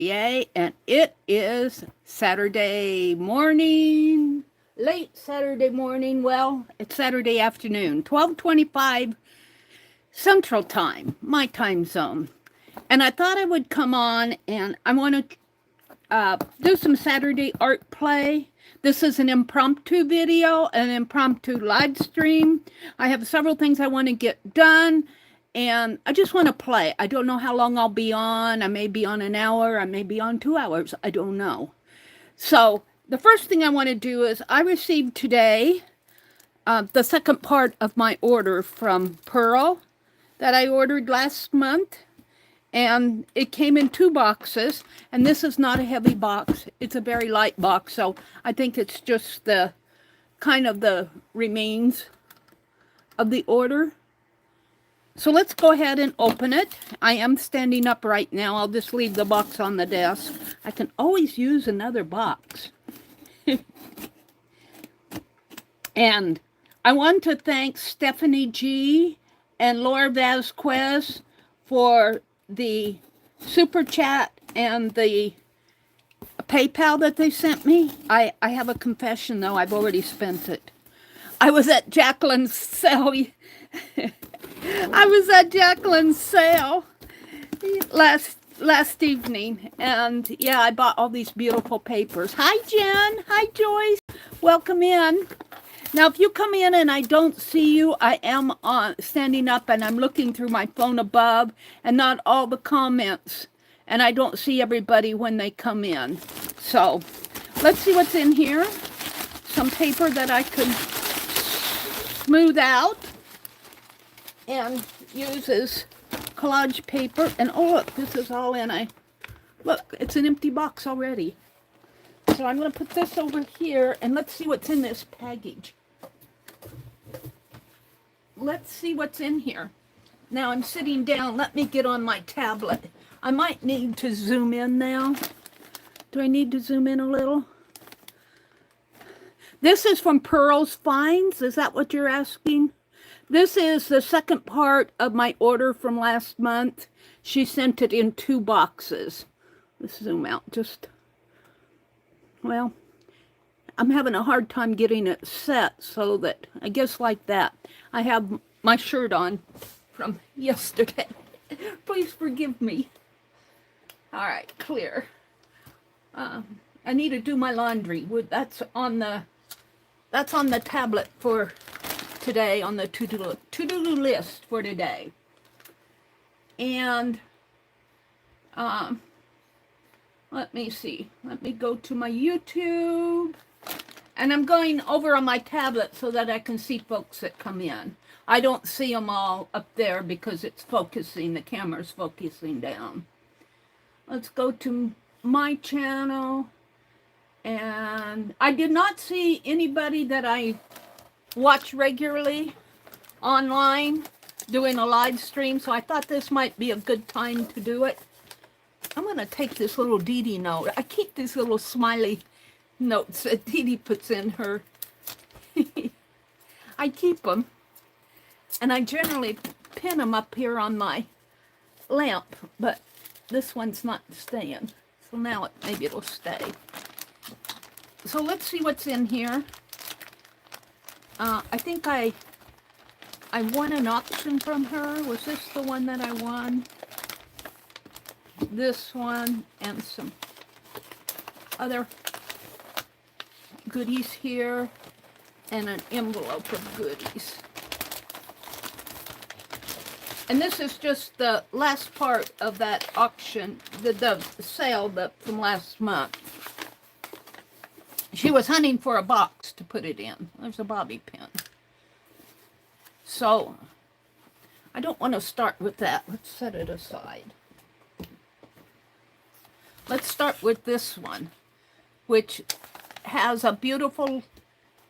Yay, and it is Saturday morning, late Saturday morning. Well, it's Saturday afternoon, 12:25 Central Time, my time zone. And I thought I would come on and I want to do some Saturday art play. This is an impromptu video, an impromptu live stream. I have several things I want to get done, and I just want to play. I don't know how long I'll be on. I may be on an hour. I may be on 2 hours. I don't know. So the first thing I want to do is I received today the second part of my order from Pearl that I ordered last month. And it came in 2 boxes, and this is not a heavy box. It's a very light box, so I think it's just the kind of the remains of the order. So let's go ahead and open it. I am standing up right now. I'll just leave the box on the desk. I can always use another box. And I want to thank Stephanie G. and Laura Vasquez for the super chat and the PayPal that they sent me. I have a confession, though. I've already spent it. I was at Jacqueline's sale. I was at Jacqueline's sale last evening, and yeah, I bought all these beautiful papers. Hi, Jen. Hi, Joyce. Welcome in. Now, if you come in and I don't see you, I am standing up and I'm looking through my phone above and not all the comments. And I don't see everybody when they come in. So, let's see what's in here. Some paper that I could smooth out and use as collage paper. And oh, look, this is all in. Look, it's an empty box already. So I'm going to put this over here and let's see what's in this package. Let's see what's in here. Now I'm sitting down. Let me get on my tablet. I might need to zoom in now. Do I need to zoom in a little? This is from Pearl's Finds. Is that what you're asking? This is the second part of my order from last month. She sent it in 2 boxes. Let's zoom out just... Well, I'm having a hard time getting it set so that, I guess like that. I have my shirt on from yesterday. Please forgive me. All right, clear. I need to do my laundry. That's on the tablet for today, on the to-do list for today. And let me see. Let me go to my YouTube. And I'm going over on my tablet so that I can see folks that come in. I don't see them all up there because it's focusing. The camera's focusing down. Let's go to my channel. And I did not see anybody that I watch regularly online doing a live stream. So I thought this might be a good time to do it. I'm going to take this little Dee Dee note. I keep these little smiley notes that Dee Dee puts in her. I keep them. And I generally pin them up here on my lamp. But this one's not staying. So now maybe it'll stay. So let's see what's in here. I think I won an auction from her. Was this the one that I won? This one and some other goodies here and an envelope of goodies. And this is just the last part of that auction, the sale from last month. She was hunting for a box to put it in. There's a bobby pin. So I don't want to start with that. Let's set it aside. Let's start with this one, which has a beautiful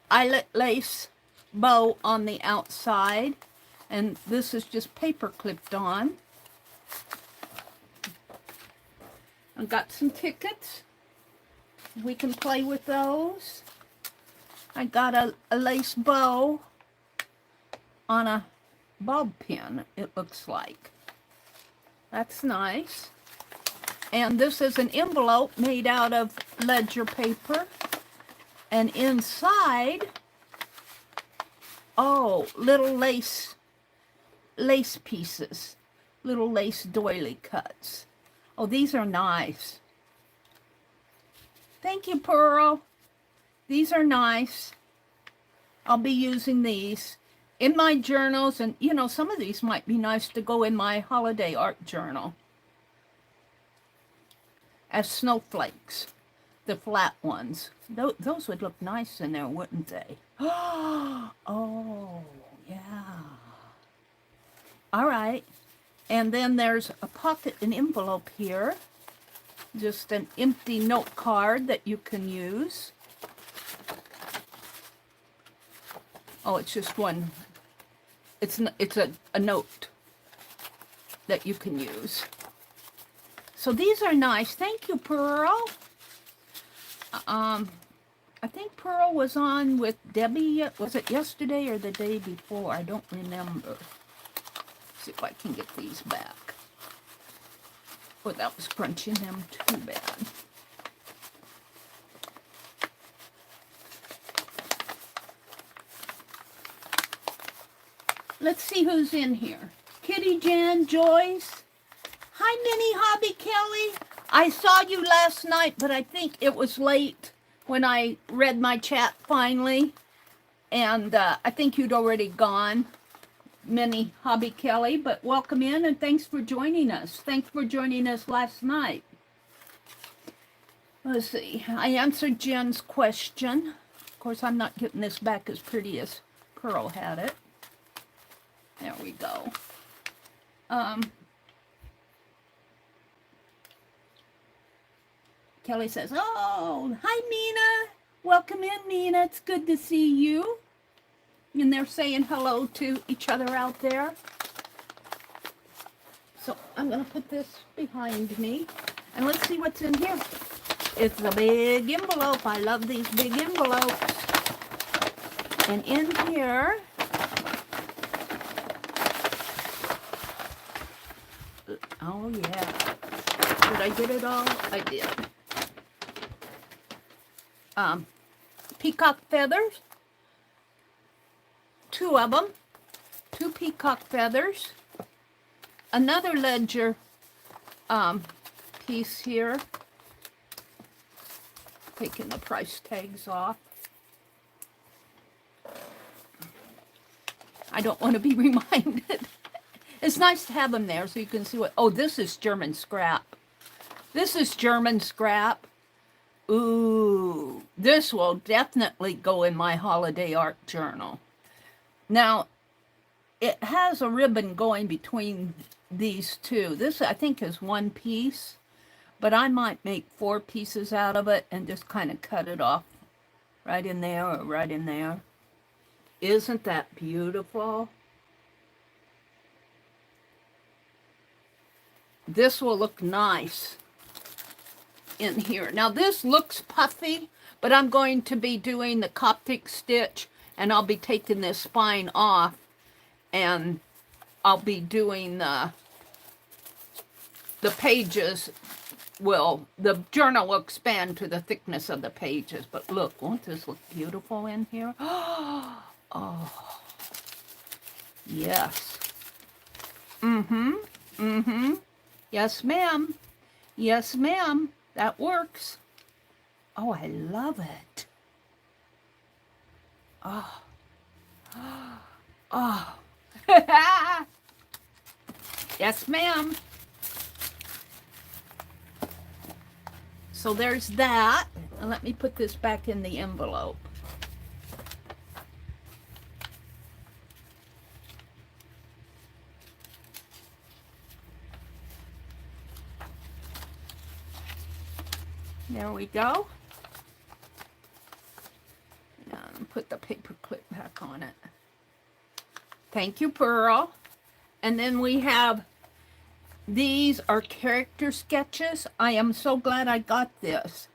eyelet lace bow on the outside. And this is just paper clipped on. I've got some tickets. We can play with those. I got a lace bow on a bob pin, it looks like. That's nice. And this is an envelope made out of ledger paper. And inside, oh, little lace pieces, little lace doily cuts. Oh, these are nice. Thank you, Pearl. These are nice. I'll be using these in my journals, and you know, some of these might be nice to go in my holiday art journal as snowflakes, the flat ones. Those would look nice in there, wouldn't they? Oh, yeah. All right. And then there's a pocket, an envelope here. Just an empty note card that you can use. Oh, it's just one. It's a note that you can use. So these are nice. Thank you, Pearl. I think Pearl was on with Debbie. Was it yesterday or the day before? I don't remember. See if I can get these back. Oh, that was crunching them too bad. Let's see who's in here. Kitty Jan, Joyce. Hi, Minnie Hobby Kelly. I saw you last night, but I think it was late when I read my chat finally. And I think you'd already gone, Minnie Hobby Kelly. But welcome in and thanks for joining us. Thanks for joining us last night. Let's see. I answered Jen's question. Of course, I'm not getting this back as pretty as Pearl had it. There we go. Kelly says, oh, hi, Nina. Welcome in, Nina. It's good to see you. And they're saying hello to each other out there. So I'm going to put this behind me. And let's see what's in here. It's a big envelope. I love these big envelopes. And in here, oh yeah. Did I get it all? I did. Peacock feathers. 2 of them. 2 peacock feathers. Another ledger piece here. Taking the price tags off. I don't want to be reminded. It's nice to have them there so you can see what... Oh, this is German scrap. This is German scrap. Ooh, this will definitely go in my holiday art journal. Now, it has a ribbon going between these two. This, I think, is 1 piece, but I might make 4 pieces out of it and just kind of cut it off right in there or right in there. Isn't that beautiful? This will look nice in here. Now this looks puffy, but I'm going to be doing the Coptic stitch and I'll be taking this spine off and I'll be doing the pages the journal will expand to the thickness of the pages. But look, won't this look beautiful in here? Oh, yes. Yes, ma'am. Yes, ma'am. That works. Oh, I love it. Oh. Oh. Yes, ma'am. So there's that. And let me put this back in the envelope. There we go. And put the paper clip back on it. Thank you, Pearl. And then we have, these are character sketches. I am so glad I got this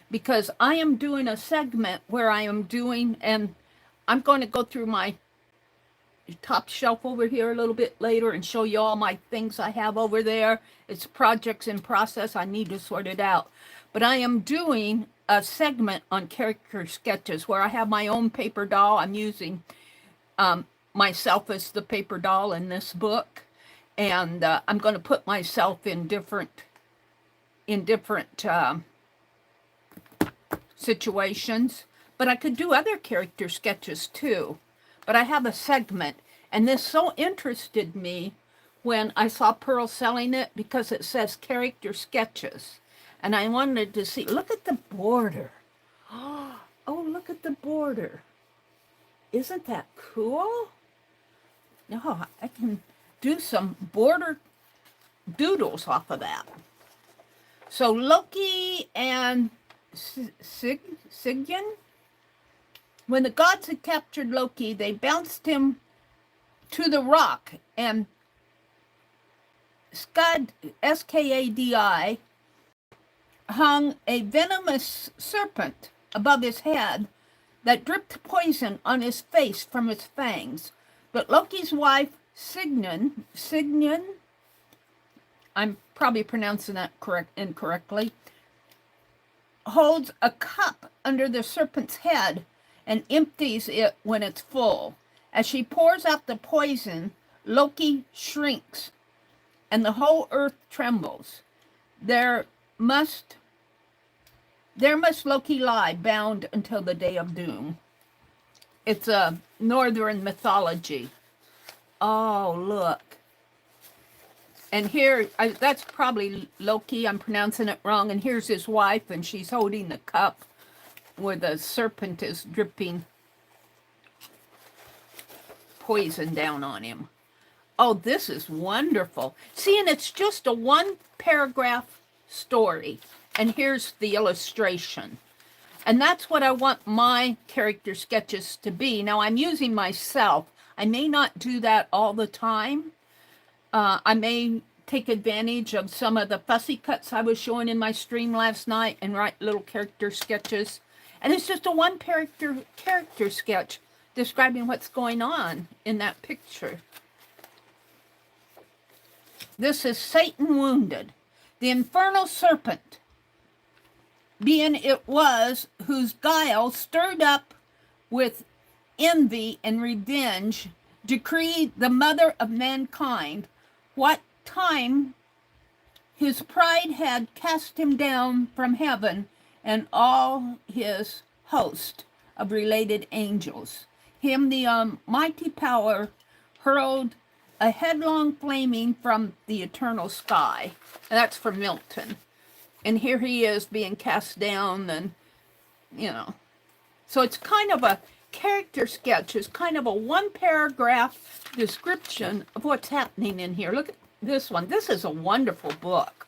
because I am doing a segment where I am doing, and I'm going to go through my top shelf over here a little bit later and show you all my things I have over there. It's projects in process. I need to sort it out. But I am doing a segment on character sketches where I have my own paper doll. I'm using myself as the paper doll in this book. And I'm going to put myself in different situations. But I could do other character sketches too. But I have a segment, and this so interested me when I saw Pearl selling it because it says character sketches. And I wanted to see, look at the border. Oh, look at the border. Isn't that cool? Oh, I can do some border doodles off of that. So Loki and Sigyn, when the gods had captured Loki, they bounced him to the rock, and Skadi hung a venomous serpent above his head that dripped poison on his face from its fangs. But Loki's wife, Sigyn, I'm probably pronouncing that incorrectly, holds a cup under the serpent's head and empties it when it's full. As she pours out the poison, Loki shrinks, and the whole earth trembles. There must Loki lie, bound until the day of doom. It's a northern mythology. Oh, look. And here, that's probably Loki. I'm pronouncing it wrong. And here's his wife, and she's holding the cup where the serpent is dripping poison down on him. Oh, this is wonderful. See, and it's just a one-paragraph story. And here's the illustration. And that's what I want my character sketches to be. Now, I'm using myself. I may not do that all the time. I may take advantage of some of the fussy cuts I was showing in my stream last night and write little character sketches. And it's just a one character sketch describing what's going on in that picture. This is Satan wounded. The infernal serpent, being it was whose guile stirred up with envy and revenge, decreed the mother of mankind, what time his pride had cast him down from heaven and all his host of related angels. Him the almighty power hurled a headlong flaming from the eternal sky. And that's from Milton. And here he is being cast down, and, you know. So it's kind of a character sketch. It's kind of a one-paragraph description of what's happening in here. Look at this one. This is a wonderful book.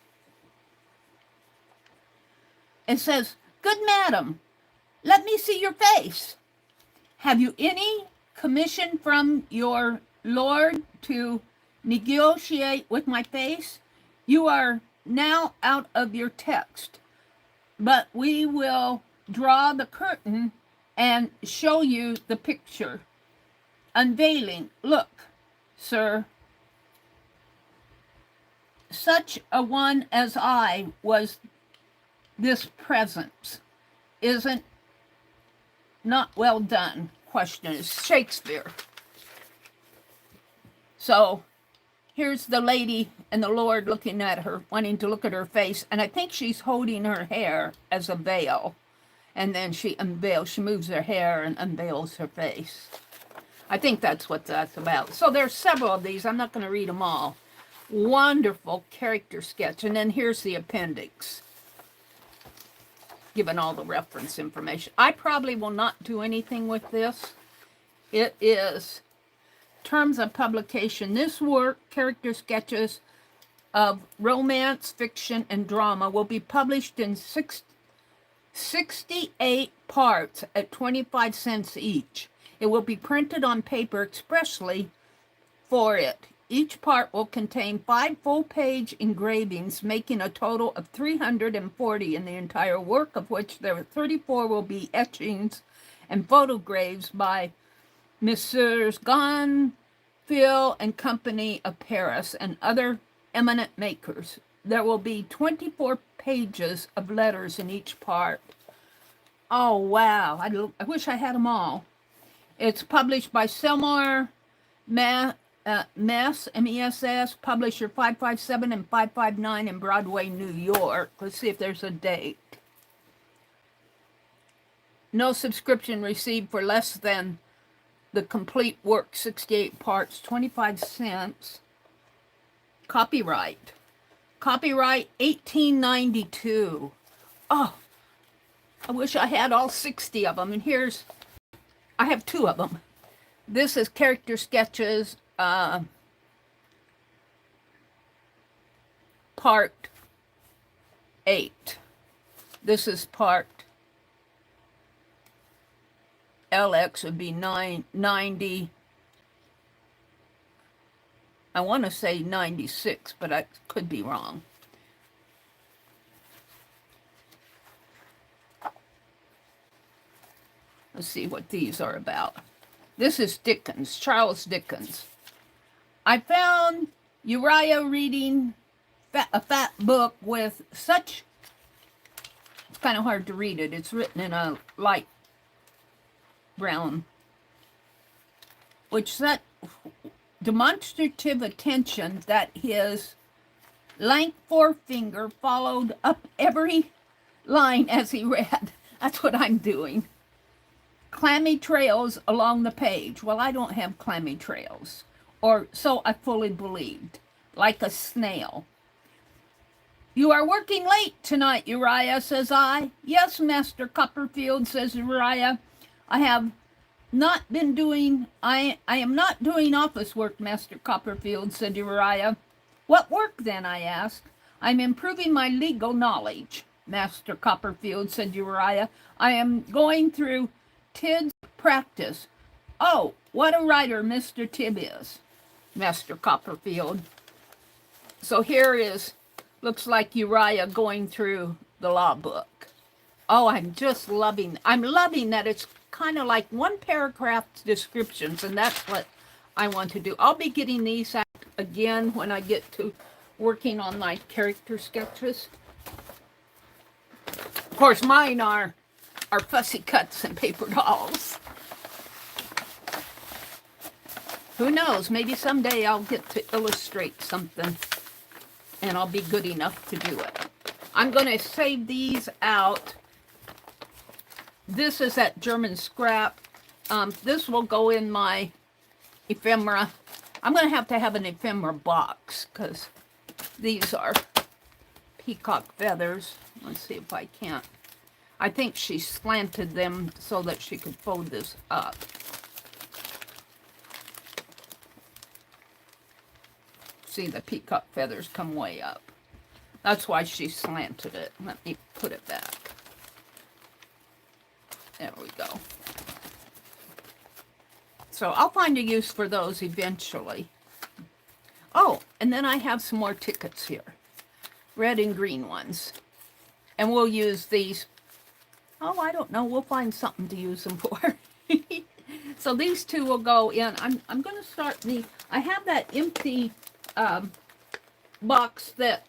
It says, "Good madam, let me see your face. Have you any commission from your lord to negotiate with my face? You are now out of your text, but we will draw the curtain and show you the picture. Unveiling, look, sir. Such a one as I was this presence. Isn't not well done?" Question is Shakespeare. So here's the lady and the Lord looking at her, wanting to look at her face. And I think she's holding her hair as a veil. And then she unveils, she moves her hair and unveils her face. I think that's what that's about. So there's several of these. I'm not going to read them all. Wonderful character sketch. And then here's the appendix, given all the reference information. I probably will not do anything with this. It is terms of publication. This work, character sketches of romance, fiction, and drama, will be published in 68 parts at 25 cents each. It will be printed on paper expressly for it. Each part will contain 5 full-page engravings, making a total of 340 in the entire work, of which there are 34 will be etchings and photographs by Messrs. Gahn, Phil and Company of Paris, and other eminent makers. There will be 24 pages of letters in each part. Oh, wow. I wish I had them all. It's published by Selmar Mess, M-E-S-S, publisher 557 and 559 in Broadway, New York. Let's see if there's a date. No subscription received for less than the complete work, 68 parts, 25 cents. Copyright. Copyright 1892. Oh, I wish I had all 60 of them. And I have 2 of them. This is Character Sketches, part 8. This is part LX would be 990. I want to say 96, but I could be wrong. Let's see what these are about. This is Dickens, Charles Dickens. I found Uriah reading a fat book with such, it's kind of hard to read it. It's written in a light brown, which set demonstrative attention that his lank forefinger followed up every line as he read. That's what I'm doing. Clammy trails along the page. Well, I don't have clammy trails, or so I fully believed, like a snail. You are working late tonight, Uriah, says I. Yes, Master Copperfield, says Uriah. I am not doing office work, Master Copperfield, said Uriah. What work then, I asked. I'm improving my legal knowledge, Master Copperfield, said Uriah. I am going through Tibb's practice. Oh, what a writer Mr. Tibb is, Master Copperfield. So here is, looks like Uriah going through the law book. Oh, I'm loving that it's kind of like one paragraph descriptions, and that's what I want to do. I'll be getting these out again when I get to working on my character sketches. Of course, mine are fussy cuts and paper dolls. Who knows? Maybe someday I'll get to illustrate something and I'll be good enough to do it. I'm going to save these out. This is that German scrap. This will go in my ephemera. I'm going to have an ephemera box because these are peacock feathers. Let's see if I can't. I think she slanted them so that she could fold this up. See, the peacock feathers come way up. That's why she slanted it. Let me put it back. There we go. So I'll find a use for those eventually. Oh, and then I have some more tickets here. Red and green ones. And we'll use these. Oh, I don't know. We'll find something to use them for. So these 2 will go in. I'm going to start I have that empty box that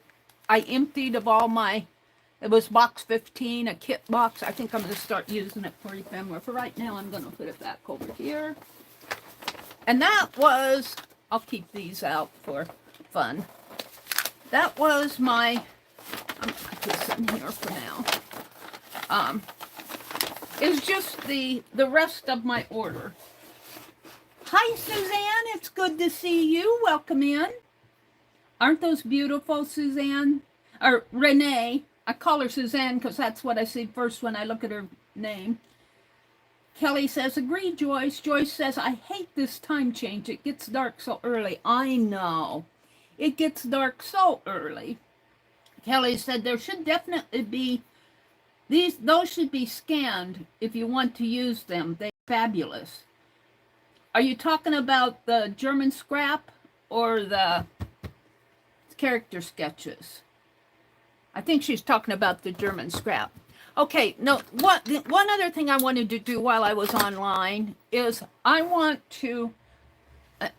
I emptied of all my, it was box 15, a kit box. I think I'm going to start using it for ephemera. For right now, I'm going to put it back over here. And that was, I'll keep these out for fun. That was my, I'm going to put this in here for now. Is just the rest of my order. Hi, Suzanne. It's good to see you. Welcome in. Aren't those beautiful, Suzanne? Or Renee. I call her Suzanne because that's what I see first when I look at her name. Kelly says, agree, Joyce. Joyce says, I hate this time change. It gets dark so early. I know. It gets dark so early. Kelly said, there should definitely be, those should be scanned if you want to use them. They're fabulous. Are you talking about the German scrap or the character sketches? I think she's talking about the German scrap. Okay, no, one other thing I wanted to do while I was online is I want to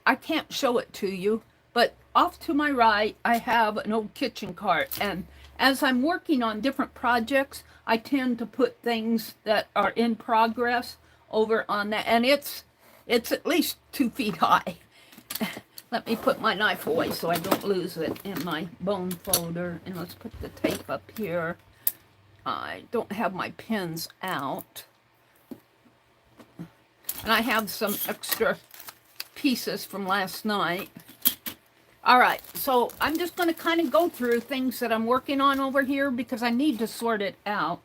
I can't show it to you, but off to my right, I have an old kitchen cart. And as I'm working on different projects, I tend to put things that are in progress over on that. And it's at least 2 feet high. Let me put my knife away so I don't lose it in my bone folder. And let's put the tape up here. I don't have my pins out. And I have some extra pieces from last night. All right, so I'm just going to kind of go through things that I'm working on over here because I need to sort it out.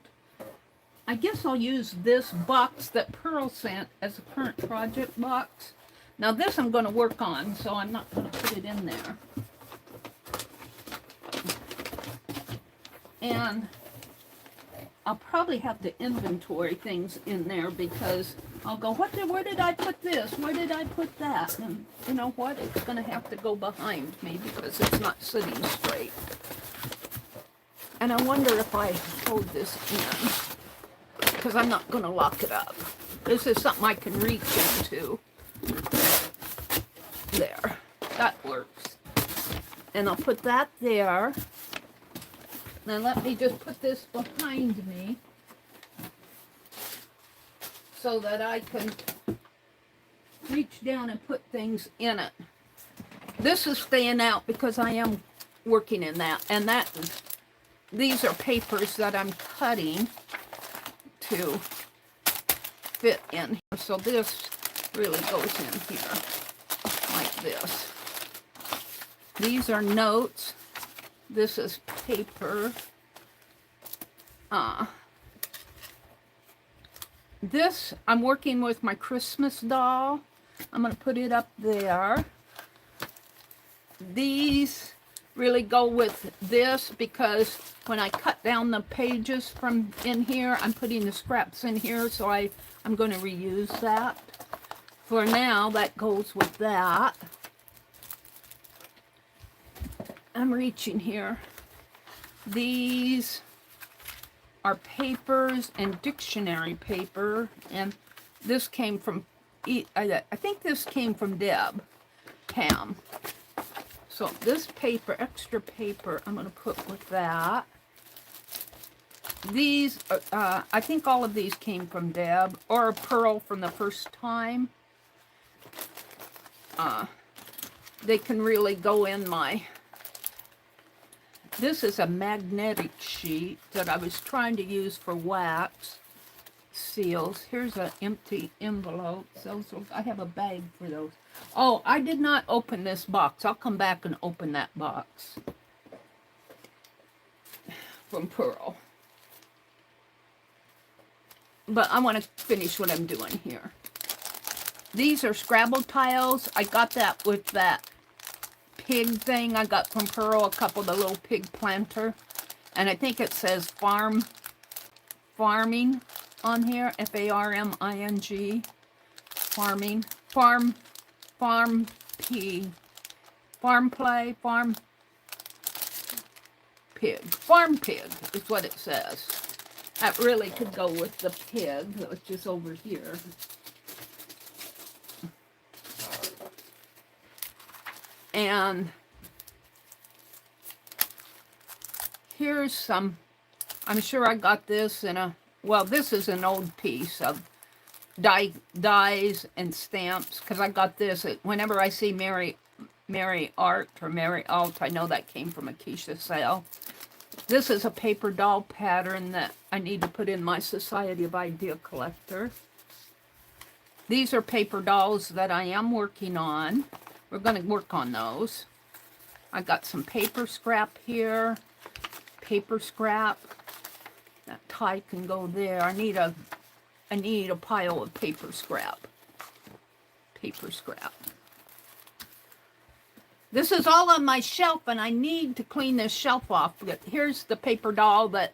I guess I'll use this box that Pearl sent as a current project box. Now this I'm going to work on, so I'm not going to put it in there. And I'll probably have to inventory things in there because I'll go, where did I put this? Where did I put that? And you know what? It's going to have to go behind me because it's not sitting straight. And I wonder if I hold this in because I'm not going to lock it up. This is something I can reach into. There. That works. And I'll put that there. Now let me just put this behind me so that I can reach down and put things in it. This is staying out because I am working in that. And these are papers that I'm cutting to fit in here. So this really goes in here like this. These are notes. This is paper. This, I'm working with my Christmas doll. I'm going to put it up there. These really go with this because when I cut down the pages from in here, I'm putting the scraps in here, so I'm going to reuse that. For now, that goes with that. I'm reaching here. These are papers and dictionary paper, and this came from, I think this came from Deb Pam. So this paper, extra paper, I'm going to put with that. These, I think all of these came from Deb, or Pearl from the first time. They can really go in my... This is a magnetic sheet that I was trying to use for wax seals. Here's an empty envelope. I have a bag for those. Oh, I did not open this box. I'll come back and open that box from Pearl. But I want to finish what I'm doing here. These are Scrabble tiles. I got that with that pig thing I got from Pearl, a couple of the little pig planter. And I think it says farming on here, F-A-R-M-I-N-G. Farming. Farm pig. Farm play, farm pig. Farm pig is what it says. That really could go with the pig, which is over here. And here's some, I'm sure I got this in a, well, this is an old piece of dies and stamps, because I got this whenever I see Meri Art or Meri Alt, I know that came from a Keisha sale. This is a paper doll pattern that I need to put in my Society of Idea Collector. These are paper dolls that I am working on. We're going to work on those. I got some paper scrap here. Paper scrap. That tie can go there. I need a pile of paper scrap. Paper scrap. This is all on my shelf, and I need to clean this shelf off. Here's the paper doll that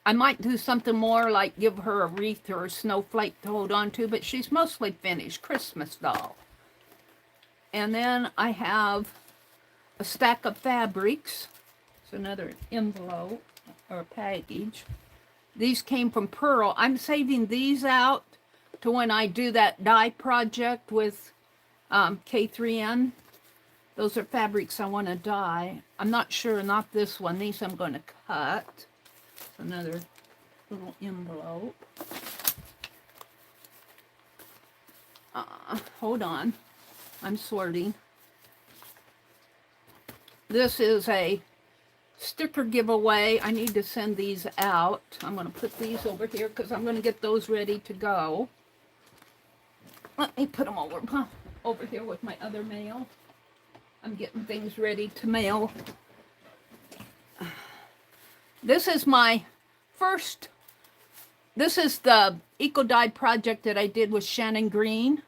I might do something more, like give her a wreath or a snowflake to hold on to, but she's mostly finished. Christmas doll. And then I have a stack of fabrics. It's another envelope or a package. These came from Pearl. I'm saving these out to when I do that dye project with K3N. Those are fabrics I want to dye. I'm not sure, not this one. These I'm going to cut. Another little envelope. Hold on. I'm sorting. This is a sticker giveaway. I need to send these out. I'm going to put these over here because I'm going to get those ready to go. Let me put them over here with my other mail. I'm getting things ready to mail. This is my first, this is the Eco Dye project that I did with Shannon Green,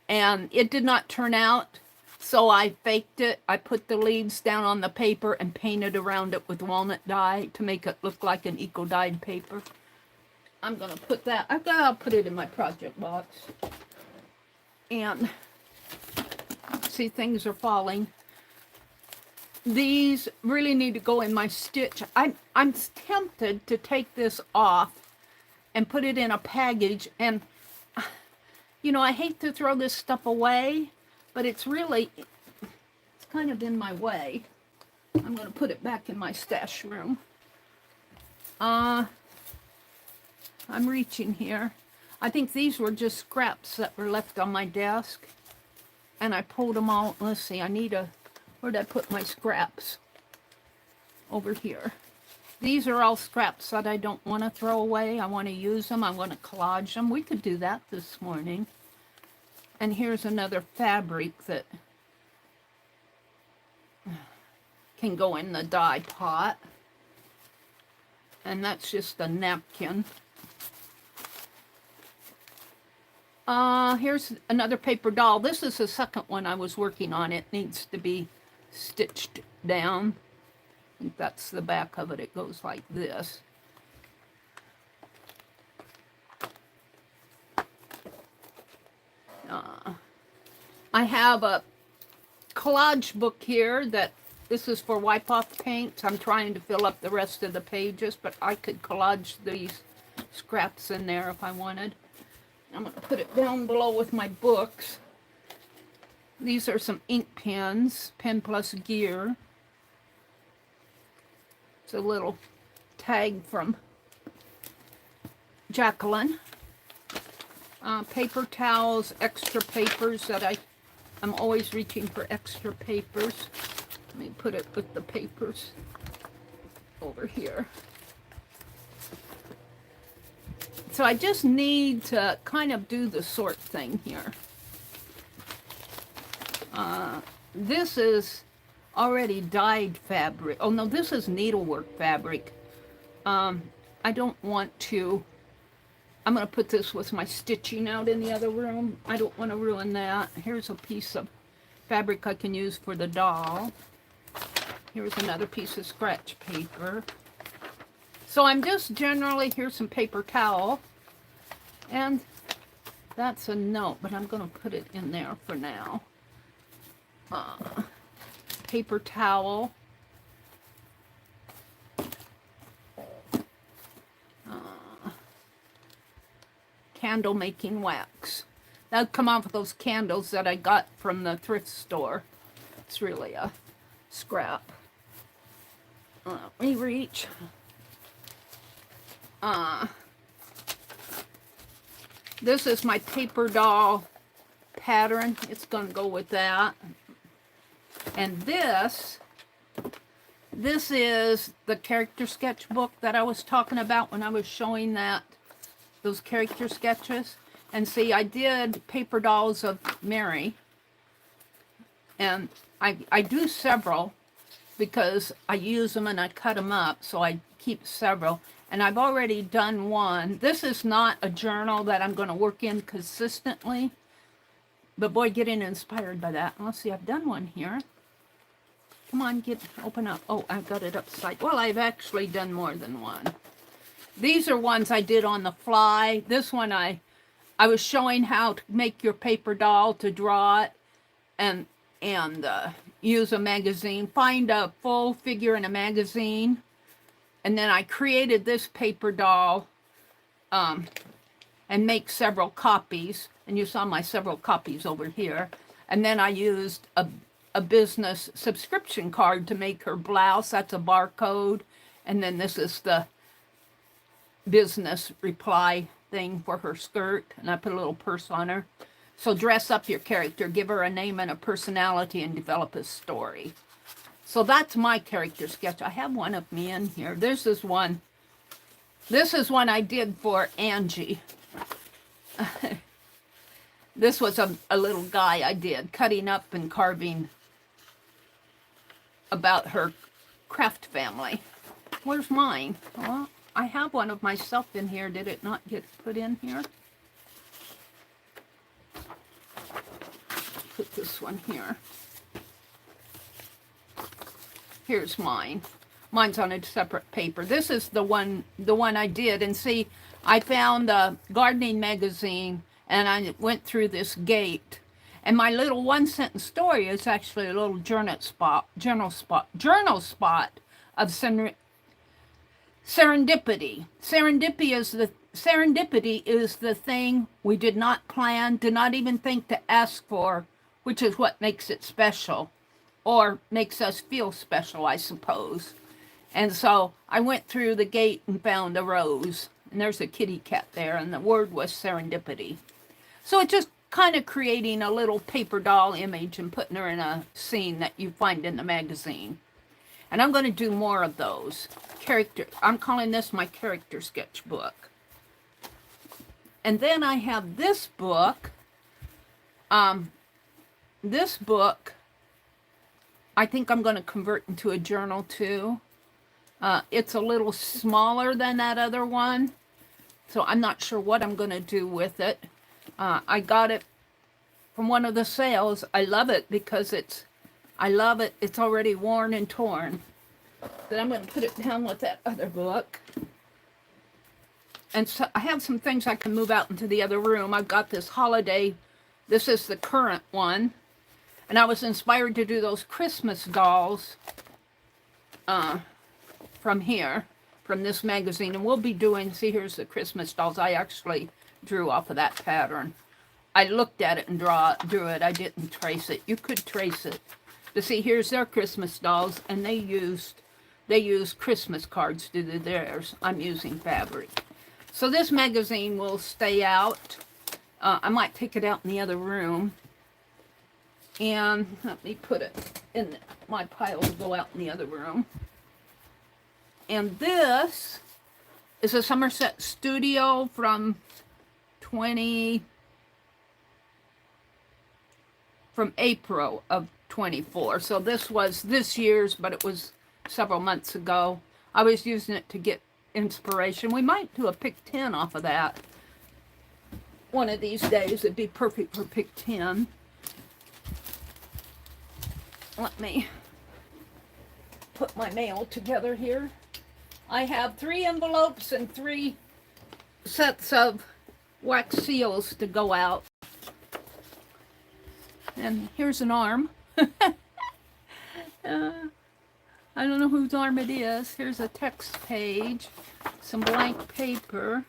and it did not turn out, so I faked it. I put the leaves down on the paper and painted around it with walnut dye to make it look like an eco dyed paper. I'm gonna put that, I'll put it in my project box. And see, things are falling. These really need to go in my stitch. I'm tempted to take this off and put it in a package, and you know, I hate to throw this stuff away, but it's kind of in my way. I'm going to put it back in my stash room. I'm reaching here. I think these were just scraps that were left on my desk, and I pulled them all. Let's see, where'd I put my scraps? Over here. These are all scraps that I don't want to throw away. I want to use them. I want to collage them. We could do that this morning. And here's another fabric that can go in the dye pot. And that's just a napkin. Here's another paper doll. This is the second one I was working on. It needs to be stitched down. I think that's the back of it. It goes like this. I have a collage book here that this is for wipe off paints. I'm trying to fill up the rest of the pages, but I could collage these scraps in there if I wanted. I'm going to put it down below with my books. These are some ink pens, Pen Plus Gear. It's a little tag from Jacqueline. Paper towels, extra papers that I'm always reaching for extra papers. Let me put it with the papers over here. So I just need to kind of do the sort thing here. This is already dyed fabric. Oh no, this is needlework fabric. I don't want to. I'm going to put this with my stitching out in the other room. I don't want to ruin that. Here's a piece of fabric I can use for the doll. Here's another piece of scratch paper. So I'm just generally, here's some paper towel. And that's a note, but I'm going to put it in there for now. Paper towel. Candle making wax. That'll come off of those candles that I got from the thrift store. It's really a scrap. Let me reach. This is my paper doll pattern. It's going to go with that. And this is the character sketchbook that I was talking about when I was showing those character sketches. And see, I did paper dolls of Meri. And I do several because I use them and I cut them up. So I keep several. And I've already done one. This is not a journal that I'm going to work in consistently. But boy, getting inspired by that. Let's see, I've done one here. Come on, open up. Oh, I've got it upside. Well, I've actually done more than one. These are ones I did on the fly. This one I was showing how to make your paper doll, to draw it and use a magazine. Find a full figure in a magazine. And then I created this paper doll and make several copies. And you saw my several copies over here. And then I used a business subscription card to make her blouse. That's a barcode. And then this is the business reply thing for her skirt. And I put a little purse on her. So dress up your character, give her a name and a personality, and develop a story. So that's my character sketch. I have one of me in here. This is one I did for Angie. This was a little guy I did, cutting up and carving about her craft family. Where's mine? Well, I have one of myself in here. Did it not get put in here? Put this one here. Here's mine. Mine's on a separate paper. This is the one I did. And see, I found a gardening magazine, and I went through this gate. And my little one-sentence story is actually a little journal spot of serendipity. Serendipity is the thing we did not plan, did not even think to ask for, which is what makes it special, or makes us feel special, I suppose. And so I went through the gate and found a rose, and there's a kitty cat there, and the word was serendipity. So it's just kind of creating a little paper doll image and putting her in a scene that you find in the magazine. And I'm going to do more of those. I'm calling this my character sketchbook. And then I have this book. This book, I think I'm going to convert into a journal too. It's a little smaller than that other one, so I'm not sure what I'm going to do with it. I got it from one of the sales. I love it because it's already worn and torn. Then I'm going to put it down with that other book. And so I have some things I can move out into the other room. I've got this holiday. This is the current one. And I was inspired to do those Christmas dolls from here, from this magazine. And we'll be doing, see, here's the Christmas dolls. I actually drew off of that pattern. I looked at it and drew it. I didn't trace it. You could trace it. But see, here's their Christmas dolls, and they used Christmas cards to do theirs. I'm using fabric. So this magazine will stay out. I might take it out in the other room. And let me put it in my pile to go out in the other room. And this is a Somerset Studio from April of 24. So this was this year's, but it was several months ago. I was using it to get inspiration. We might do a pick 10 off of that. One of these days, it'd be perfect for pick 10. Let me put my mail together here. I have 3 envelopes and 3 sets of wax seals to go out. And here's an arm. I don't know whose arm it is. Here's a text page, some blank paper.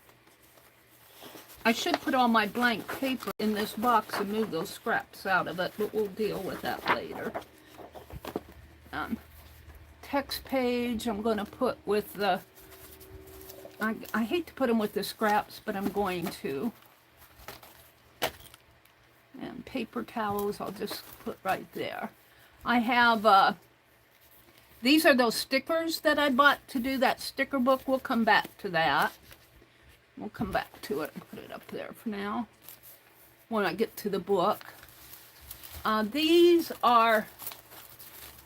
I should put all my blank paper in this box and move those scraps out of it, but we'll deal with that later. Text page I'm going to put with the, I hate to put them with the scraps, but I'm going to. And paper towels I'll just put right there. I have, these are those stickers that I bought to do that sticker book. We'll come back to that. We'll come back to it and put it up there for now when I get to the book.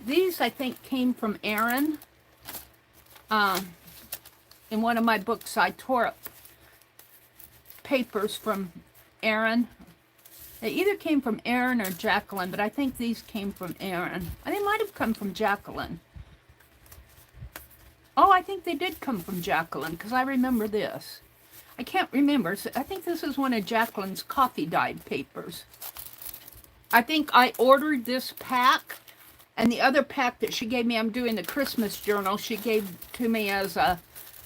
These I think came from Erin. In one of my books I tore up papers from Erin. They either came from Erin or Jacqueline, but I think these came from Erin. They might have come from Jacqueline. Oh, I think they did come from Jacqueline, because I remember this. I can't remember. I think this is one of Jacqueline's coffee dyed papers. I think I ordered this pack, and the other pack that she gave me, I'm doing the Christmas journal, she gave to me as a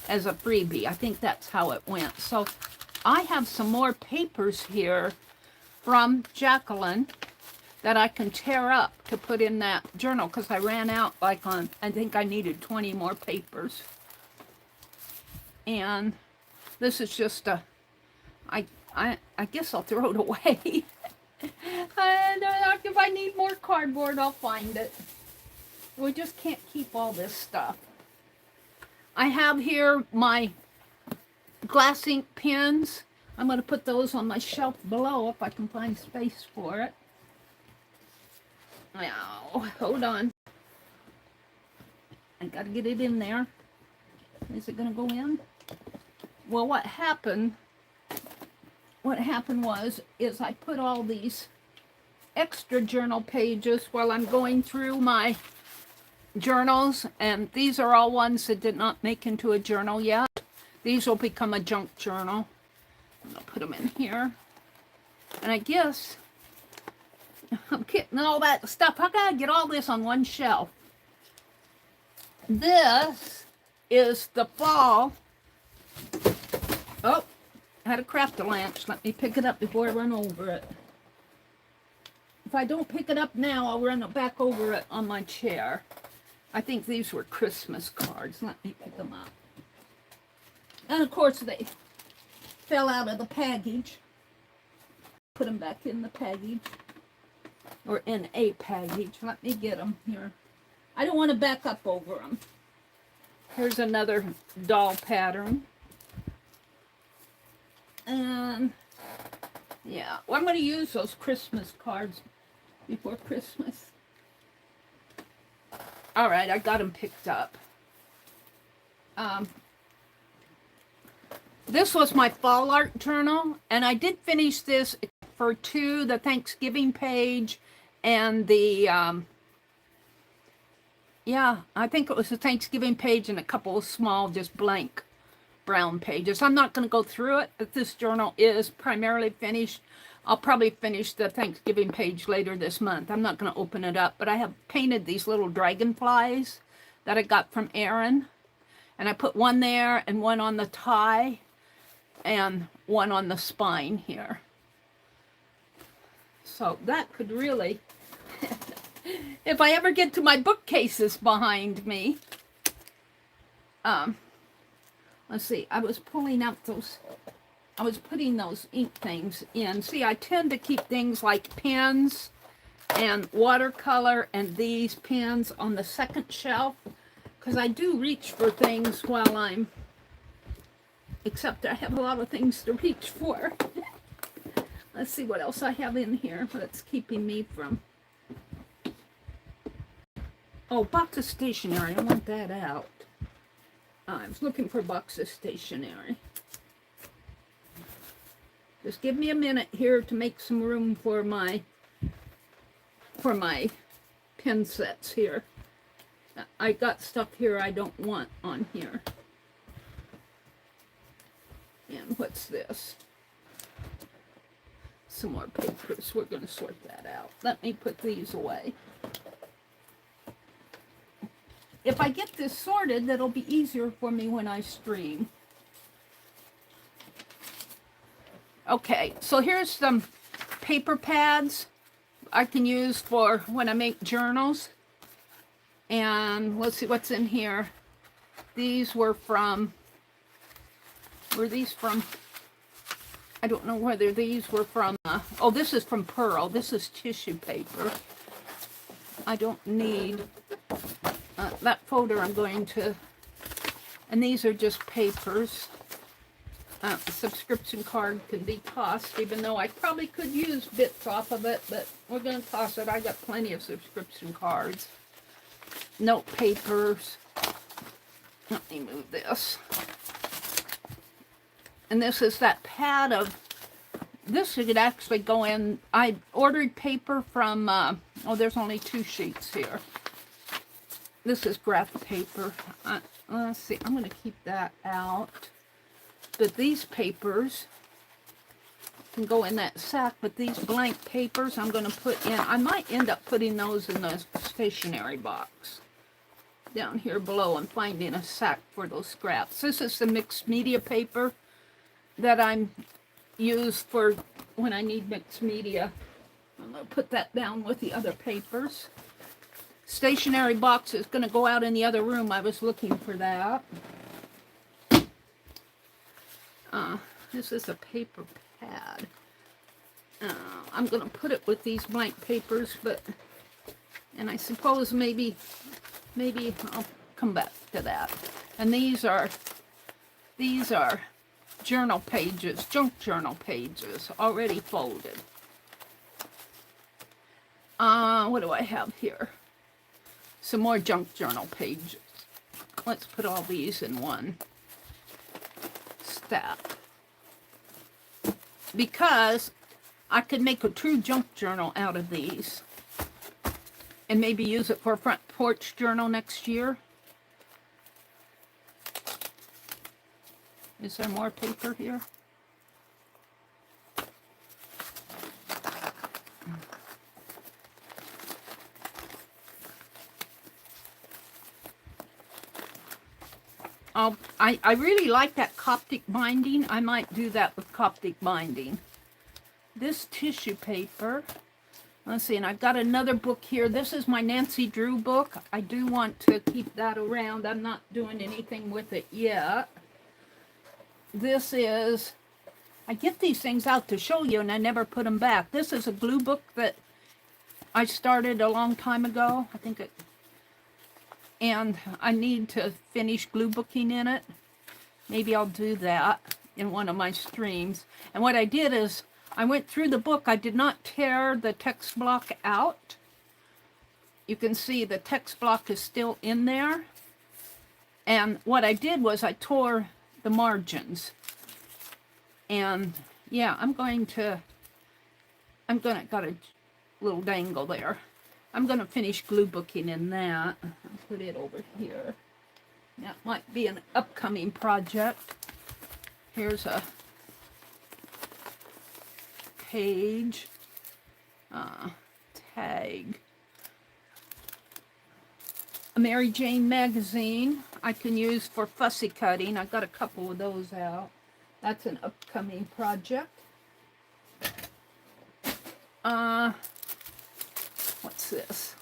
freebie. I think that's how it went. So I have some more papers here from Jacqueline. that I can tear up to put in that journal, because I ran out like on, I think I needed 20 more papers. And this is just a, I guess I'll throw it away. And if I need more cardboard, I'll find it. We just can't keep all this stuff. I have here my glass ink pens. I'm going to put those on my shelf below if I can find space for it. Now, hold on. I got to get it in there. Is it going to go in? Well, what happened is I put all these extra journal pages while I'm going through my journals, and these are all ones that did not make into a journal yet. These will become a junk journal. I'm going to put them in here. And I guess I'm getting all that stuff. I got to get all this on one shelf. This is the fall. Oh, I had a craft-a-lunch. Let me pick it up before I run over it. If I don't pick it up now, I'll run it back over it on my chair. I think these were Christmas cards. Let me pick them up. And of course they fell out of the package. Put them back in the package. Or in a package. Let me get them here. I don't want to back up over them. Here's another doll pattern. And yeah, well, I'm going to use those Christmas cards before Christmas. All right, I got them picked up. This was my fall art journal, and I did finish this for the Thanksgiving page and the, yeah, I think it was the Thanksgiving page and a couple of small, just blank brown pages. I'm not going to go through it, but this journal is primarily finished. I'll probably finish the Thanksgiving page later this month. I'm not going to open it up, but I have painted these little dragonflies that I got from Erin. And I put one there and one on the tie and one on the spine here. So that could really, if I ever get to my bookcases behind me, let's see, I was pulling out those, I was putting those ink things in. See, I tend to keep things like pens and watercolor and these pens on the second shelf, because I do reach for things while I'm, except I have a lot of things to reach for. Let's see what else I have in here that's keeping me from, oh, box of stationery, I want that out. I was looking for a box of stationery. Just give me a minute here to make some room for my pen sets here. I got stuff here I don't want on here. And what's this? Some more papers. We're going to sort that out. Let me put these away. If I get this sorted, that'll be easier for me when I stream. Okay, so here's some paper pads I can use for when I make journals. And let's see what's in here. These were from, I don't know whether these were from, oh, this is from Pearl. This is tissue paper. I don't need that folder. I'm going to, and these are just papers. The subscription card can be tossed, even though I probably could use bits off of it, but we're going to toss it. I got plenty of subscription cards. Note papers. Let me move this. And this is that pad of, this could actually go in. I ordered paper from, oh, there's only 2 sheets here. This is graph paper. Let's see, I'm going to keep that out. But these papers can go in that sack, but these blank papers I'm going to put in. I might end up putting those in the stationery box down here below and finding a sack for those scraps. This is the mixed media paper that I'm used for when I need mixed media. I'm going to put that down with the other papers. Stationery box is going to go out in the other room. I was looking for that. This is a paper pad. I'm going to put it with these blank papers, and I suppose maybe I'll come back to that. And these are journal pages, junk journal pages, already folded. What do I have here? Some more junk journal pages. Let's put all these in one stack. Because I could make a true junk journal out of these. And maybe use it for a front porch journal next year. Is there more paper here? I really like that Coptic binding. I might do that with Coptic binding. This tissue paper. Let's see, and I've got another book here. This is my Nancy Drew book. I do want to keep that around. I'm not doing anything with it yet. This is, I get these things out to show you and I never put them back. This is a glue book that I started a long time ago. I think it, and I need to finish glue booking in it. Maybe I'll do that in one of my streams. And what I did is I went through the book. I did not tear the text block out. You can see the text block is still in there. And what I did was I tore the margins. And yeah, got a little dangle there. I'm going to finish glue booking in that. I'll put it over here. That might be an upcoming project. Here's a page. Tag. A Mary Jane magazine I can use for fussy cutting. I've got a couple of those out. That's an upcoming project. What's this?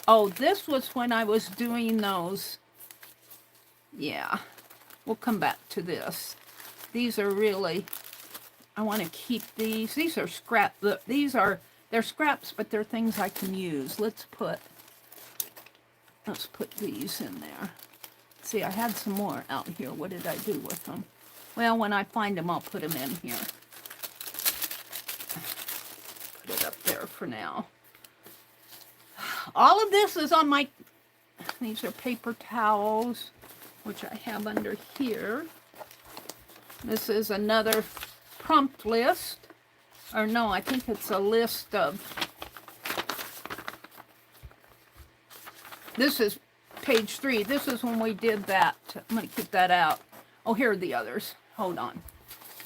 Oh, this was when I was doing those. Yeah, we'll come back to this. These are really, I want to keep these. These are scrap. They're scraps, but they're things I can use. Let's put these in there. See, I had some more out here. What did I do with them? Well, when I find them, I'll put them in here. Put it up there for now. All of this is on my, these are paper towels, which I have under here. This is another prompt list. Or no, I think it's a list of, this is page 3. This is when we did that. I'm going to keep that out. Oh, here are the others. Hold on.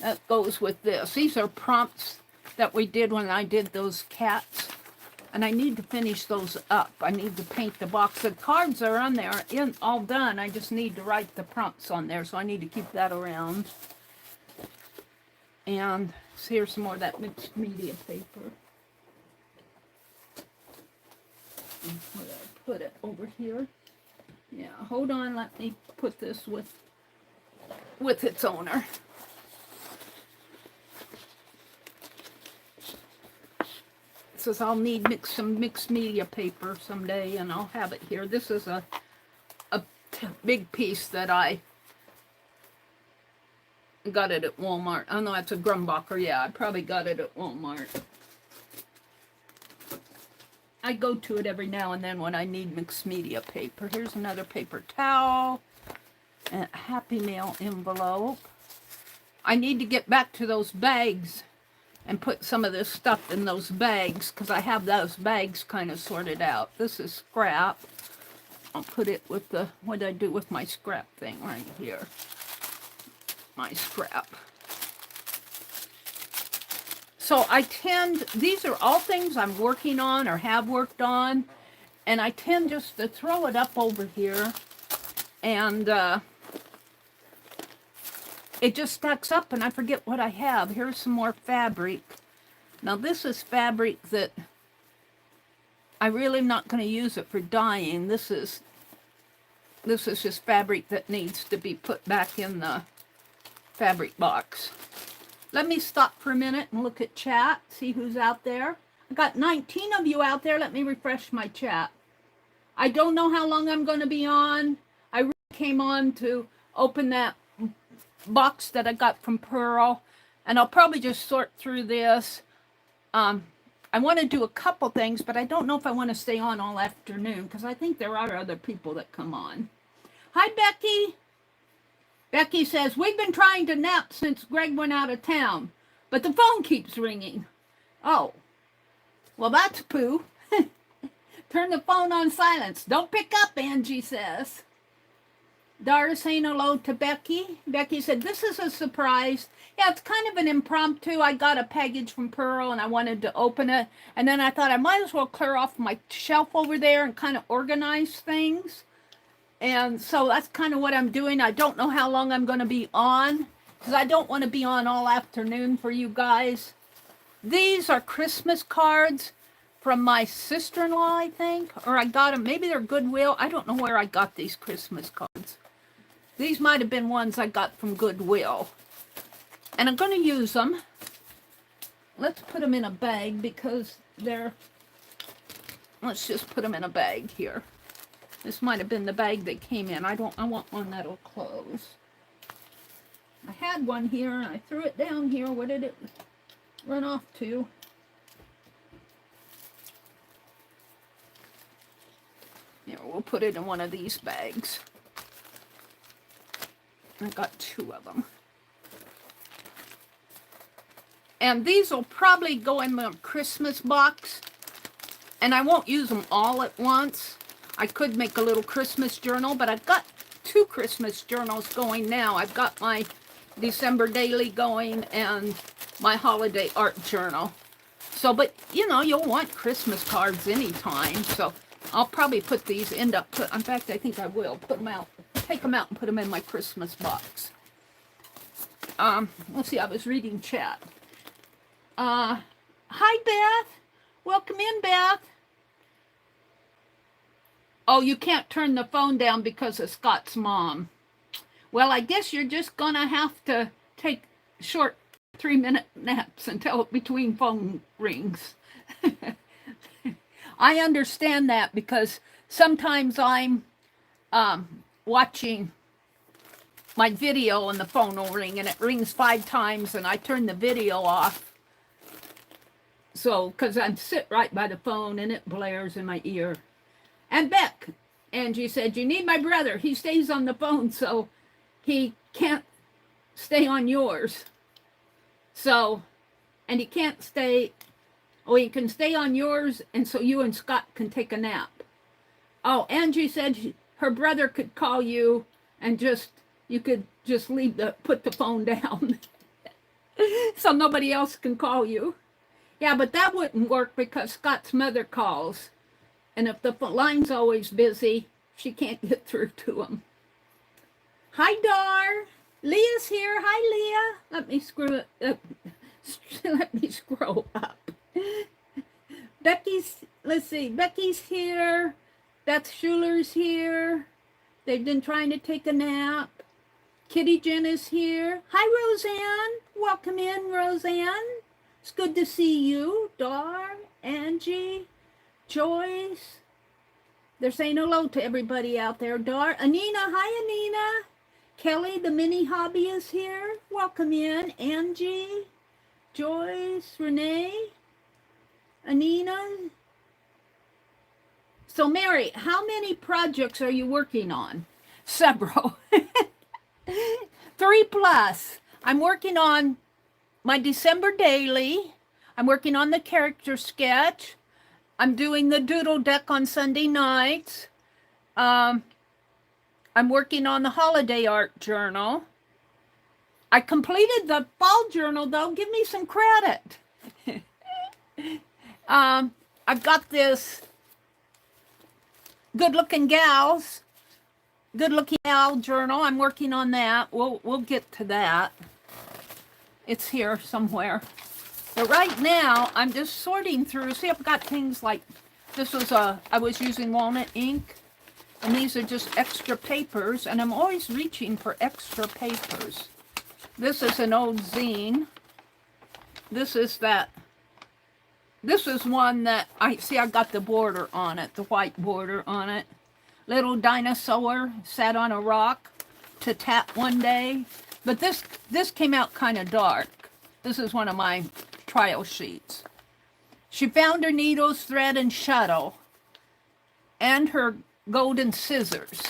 That goes with this. These are prompts that we did when I did those cats. And I need to finish those up. I need to paint the box. The cards are on there, all done. I just need to write the prompts on there, so I need to keep that around. And here's some more of that mixed media paper. Where did I put it? Over here. Yeah, hold on. Let me put this with its owner. It says I'll need some mixed media paper someday, and I'll have it here. This is a big piece that I got it at Walmart. Oh no, it's a Grumbacher. Yeah, I probably got it at Walmart. I go to it every now and then when I need mixed media paper. Here's another paper towel and a Happy Mail envelope. I need to get back to those bags and put some of this stuff in those bags, because I have those bags kind of sorted out. This is scrap. I'll put it with the, what did I do with my scrap thing right here? My scrap. So these are all things I'm working on or have worked on, and I tend just to throw it up over here and it just stacks up and I forget what I have. Here's some more fabric. Now this is fabric that I really am not going to use it for dyeing. This is just fabric that needs to be put back in the fabric box. Let me stop for a minute and look at chat, see who's out there. I got 19 of you out there. Let me refresh my chat. I don't know how long I'm going to be on. I really came on to open that box that I got from Pearl, and I'll probably just sort through this. I want to do a couple things, but I don't know if I want to stay on all afternoon because I think there are other people that come on. Hi, Becky. Becky says, we've been trying to nap since Greg went out of town, but the phone keeps ringing. Oh, well, that's poo. Turn the phone on silence. Don't pick up, Angie says. Dara saying hello to Becky. Becky said, this is a surprise. Yeah, it's kind of an impromptu. I got a package from Pearl and I wanted to open it. And then I thought I might as well clear off my shelf over there and kind of organize things. And so that's kind of what I'm doing. I don't know how long I'm going to be on because I don't want to be on all afternoon for you guys. These are Christmas cards from my sister-in-law, I think. Or I got them. Maybe they're Goodwill. I don't know where I got these Christmas cards. These might have been ones I got from Goodwill. And I'm going to use them. Let's put them in a bag because they're... Let's just put them in a bag here. This might have been the bag they came in. I want one that'll close. I had one here and I threw it down here. Where did it run off to? Here, we'll put it in one of these bags. I got 2 of them. And these will probably go in my Christmas box. And I won't use them all at once. I could make a little Christmas journal, but I've got 2 Christmas journals going now. I've got my December daily going and my holiday art journal. So, but you know, you'll want Christmas cards anytime. So I'll probably put these, in fact, I think I will put them out. Take them out and put them in my Christmas box. Let's see, I was reading chat. Hi, Beth. Welcome in, Beth. Oh, you can't turn the phone down because of Scott's mom. Well, I guess you're just going to have to take short 3-minute naps until between phone rings. I understand that because sometimes I'm watching my video and the phone will ring and it rings 5 times and I turn the video off. So, because I sit right by the phone and it blares in my ear. And Beck, Angie said, you need my brother. He stays on the phone so he can't stay on yours. So, and he can't stay, he can stay on yours and so you and Scott can take a nap. Oh, Angie said her brother could call you and you could just put the phone down so nobody else can call you. Yeah, but that wouldn't work because Scott's mother calls. And if the line's always busy, she can't get through to him. Hi, Dar. Leah's here. Hi, Leah. Let me screw it up. Let me scroll up. Let's see. Becky's here. Beth Schuler's here. They've been trying to take a nap. Kitty Jen is here. Hi, Roseanne. Welcome in, Roseanne. It's good to see you. Dar, Angie, Joyce. They're saying hello to everybody out there. Dar, Anina. Hi, Anina. Kelly, the mini hobby, is here. Welcome in. Angie, Joyce, Renee, Anina. So, Mary, how many projects are you working on? Several. 3+. I'm working on my December daily. I'm working on the character sketch. I'm doing the doodle deck on Sunday nights. I'm working on the holiday art journal. I completed the fall journal, though. Give me some credit. I've got this Good Looking Gals Good Looking Owl journal. I'm working on that. We'll get to that. It's here somewhere. But right now, I'm just sorting through. See, I've got things like, this was I was using walnut ink, and these are just extra papers, and I'm always reaching for extra papers. This is an old zine. This is one that I got the border on it, the white border on it. Little dinosaur sat on a rock to tap one day. But this came out kind of dark. This is one of my trial sheets. She found her needles, thread, and shuttle, and her golden scissors.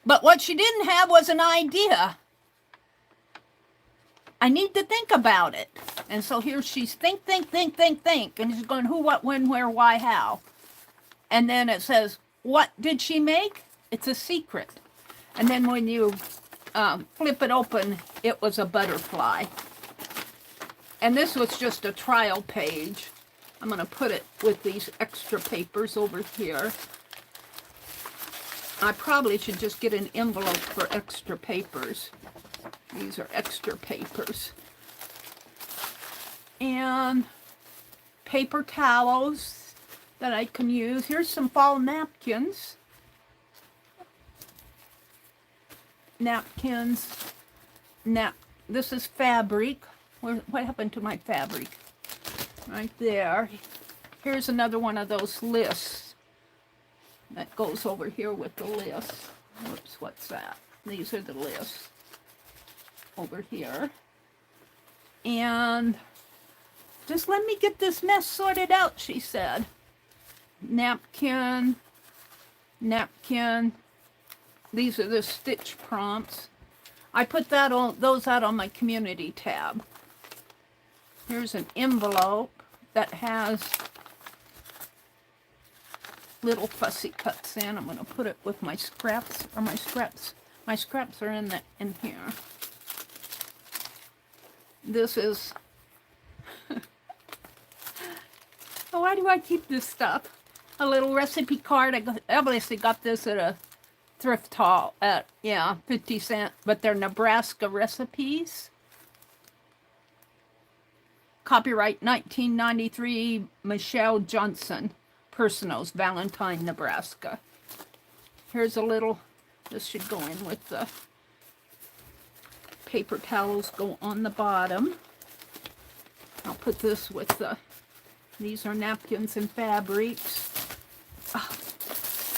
But what she didn't have was an idea. I need to think about it. And so here she's think. And she's going who, what, when, where, why, how. And then it says, what did she make? It's a secret. And then when you flip it open, it was a butterfly. And this was just a trial page. I'm going to put it with these extra papers over here. I probably should just get an envelope for extra papers. These are extra papers. And paper towels that I can use. Here's some fall napkins. This is fabric. What happened to my fabric? Right there. Here's another one of those lists that goes over here with the list. Whoops, what's that? These are the lists over here. And just let me get this mess sorted out, she said. Napkin. These are the stitch prompts. I put those out on my community tab. Here's an envelope that has little fussy cuts in. I'm going to put it with my scraps, or my scraps are in here. This is why do I keep this stuff? A little recipe card. I obviously got this at a thrift haul at 50 cents, but they're Nebraska recipes. Copyright 1993, Michelle Johnson, Personals, Valentine, Nebraska. Here's a little, this should go in with the paper towels, go on the bottom. I'll put this with the, these are napkins and fabrics.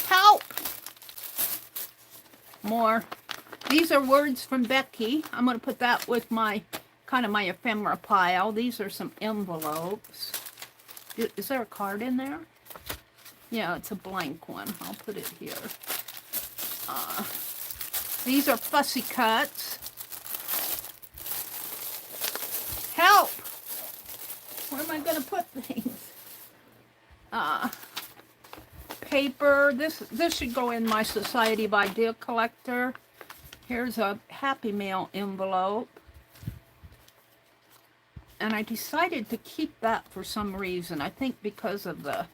Help! More. These are words from Becky. I'm going to put that with my, kind of my ephemera pile. These are some envelopes. Is there a card in there? Yeah, it's a blank one. I'll put it here. These are fussy cuts. Help! Where am I going to put things? Paper. This should go in my Society of Idea Collector. Here's a Happy Mail envelope. And I decided to keep that for some reason. I think because of the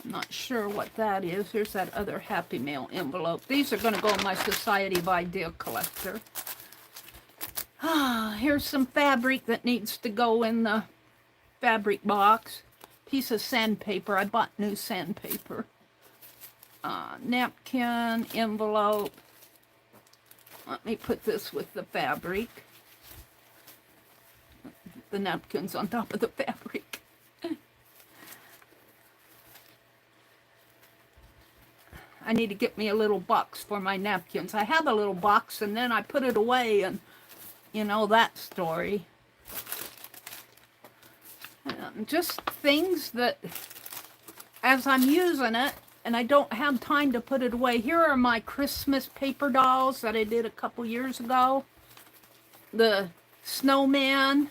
not sure what that is. Here's that other Happy Mail envelope. These are going to go in my Society of Idea Collector. Here's some fabric that needs to go in the fabric box. Piece of sandpaper. I bought new sandpaper. Napkin, envelope. Let me put this with the fabric. The napkin's on top of the fabric. I need to get me a little box for my napkins. I have a little box and then I put it away, and you know that story. Just things that, as I'm using it, and I don't have time to put it away. Here are my Christmas paper dolls that I did a couple years ago. The snowman.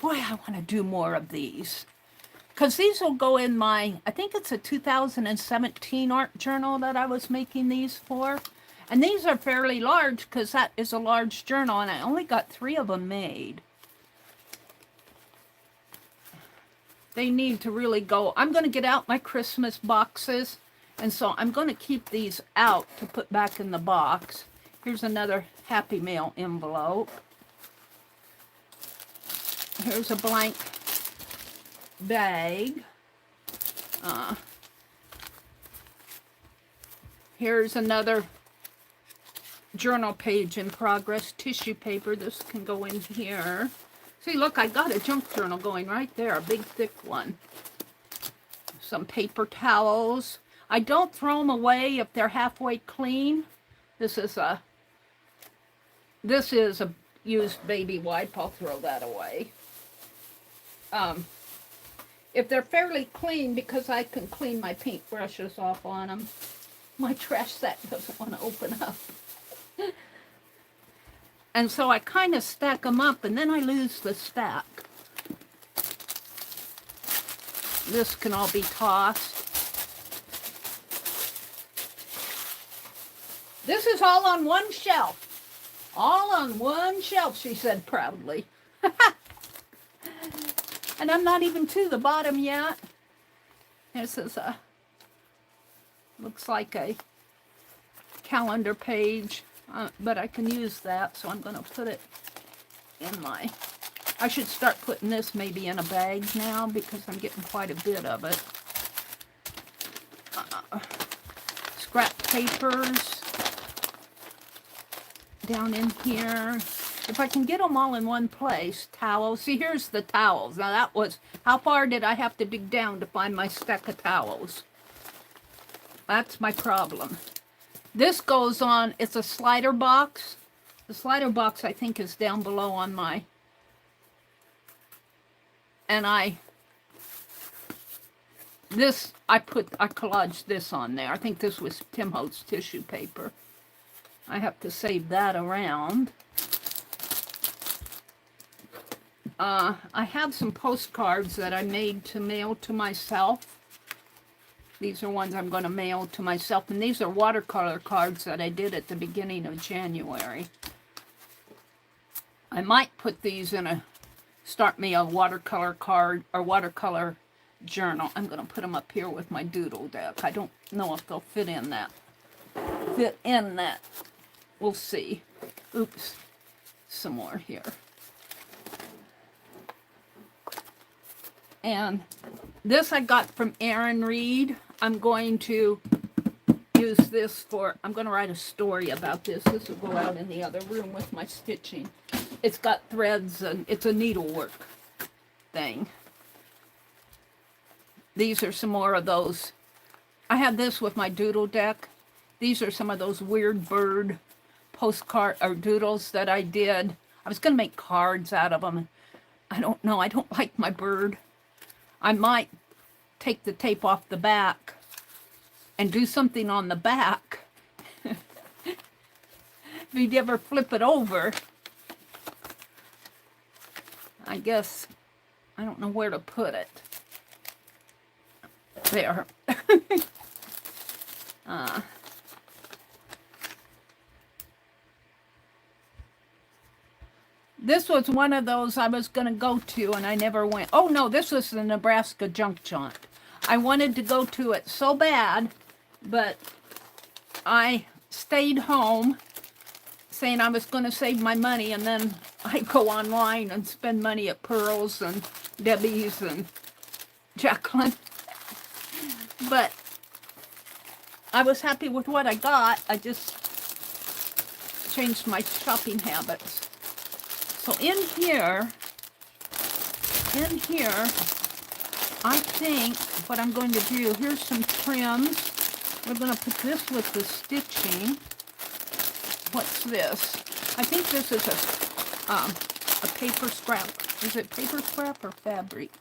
Boy, I want to do more of these. Because these will go in my, I think it's a 2017 art journal that I was making these for. And these are fairly large because that is a large journal, and I only got 3 of them made. They need to really go. I'm going to get out my Christmas boxes, and so I'm going to keep these out to put back in the box. Here's another Happy Mail envelope. Here's a blank bag. Here's another journal page in progress, tissue paper. This can go in here. See, look, I got a junk journal going right there, a big thick one. Some paper towels. I don't throw them away if they're halfway clean. This is a used baby wipe. I'll throw that away. If they're fairly clean, because I can clean my paint brushes off on them, my trash sack doesn't want to open up. And so I kind of stack them up, and then I lose the stack. This can all be tossed. This is all on one shelf. All on one shelf, she said proudly. And I'm not even to the bottom yet. This is a, looks like a calendar page. But I can use that, so I'm going to put it in my... I should start putting this maybe in a bag now, because I'm getting quite a bit of it. Scrap papers down in here. If I can get them all in one place. Towels. See, here's the towels. Now that was... How far did I have to dig down to find my stack of towels? That's my problem. This goes on, it's a slider box. The slider box, I think, is down below on my... And I collaged this on there. I think this was Tim Holtz tissue paper. I have to save that around. I have some postcards that I made to mail to myself. These are ones I'm going to mail to myself, and these are watercolor cards that I did at the beginning of January. I might put these in a, start me a watercolor card or watercolor journal. I'm going to put them up here with my doodle deck. I don't know if they'll fit in that. We'll see. Oops. Some more here. And this I got from Aaron Reed. I'm going to use this for, I'm going to write a story about this. This will go out in the other room with my stitching. It's got threads, and it's a needlework thing. These are some more of those. I have this with my doodle deck. These are some of those weird bird postcard or doodles that I did. I was going to make cards out of them. I don't know. I don't like my bird. I might take the tape off the back and do something on the back. If you'd ever flip it over, I guess, I don't know where to put it. There. This was one of those I was going to go to, and I never went. Oh, no, this was the Nebraska Junk Jaunt. I wanted to go to it so bad, but I stayed home saying I was going to save my money, and then I go online and spend money at Pearl's and Debbie's and Jacqueline. But I was happy with what I got. I just changed my shopping habits. So in here, I think what I'm going to do, here's some trims. We're going to put this with the stitching. What's this? I think this is a paper scrap. Is it paper scrap or fabric?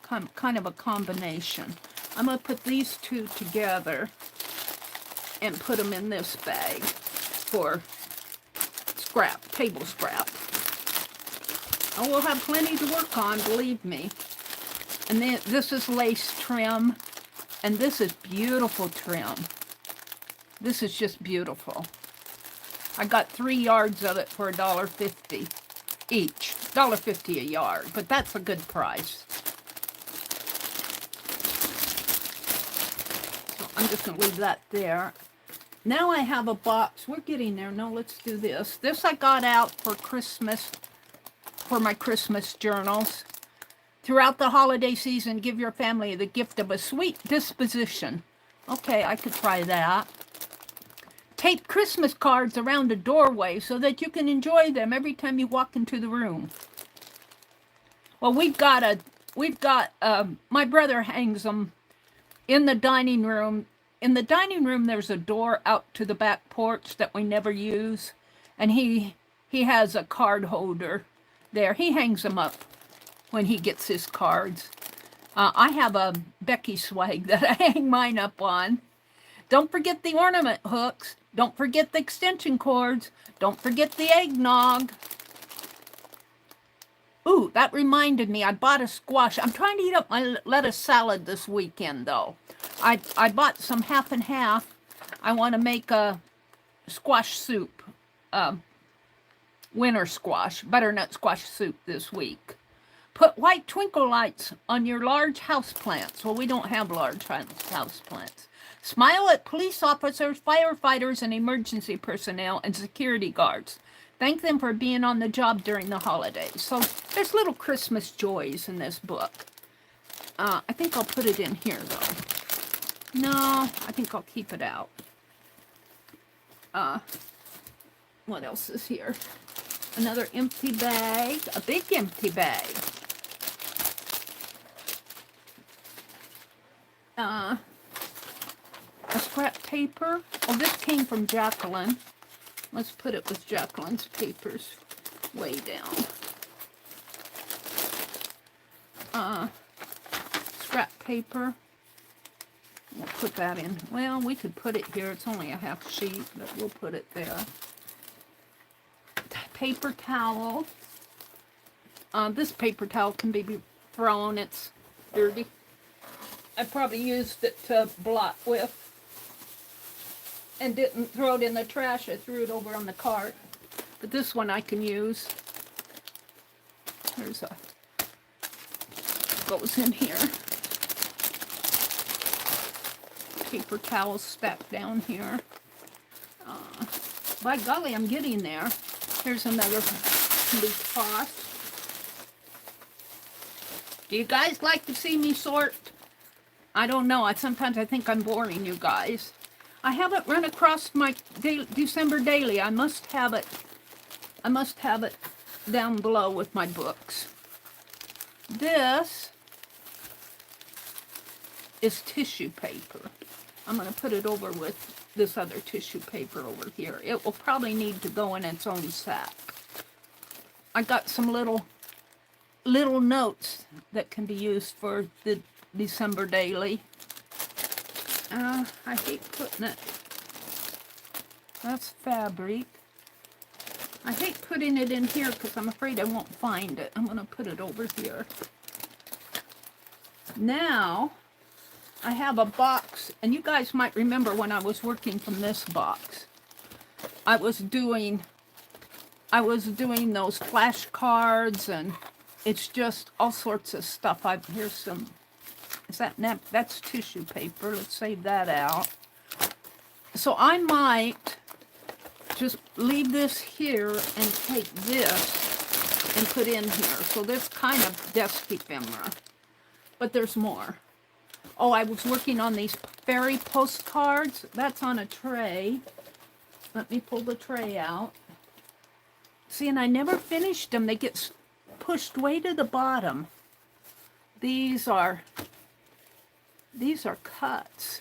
Kind of a combination. I'm going to put these two together and put them in this bag for scrap, table scrap. Oh, we'll have plenty to work on, believe me. And then this is lace trim, and this is beautiful trim. This is just beautiful. I got 3 yards of it for $1.50 each. $1.50 a yard, but that's a good price. So I'm just going to leave that there. Now I have a box. We're getting there. No, let's do this. This I got out for Christmas, for my Christmas journals. Throughout the holiday season, give your family the gift of a sweet disposition. Okay, I could try that. Tape Christmas cards around the doorway so that you can enjoy them every time you walk into the room. Well, my brother hangs them in the dining room. In the dining room, there's a door out to the back porch that we never use. And he has a card holder there. He hangs them up when he gets his cards. I have a Becky swag that I hang mine up on. Don't forget the ornament hooks. Don't forget the extension cords. Don't forget the eggnog. Ooh, that reminded me, I bought a squash. I'm trying to eat up my lettuce salad this weekend, though. I bought some half and half. I want to make a squash soup, winter squash, butternut squash soup this week. Put white twinkle lights on your large houseplants. Well, we don't have large houseplants. Smile at police officers, firefighters, and emergency personnel and security guards. Thank them for being on the job during the holidays. So there's little Christmas joys in this book. I think I'll put it in here, though. No, I think I'll keep it out. What else is here? Another empty bag. A big empty bag. A scrap paper. Oh, this came from Jacqueline. Let's put it with Jacqueline's papers way down. Scrap paper. We'll put that in. Well, we could put it here. It's only a half sheet, but we'll put it there. Paper towel. This paper towel can be thrown. It's dirty. I probably used it to blot with and didn't throw it in the trash. I threw it over on the cart. But this one I can use. There's a, goes in here. Paper towels stacked down here. By golly, I'm getting there. Here's another can be tossed. Do you guys like to see me sort? I don't know. Sometimes I think I'm boring you guys. I haven't run across my December daily. I must have it. I must have it down below with my books. This is tissue paper. I'm going to put it over with this other tissue paper over here. It will probably need to go in its own sack. I got some little notes that can be used for the December daily. I hate putting it. That's fabric. I hate putting it in here because I'm afraid I won't find it. I'm going to put it over here. Now, I have a box, and you guys might remember when I was working from this box. I was doing those flashcards, and it's just all sorts of stuff. Here's some. Is that that's tissue paper? Let's save that out. So I might just leave this here and take this and put in here. So this kind of desk ephemera, but there's more. Oh, I was working on these fairy postcards. That's on a tray. Let me pull the tray out. See, and I never finished them. They get pushed way to the bottom. These are cuts.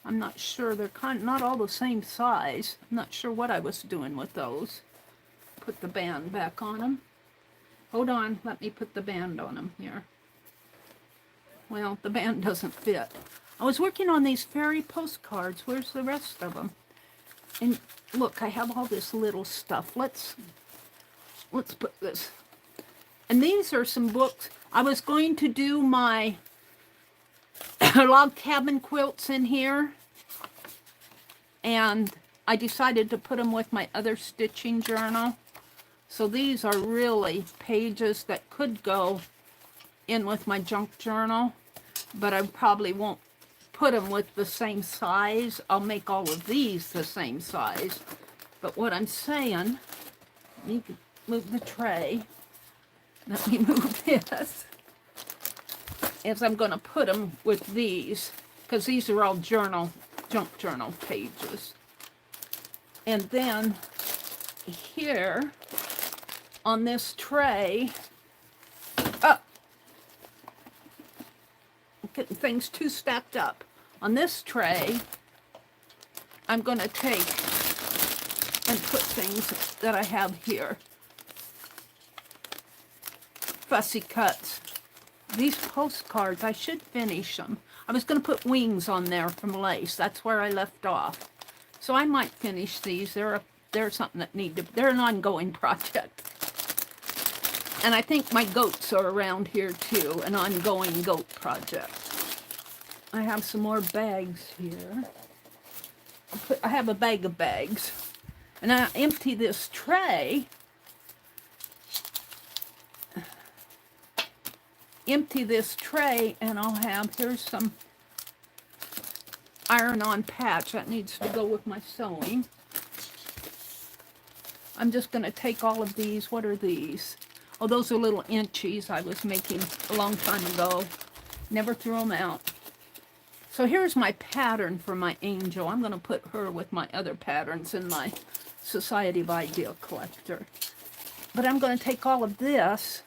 I'm not sure. They're not all the same size. I'm not sure what I was doing with those. Put the band back on them. Hold on. Let me put the band on them here. Well, the band doesn't fit. I was working on these fairy postcards. Where's the rest of them? And look, I have all this little stuff. Let's put this. And these are some books. I was going to do my log cabin quilts in here. And I decided to put them with my other stitching journal. So these are really pages that could go in with my junk journal, but I probably won't put them with the same size. I'll make all of these the same size. But what I'm saying, you can move the tray. Let me move this. Is I'm going to put them with these, because these are all junk journal pages. And then here on this tray, getting things too stacked up. On this tray, I'm going to take and put things that I have here. Fussy cuts. These postcards, I should finish them. I was going to put wings on there from lace. That's where I left off. So I might finish these. They're something that they're an ongoing project. And I think my goats are around here too, an ongoing goat project. I have some more bags here. I have a bag of bags. And I empty this tray. Empty this tray, and I'll have, here's some iron-on patch that needs to go with my sewing. I'm just going to take all of these. What are these? Oh, those are little inchies I was making a long time ago. Never threw them out. So here's my pattern for my angel. I'm going to put her with my other patterns in my Society of Ideal Collector. But I'm going to take all of this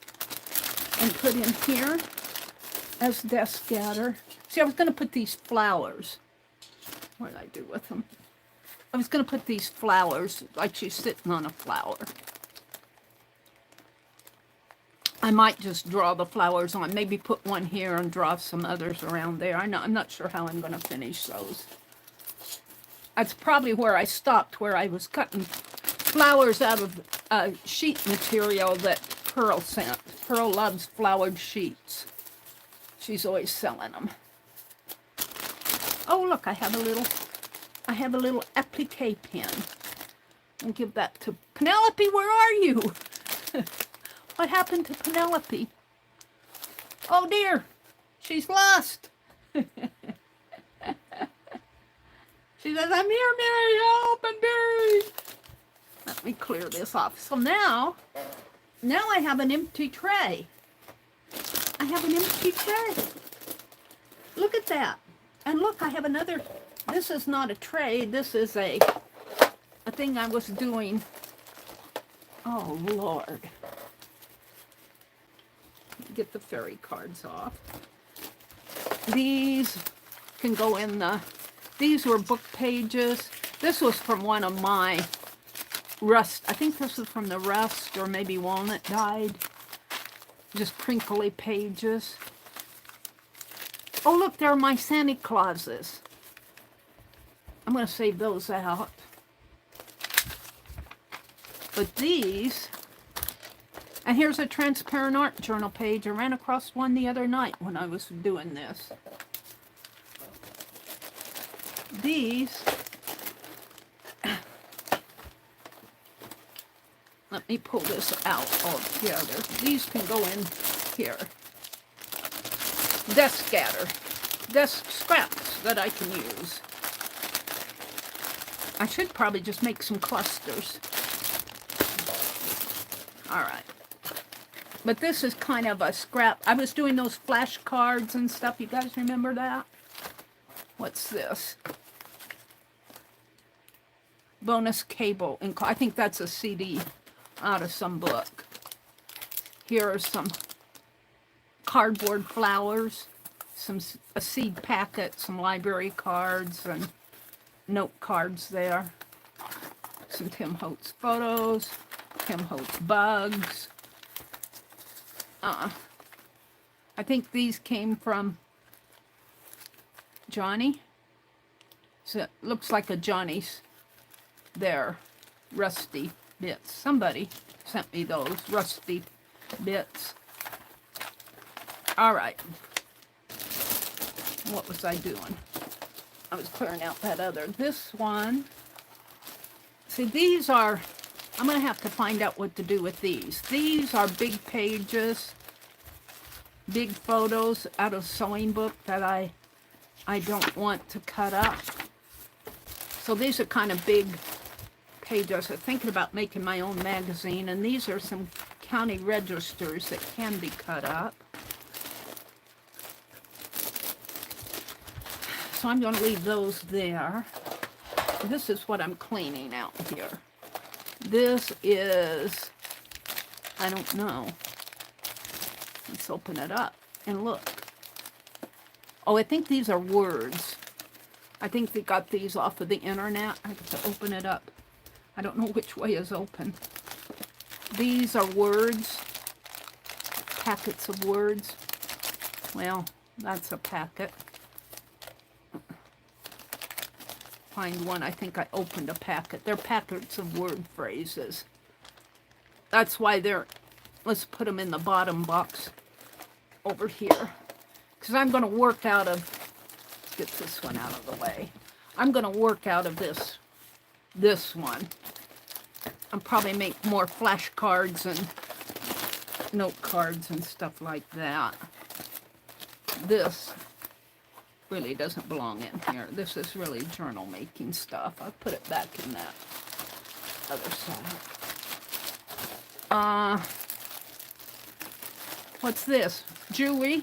and put in here as desk scatter. See, I was going to put these flowers. What did I do with them? I was going to put these flowers like she's sitting on a flower. I might just draw the flowers on, maybe put one here and draw some others around there. I'm not sure how I'm going to finish those. That's probably where I stopped, where I was cutting flowers out of sheet material that Pearl sent. Pearl loves flowered sheets. She's always selling them. Oh, look, I have a little applique pen. I'll give that to Penelope. Where are you? What happened to Penelope? Oh dear, she's lost. She says, I'm here, Mary, help, I'm buried. Let me clear this off. So now I have an empty tray. I have an empty tray. Look at that. And look, I have another. This is not a tray. This is a thing I was doing. Oh, Lord. Get the fairy cards off. These can go in these were book pages. This was from one of my rust. I think this is from the rust or maybe walnut dyed. Just crinkly pages. Oh, look, there are my Santa Clauses. I'm going to save those out. But these, and here's a transparent art journal page. I ran across one the other night when I was doing this. These, let me pull this out all together. These can go in here. Desk scatter, desk scraps that I can use. I should probably just make some clusters. All right. But this is kind of a scrap. I was doing those flashcards and stuff. You guys remember that? What's this? Bonus cable. I think that's a CD out of some book. Here are some cardboard flowers, a seed packet, some library cards, and note cards there. Some Tim Holtz photos, Tim Holtz bugs. I think these came from Johnny. So it looks like a Johnny's there. Rusty bits. Somebody sent me those rusty bits. All right. What was I doing? I was clearing out that other. This one, see, these are, I'm going to have to find out what to do with these. These are big pages, big photos out of sewing book that I don't want to cut up. So these are kind of big pages. I'm thinking about making my own magazine, and these are some county registers that can be cut up. So I'm going to leave those there. This is what I'm cleaning out here. This is, I don't know. Let's open it up and look. Oh, I think these are words. I think they got these off of the internet. I have to open it up. I don't know which way is open. These are words. Packets of words. Well, that's a packet. Find one. I think I opened a packet. They're packets of word phrases. That's why they're, let's put them in the bottom box over here. Because I'm going to work out of, let's get this one out of the way. I'm going to work out of this one. I'll probably make more flashcards and note cards and stuff like that. This really doesn't belong in here. This is really journal making stuff. I'll put it back in that other side. What's this? Jewelry.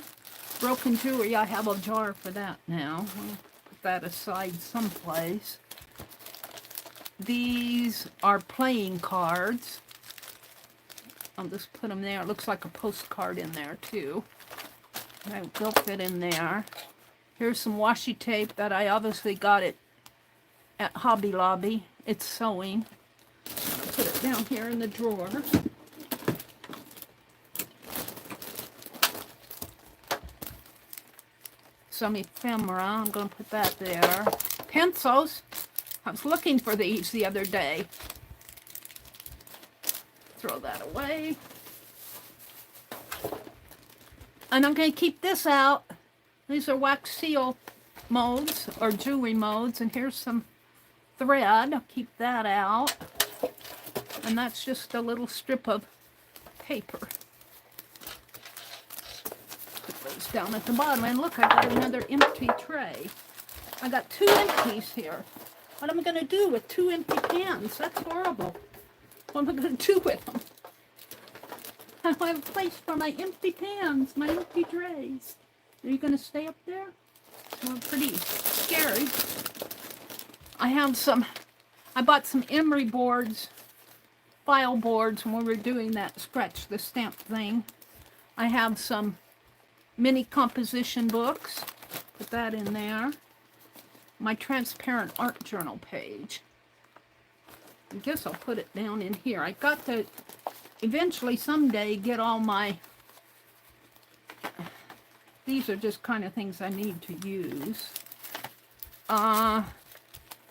Broken jewelry. I have a jar for that now. I'll put that aside someplace. These are playing cards. I'll just put them there. It looks like a postcard in there too. They'll fit in there. Here's some washi tape that I obviously got it at Hobby Lobby. It's sewing. I'll put it down here in the drawer. Some ephemera. I'm going to put that there. Pencils. I was looking for these the other day. Throw that away. And I'm going to keep this out. These are wax seal molds or jewelry molds. And here's some thread. I'll keep that out. And that's just a little strip of paper. Put those down at the bottom. And look, I got another empty tray. I got 2 empties here. What am I going to do with 2 empty pans? That's horrible. What am I going to do with them? I don't have a place for my empty pans, my empty trays. Are you going to stay up there? Well, pretty scary. I bought some emery boards, file boards when we were doing that scratch the stamp thing. I have some mini composition books. Put that in there. My transparent art journal page. I guess I'll put it down in here. I got to eventually someday get all my, these are just kind of things I need to use.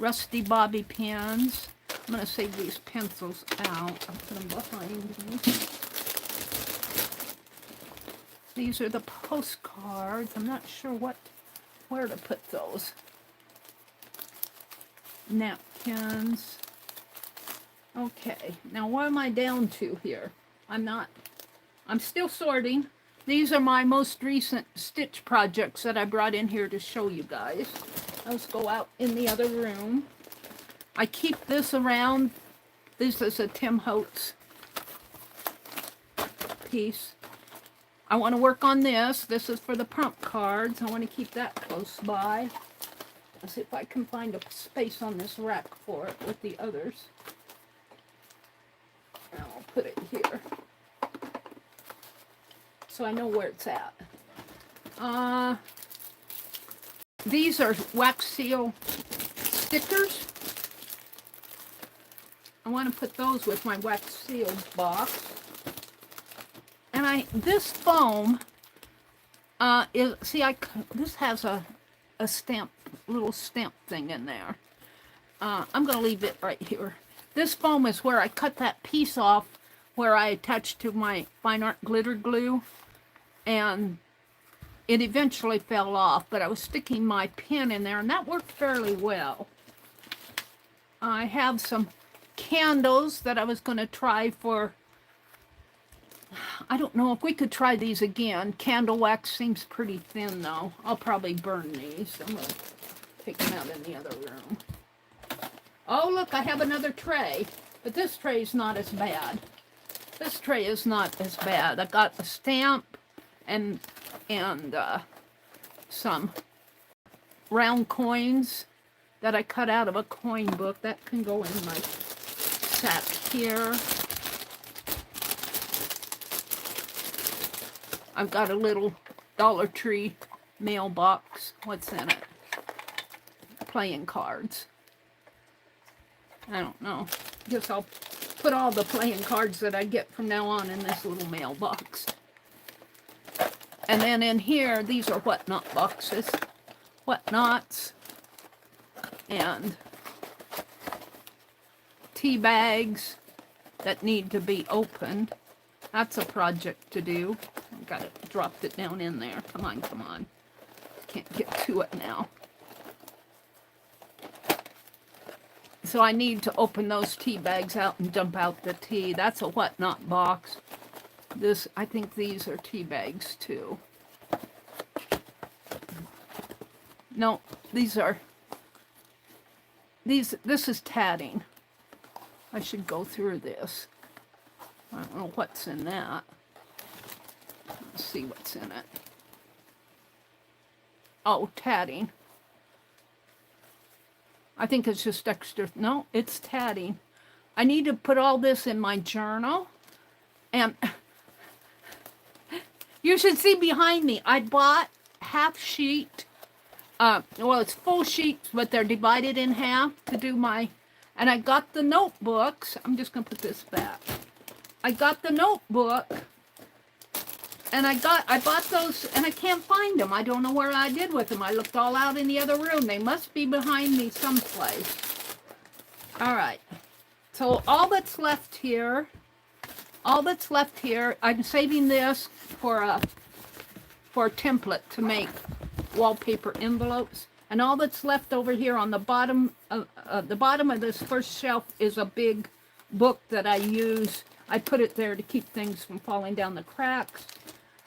Rusty bobby pins. I'm going to save these pencils out. I'll put them behind me. These are the postcards. I'm not sure where to put those. Napkins. Okay, now what am I down to here? I'm still sorting. These are my most recent stitch projects that I brought in here to show you guys. Let's go out in the other room. I keep this around. This is a Tim Holtz piece. I want to work on this. This is for the prompt cards. I want to keep that close by. Let's see if I can find a space on this rack for it with the others. And I'll put it here so I know where it's at. These are wax seal stickers. I want to put those with my wax seal box. And this foam this has a stamp, little stamp thing in there. I'm going to leave it right here. This foam is where I cut that piece off where I attached to my fine art glitter glue, and it eventually fell off, but I was sticking my pen in there, and that worked fairly well. I have some candles that I was going to try for, I don't know if we could try these again. Candle wax seems pretty thin, though. I'll probably burn these. I'm going to take them out in the other room. Oh, look, I have another tray, but this tray is not as bad. This tray is not as bad. I got a stamp and some round coins that I cut out of a coin book. That can go in my sack here. I've got a little Dollar Tree mailbox. What's in it? Playing cards. I don't know. Guess I'll put all the playing cards that I get from now on in this little mailbox. And then in here, these are whatnot boxes. Whatnots. And tea bags that need to be opened. That's a project to do. I got it, dropped it down in there. Come on, come on. Can't get to it now. So I need to open those tea bags out and dump out the tea. That's a whatnot box. This, I think these are tea bags too. No, these are, this is tatting. I should go through this. I don't know what's in that. Let's see what's in it. Oh, tatting. I think it's just extra. No, it's tatting. I need to put all this in my journal. And you should see behind me. I bought half sheet. Well, it's full sheets, but they're divided in half to do my... And I got the notebooks. I'm just going to put this back. I got the notebook. And I bought those, and I can't find them. I don't know where I did with them. I looked all out in the other room. They must be behind me someplace. All right. So all that's left here, I'm saving this for a template to make wallpaper envelopes. And all that's left over here on the bottom of this first shelf is a big book that I use. I put it there to keep things from falling down the cracks.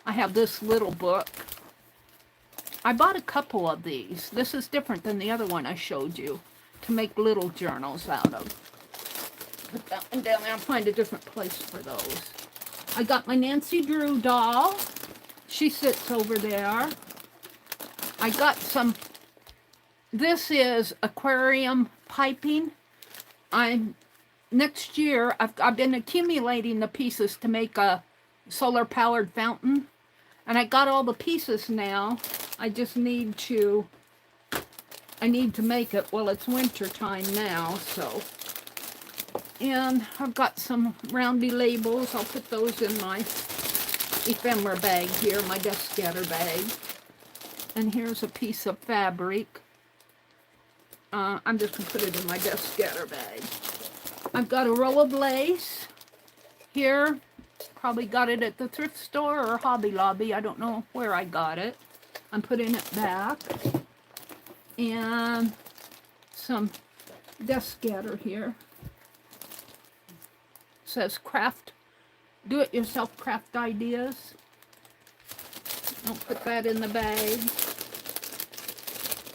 I have this little book. I bought a couple of these. This is different than the other one I showed you, to make little journals out of. Put that one down there. I'll find a different place for those. I got my Nancy Drew doll. She sits over there. I got some, this is aquarium piping. Next year, I've been accumulating the pieces to make a solar-powered fountain. And I got all the pieces now. I just need to, make it. Well, it's winter time now, so. And I've got some roundy labels. I'll put those in my ephemera bag here, my desk scatter bag. And here's a piece of fabric. I'm just going to put it in my desk scatter bag. I've got a roll of lace here. Probably got it at the thrift store or Hobby Lobby. I don't know where I got it. I'm putting it back. And some desk scatter here. It says craft, do-it-yourself craft ideas. I'll put that in the bag.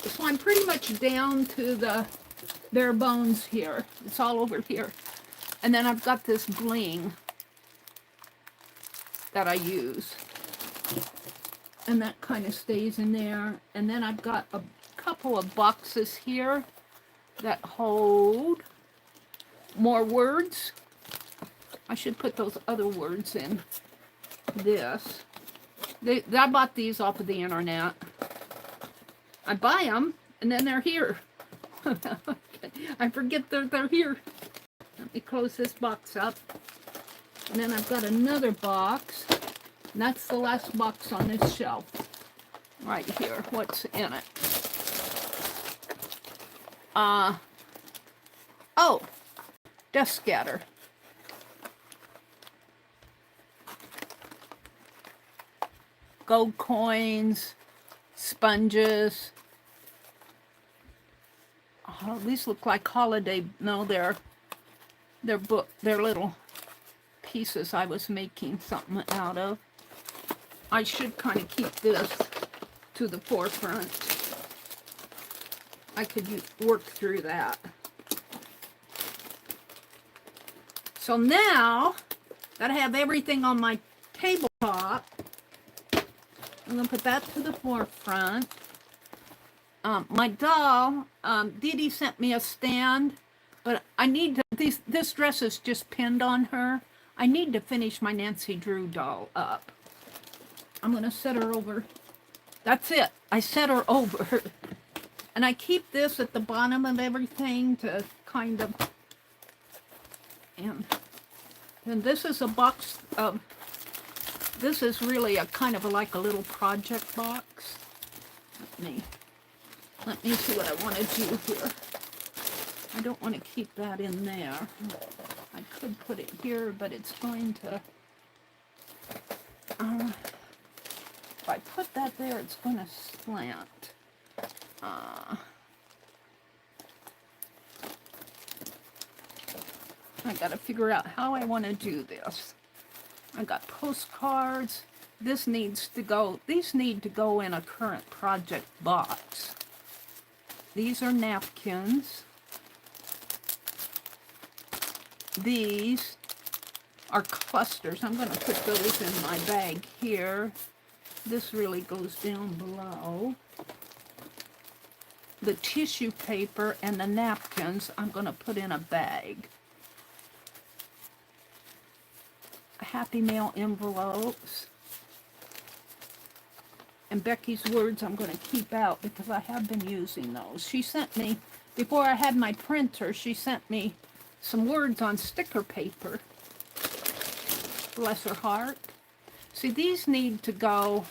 So I'm pretty much down to the bare bones here. It's all over here. And then I've got this bling that I use. And that kind of stays in there. And then I've got a couple of boxes here that hold more words. I should put those other words in this. I bought these off of the internet. I buy them, and then they're here. I forget that they're here. Let me close this box up. And then I've got another box. And that's the last box on this shelf. Right here. What's in it? Oh, desk scatter. gold coins, sponges. Oh, these look like holiday. No, they're little pieces I was making something out of. I should kind of keep this to the forefront. I could work through that. So now that I have everything on my tabletop, I'm going to put that to the forefront. My doll, Dee Dee sent me a stand, but I need to, this dress is just pinned on her. I need to finish my Nancy Drew doll up. I'm going to set her over. That's it. I set her over. And I keep this at the bottom of everything to kind of, and this is a box of, this is really a kind of like a little project box. Let me see what I want to do here. I don't want to keep that in there. I could put it here, but it's going to, if I put that there, it's going to slant. I got to figure out how I want to do this. I got postcards. This needs to go, these need to go in a current project box. These are napkins. These are clusters. I'm going to put those in my bag here. This really goes down below. The tissue paper and the napkins I'm going to put in a bag. Happy Mail envelopes. And Becky's words I'm going to keep out because I have been using those. She sent me, before I had my printer, she sent me some words on sticker paper. Bless her heart. See, these need to go,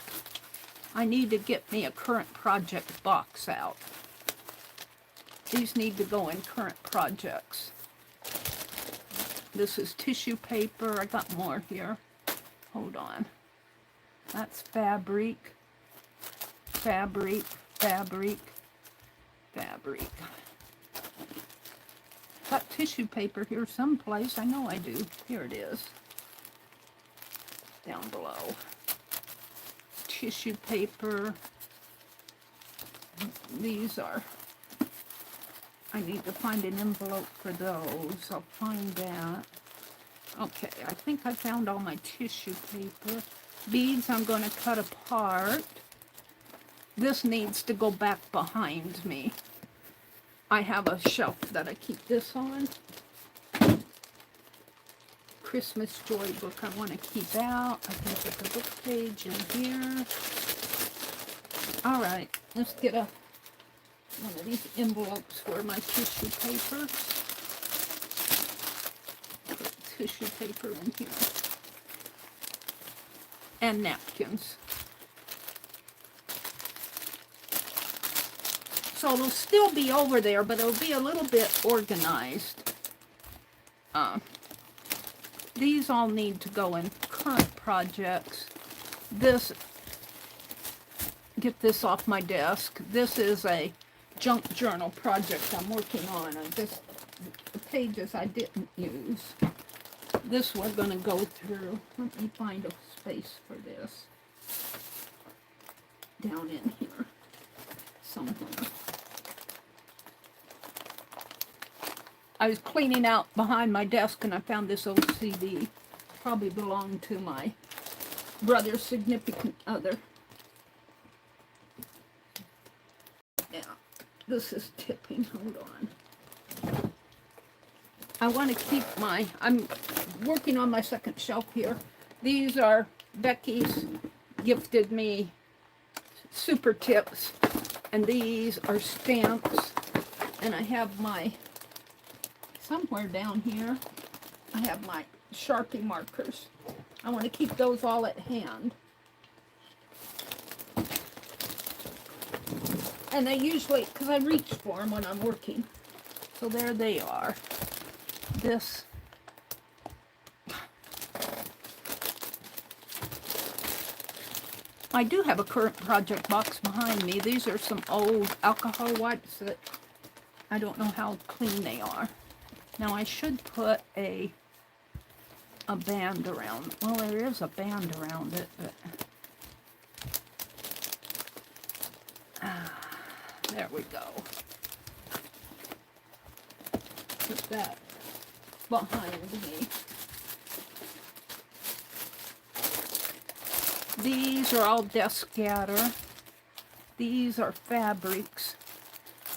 I need to get me a current project box out. These need to go in current projects. This is tissue paper. I got more here. Hold on. That's fabric. Fabric, fabric, fabric. Got tissue paper here someplace. I know I do. Here it is. Down below. Tissue paper. These are, I need to find an envelope for those. I'll find that. Okay, I think I found all my tissue paper. Beads I'm going to cut apart. This needs to go back behind me. I have a shelf that I keep this on. Christmas Joy book I want to keep out. I can put the book page in here. All right, let's get one of these envelopes for my tissue paper. Put tissue paper in here. And napkins. So it'll still be over there, but it'll be a little bit organized. These all need to go in current projects. This, get this off my desk. This is a junk journal project I'm working on. The pages I didn't use. This we're going to go through. Let me find a space for this. Down in here somewhere. I was cleaning out behind my desk and I found this old CD. Probably belonged to my brother's significant other. Yeah, this is tipping. Hold on. I want to keep I'm working on my second shelf here. These are Becky's gifted me super tips. And these are stamps. And I have somewhere down here, I have my Sharpie markers. I want to keep those all at hand. And they usually, because I reach for them when I'm working. So there they are. This. I do have a current project box behind me. These are some old alcohol wipes that I don't know how clean they are. Now I should put a band around. Well, there is a band around it, but there we go. Put that behind me. These are all desk scatter. These are fabrics.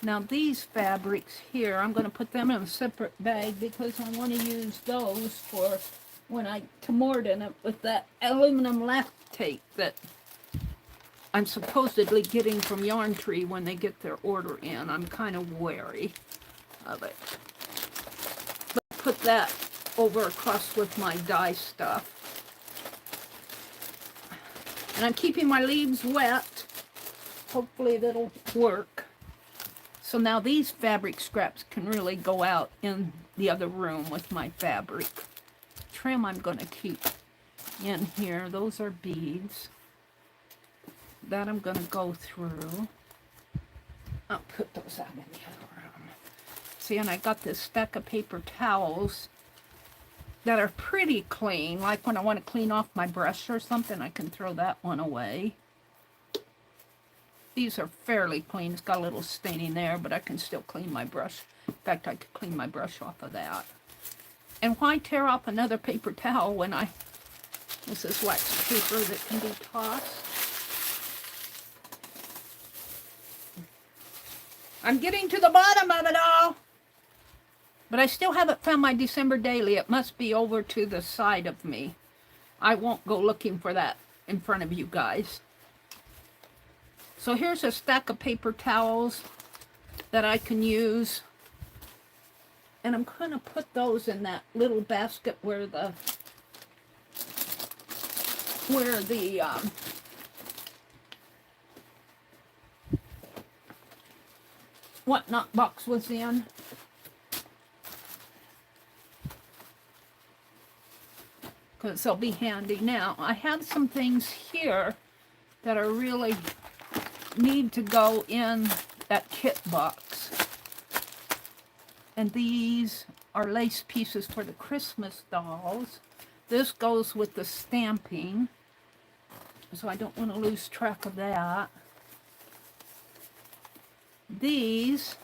Now these fabrics here, I'm going to put them in a separate bag because I want to use those for when I morden it with that aluminum lactate that I'm supposedly getting from Yarn Tree when they get their order in. I'm kind of wary of it. But put that over across with my dye stuff. And I'm keeping my leaves wet. Hopefully that'll work. So now these fabric scraps can really go out in the other room with my fabric. Trim I'm going to keep in here. Those are beads. That I'm going to go through. I'll put those out in the other room. See, and I got this stack of paper towels that are pretty clean. Like when I want to clean off my brush or something, I can throw that one away. These are fairly clean. It's got a little staining there, but I can still clean my brush. In fact, I could clean my brush off of that. And why tear off another paper towel when this is wax paper that can be tossed? I'm getting to the bottom of it all. But I still haven't found my December daily. It must be over to the side of me. I won't go looking for that in front of you guys. So here's a stack of paper towels that I can use. And I'm going to put those in that little basket where the whatnot box was in. Because they'll be handy. Now, I have some things here that are really need to go in that kit box. And these are lace pieces for the Christmas dolls. This goes with the stamping. So I don't want to lose track of that. These,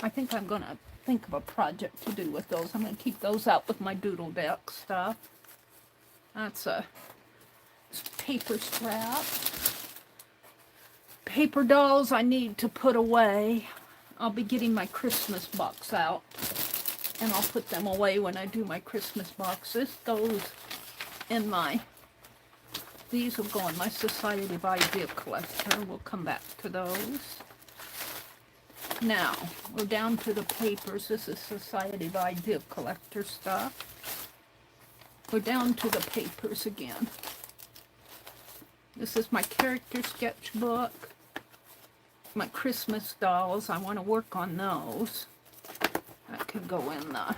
I think I'm going to think of a project to do with those. I'm going to keep those out with my doodle deck stuff. That's a paper scrap. Paper dolls I need to put away. I'll be getting my Christmas box out. And I'll put them away when I do my Christmas box. This goes in these will go in my Society of Idea collector. We'll come back to those. Now, we're down to the papers. This is Society of Idea collector stuff. We're down to the papers again. This is my character sketchbook. My Christmas dolls. I want to work on those. That can go in the...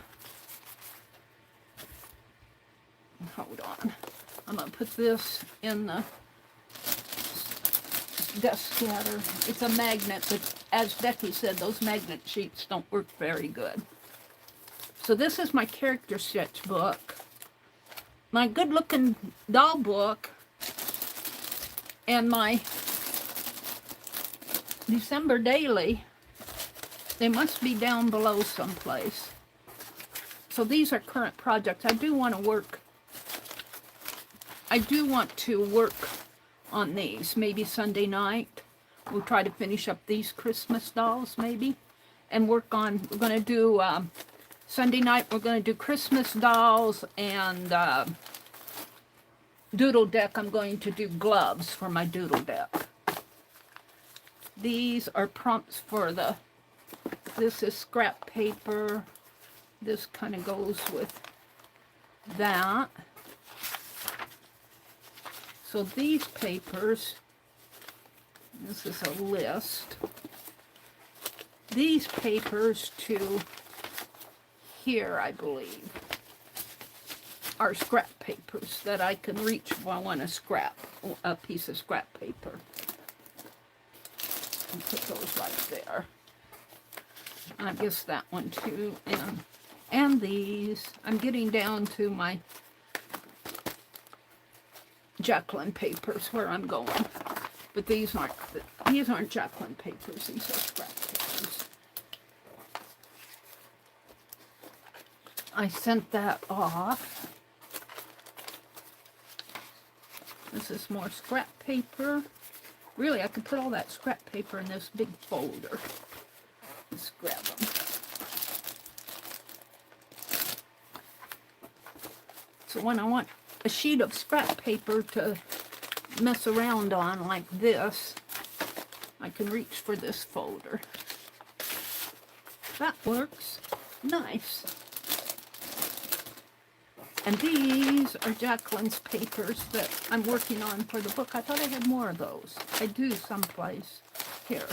Hold on. I'm going to put this in the desk scatter. It's a magnet, but as Becky said, those magnet sheets don't work very good. So this is my character sketchbook. My good-looking doll book. And my December daily. They must be down below someplace. So these are current projects. I do want to work on these. Maybe Sunday night. We'll try to finish up these Christmas dolls, maybe. And work on, we're going to do, Sunday night, we're going to do Christmas dolls and doodle deck. I'm going to do gloves for my doodle deck. These are prompts for this is scrap paper. This kind of goes with that. So these papers, this is a list. These papers to here, I believe, are scrap papers that I can reach if I want to scrap. a piece of scrap paper. And put those right there. I guess that one too. And these. I'm getting down to my Jacqueline papers where I'm going. But these aren't Jacqueline papers. These are scrap papers. I sent that off. This is more scrap paper. Really, I could put all that scrap paper in this big folder. Let's grab them. So when I want a sheet of scrap paper to mess around on like this, I can reach for this folder. That works. Nice. And these are Jacqueline's papers that I'm working on for the book. I thought I had more of those. I do someplace here.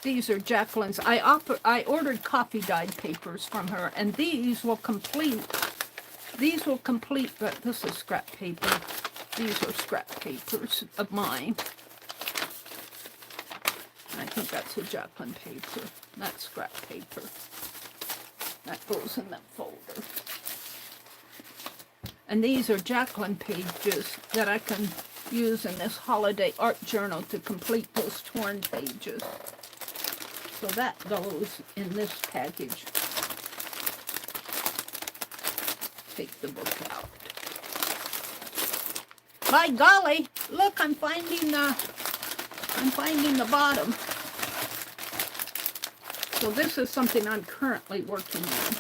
These are Jacqueline's. I ordered coffee dyed papers from her, and these will complete. But this is scrap paper. These are scrap papers of mine. I think that's a Jacqueline paper. That's scrap paper. That goes in that folder. And these are Jacqueline pages that I can use in this holiday art journal to complete those torn pages. So that goes in this package. Take the book out. By golly, look, I'm finding the bottom. So this is something I'm currently working on.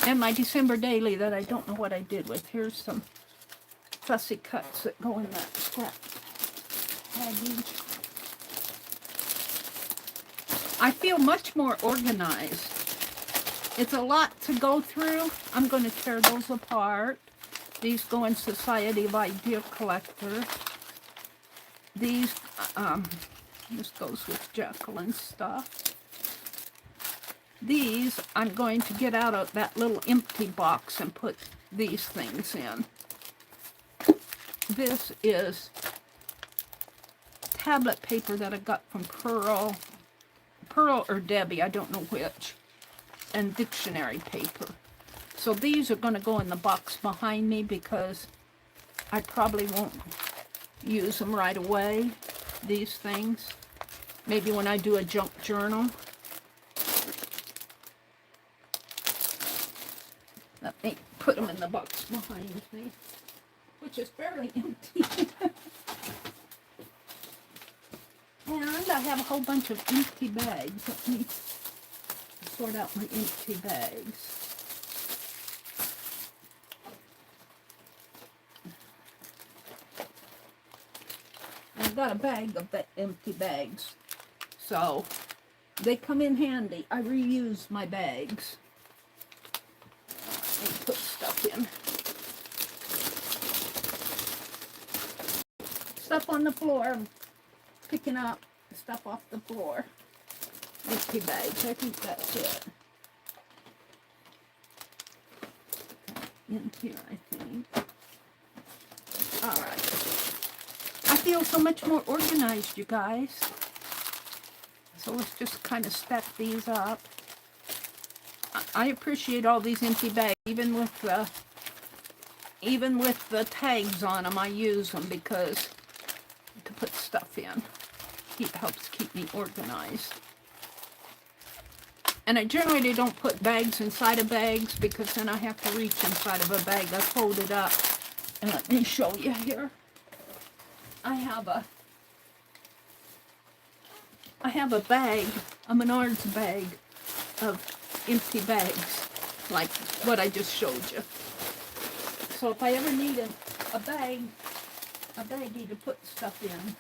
And my December daily that I don't know what I did with. Here's some fussy cuts that go in that scrap package. I feel much more organized. It's a lot to go through. I'm going to tear those apart. These go in Society of Idea Collector. These, this goes with Jacqueline's stuff. These, I'm going to get out of that little empty box and put these things in. This is tablet paper that I got from Pearl or Debbie, I don't know which, and dictionary paper. So these are going to go in the box behind me because I probably won't use them right away, these things. Maybe when I do a junk journal. Let me put them in the box behind me, which is fairly empty. And I have a whole bunch of empty bags. Let me sort out my empty bags. I've got a bag of empty bags, so they come in handy. I reuse my bags and put stuff in. Stuff on the floor, I'm picking up stuff off the floor. Empty bags, I think that's it. In here, I think. All right. I feel so much more organized, you guys. So let's just kind of stack these up. I appreciate all these empty bags, even with the tags on them. I use them because to put stuff in. It helps keep me organized. And I generally don't put bags inside of bags because then I have to reach inside of a bag. I fold it up. And let me show you here. I have a bag, a Menard's bag of empty bags, like what I just showed you. So if I ever need a baggie to put stuff in,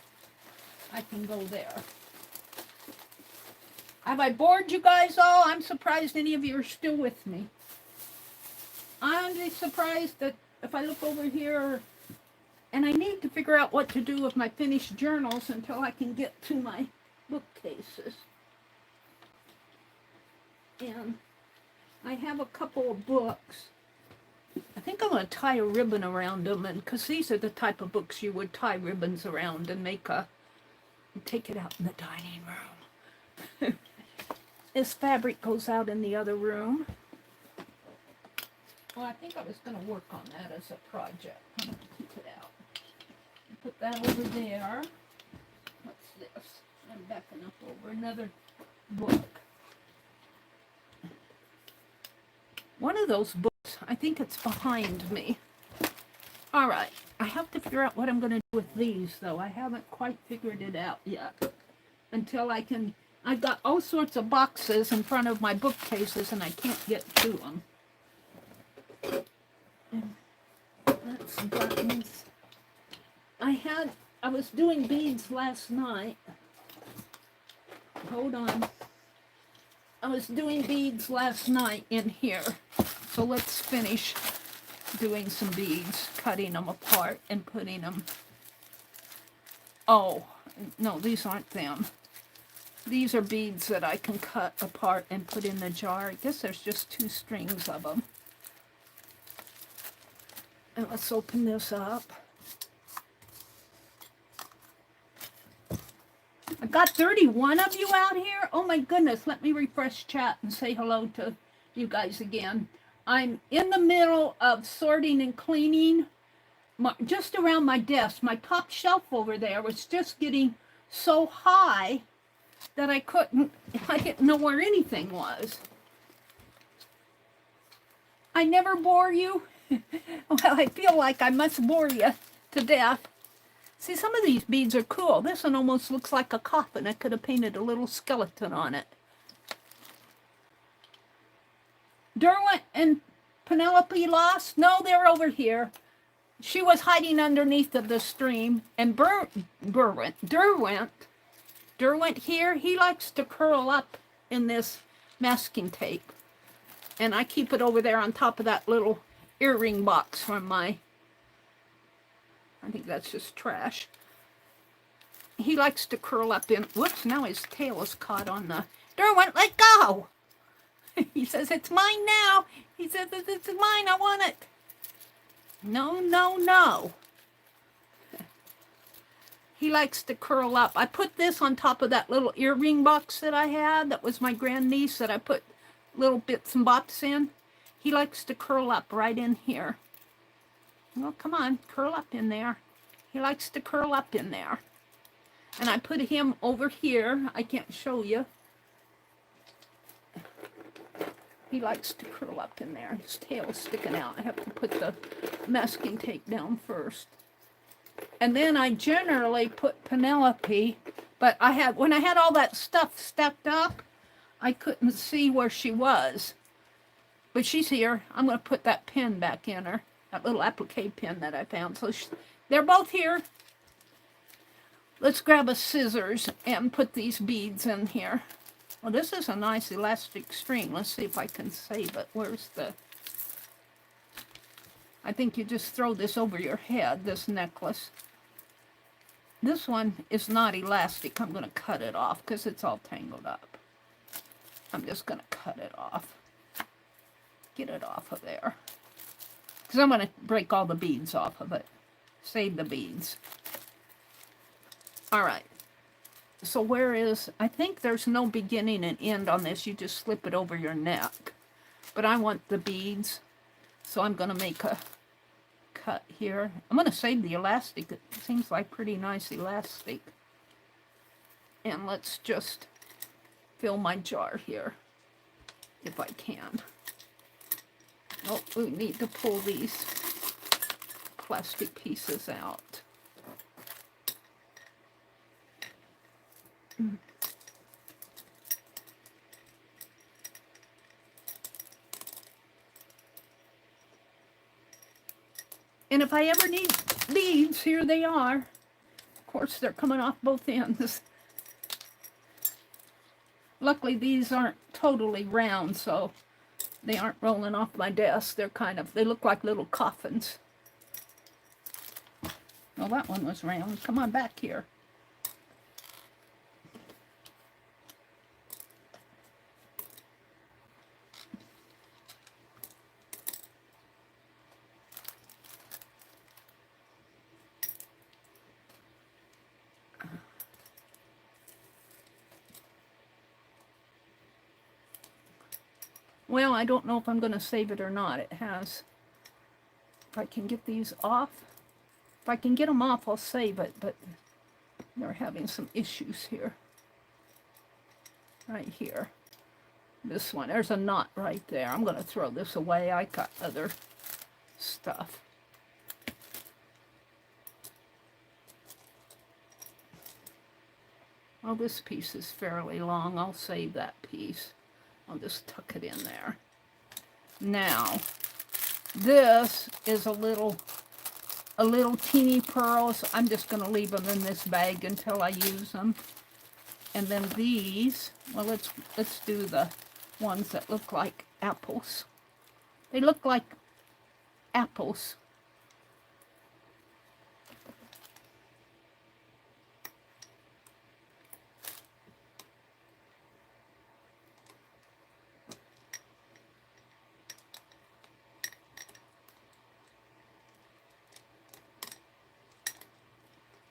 I can go there. Have I bored you guys all? I'm surprised any of you are still with me. I'm just surprised that if I look over here, and I need to figure out what to do with my finished journals until I can get to my bookcases. And I have a couple of books. I think I'm going to tie a ribbon around them, and because these are the type of books you would tie ribbons around and make a, and take it out in the dining room. This fabric goes out in the other room. Well, I think I was going to work on that as a project. I'm going to keep it out. Put that over there. What's this? I'm backing up over another book. One of those books, I think it's behind me. All right, I have to figure out what I'm going to do with these, though. I haven't quite figured it out yet. Until I can, I've got all sorts of boxes in front of my bookcases, and I can't get to them. And that's buttons. I was doing beads last night. Hold on. I was doing beads last night in here. So let's finish doing some beads, cutting them apart and putting them. Oh, no, these aren't them. These are beads that I can cut apart and put in the jar. I guess there's just 2 strings of them. And let's open this up. I've got 31 of you out here. Oh my goodness, let me refresh chat and say hello to you guys again. I'm in the middle of sorting and cleaning just around my desk. My top shelf over there was just getting so high that I didn't know where anything was. I never bore you. Well, I feel like I must bore you to death. See, some of these beads are cool. This one almost looks like a coffin. I could have painted a little skeleton on it. Derwent and Penelope lost? No, they're over here. She was hiding underneath of the stream. And Derwent here, he likes to curl up in this masking tape. And I keep it over there on top of that little earring box from my, I think that's just trash. He likes to curl up in, whoops, now his tail is caught on the, Derwent, let go! He says, it's mine now. He says, it's mine, I want it. No, no, no. He likes to curl up. I put this on top of that little earring box that I had. That was my grandniece that I put little bits and bobs in. He likes to curl up right in here. Well, come on, curl up in there. He likes to curl up in there. And I put him over here. I can't show you. He likes to curl up in there. His tail is sticking out. I have to put the masking tape down first. And then I generally put Penelope, but when I had all that stuff stacked up, I couldn't see where she was. But she's here. I'm going to put that pin back in her, that little applique pin that I found. So they're both here. Let's grab a scissors and put these beads in here. Well, this is a nice elastic string. Let's see if I can save it. Where's the... I think you just throw this over your head, this necklace. This one is not elastic. I'm going to cut it off because it's all tangled up. I'm just going to cut it off. Get it off of there. Because I'm going to break all the beads off of it. Save the beads. All right. So where is, I think there's no beginning and end on this. You just slip it over your neck. But I want the beads. So I'm going to make a cut here. I'm going to save the elastic. It seems like pretty nice elastic. And let's just fill my jar here. If I can. Oh, we need to pull these plastic pieces out. And if I ever need beads, here they are. Of course, they're coming off both ends. Luckily, these aren't totally round, so they aren't rolling off my desk. They're they look like little coffins. Well, that one was round. Come on back here. well, I don't know if I'm going to save it or not. It has, if I can get these off, if I can get them off, I'll save it, but they're having some issues here. Right here. This one, there's a knot right there. I'm going to throw this away. I got other stuff. Well, this piece is fairly long. I'll save that piece. I'll just tuck it in there. Now, this is a little teeny pearls. I'm just going to leave them in this bag until I use them. And then these, well, let's do the ones that look like apples. They look like apples.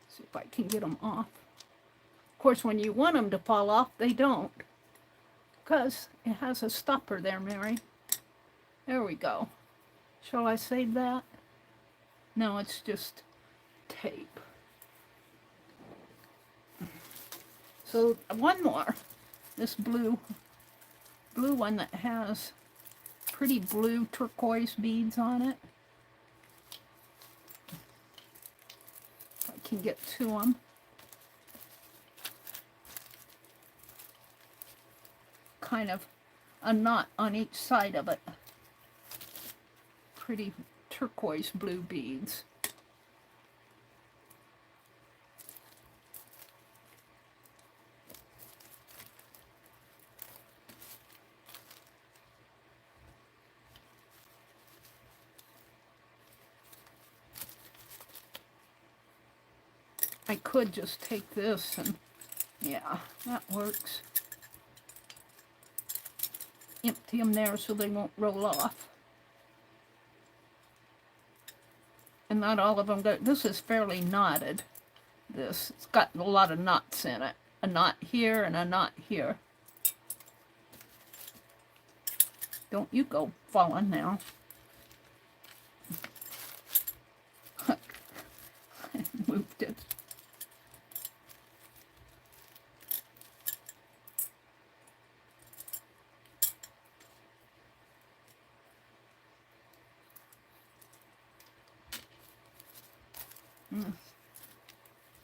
See if I can get them off. Of course, when you want them to fall off, they don't, because it has a stopper there, Mary. There we go. Shall I save that? No, it's just tape. So one more. This blue one that has pretty blue turquoise beads on it. If I can get to them. Kind of a knot on each side of it. Pretty turquoise blue beads. I could just take this and, yeah, that works. Empty them there so they won't roll off. And not all of them go. This is fairly knotted. It's got a lot of knots in it. A knot here and a knot here. Don't you go falling now. I moved it.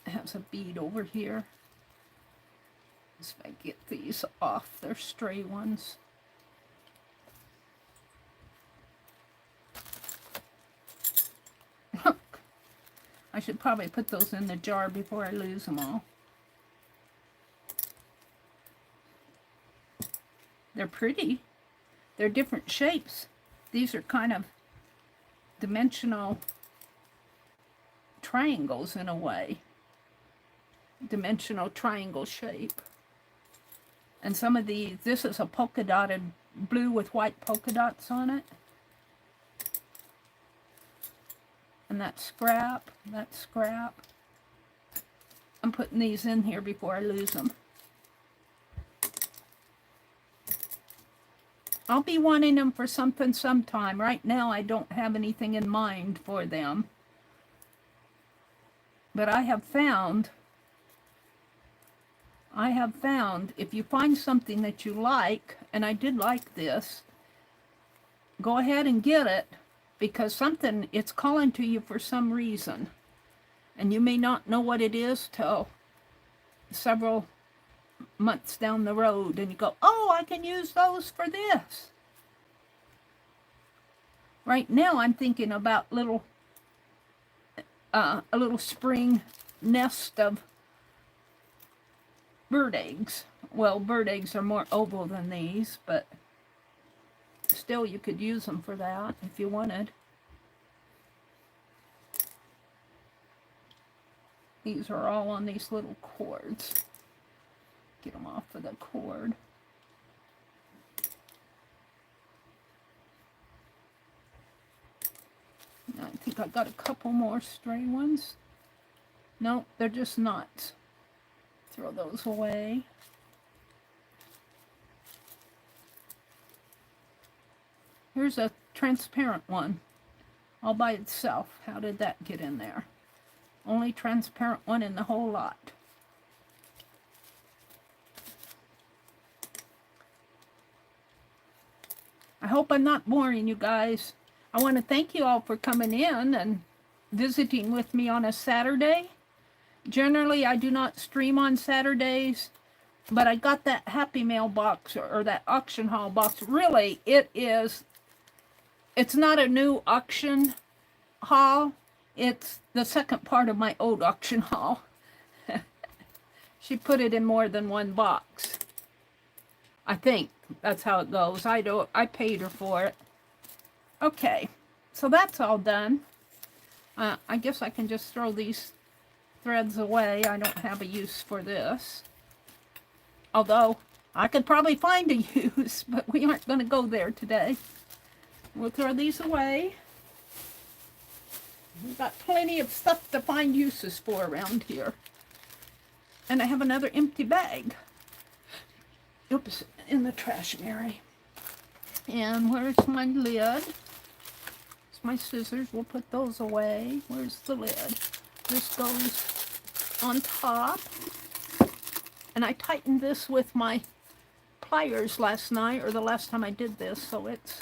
It has a bead over here. Let's see if I get these off. They're stray ones. Look, I should probably put those in the jar before I lose them all. They're pretty. They're different shapes. These are kind of dimensional triangles in a way. Dimensional triangle shape. And some of these, this is a polka dotted blue with white polka dots on it. And that's scrap. That's scrap. I'm putting these in here before I lose them. I'll be wanting them for something sometime. Right now I don't have anything in mind for them. But I have found if you find something that you like, and I did like this, go ahead and get it, because it's calling to you for some reason. And you may not know what it is till several months down the road, and you go, oh, I can use those for this. Right now I'm thinking about a little spring nest of bird eggs. Well, bird eggs are more oval than these, but still you could use them for that if you wanted. These are all on these little cords. Get them off of the cord. I think I got a couple more stray ones. No, they're just knots. Throw those away. Here's a transparent one all by itself. How did that get in there? Only transparent one in the whole lot. I hope I'm not boring you guys. I want to thank you all for coming in and visiting with me on a Saturday. Generally, I do not stream on Saturdays, but I got that Happy Mail box or that auction haul box. Really, it's not a new auction haul. It's the second part of my old auction haul. She put it in more than one box. I think that's how it goes. I paid her for it. Okay, so that's all done. I guess I can just throw these threads away. I don't have a use for this. Although, I could probably find a use, but we aren't going to go there today. We'll throw these away. We've got plenty of stuff to find uses for around here. And I have another empty bag. Oops, in the trash, Mary. And where's my lid? It's my scissors. We'll put those away. Where's the lid? This goes on top. And I tightened this with my pliers last night, or the last time I did this, so it's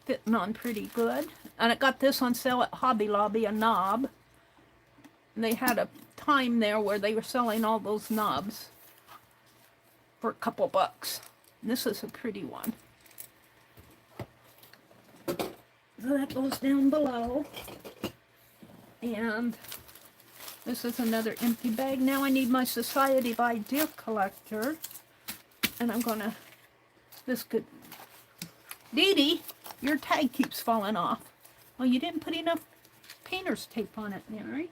fitting on pretty good. And I got this on sale at Hobby Lobby, a knob. And they had a time there where they were selling all those knobs for a couple bucks. And this is a pretty one. So that goes down below. And this is another empty bag. Now I need my Society of Idea collector. And I'm gonna, this could, Dee Dee, your tag keeps falling off. Well, you didn't put enough painter's tape on it, Mary.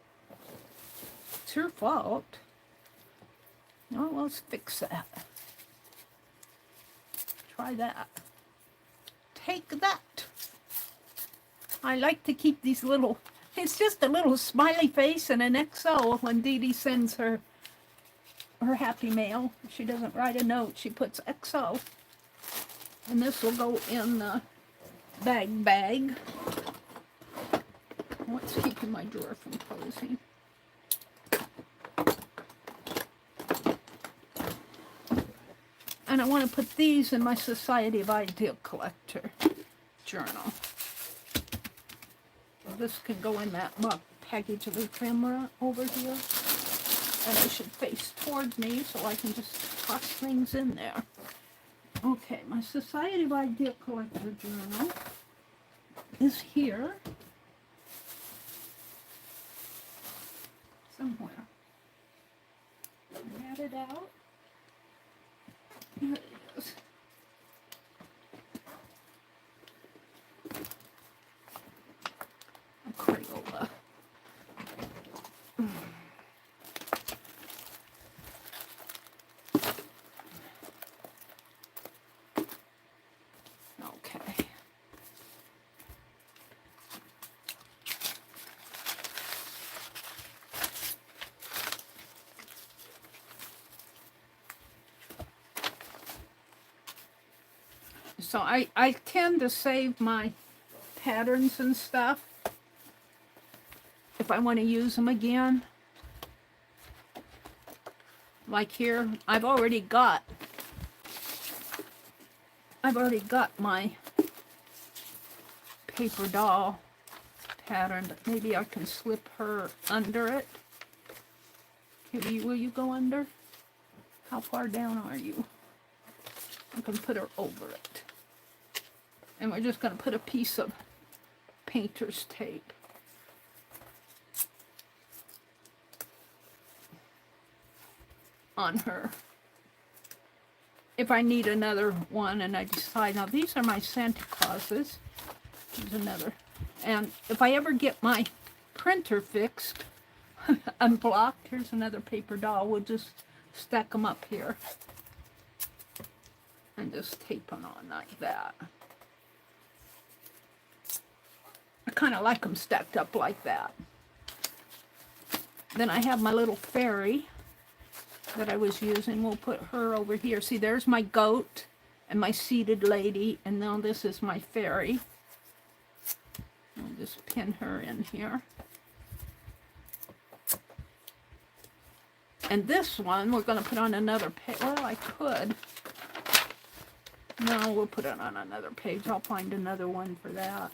It's her fault. No, let's fix that. Try that. Take that. I like to keep these little, it's just a little smiley face and an XO when Dee Dee sends her Happy Mail. She doesn't write a note, she puts XO. And this will go in the bag. What's keeping my drawer from closing? And I want to put these in my Society of Idea collector journal. This can go in that package of ephemera over here. And it should face toward me so I can just toss things in there. Okay, my Society of Idea collector journal is here. Somewhere. Get it out. Here it is. A Crayola. Okay. So I tend to save my patterns and stuff if I want to use them again. Like here, I've already got my paper doll pattern, but maybe I can slip her under it. Okay, will you go under? How far down are you? I can put her over it. And we're just going to put a piece of painter's tape on her. If I need another one and I decide, now these are my Santa Clauses. Here's another. And if I ever get my printer fixed, unblocked, here's another paper doll. We'll just stack them up here. And just tape them on like that. I kind of like them stacked up like that. Then I have my little fairy that I was using. We'll put her over here. See, there's my goat and my seated lady, and now this is my fairy. I'll just pin her in here. And this one, we're going to put on another page. Well, I could. No, we'll put it on another page. I'll find another one for that.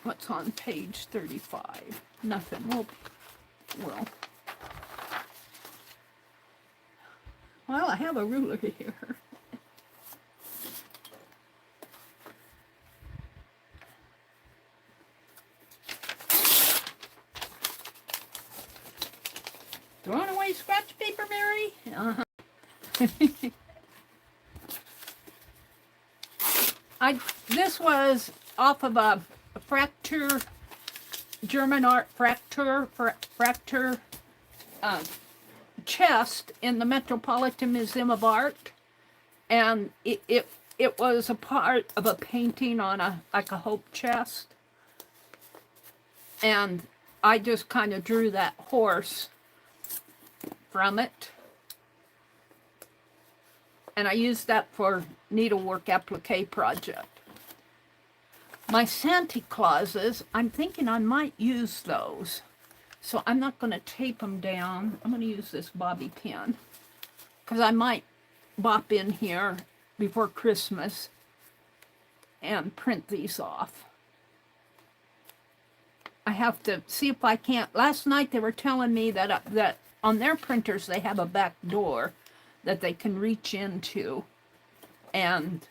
What's on page 35? Nothing. Well, I have a ruler here. Throwing away scratch paper, Mary? Uh-huh. This was off of a fracture, German art fracture chest in the Metropolitan Museum of Art, and it was a part of a painting on like a hope chest, and I just kind of drew that horse from it, and I used that for needlework applique project. My Santa Clauses, I'm thinking I might use those. So I'm not going to tape them down. I'm going to use this bobby pin, because I might bop in here before Christmas and print these off. I have to see if I can't. Last night they were telling me that on their printers they have a back door that they can reach into, and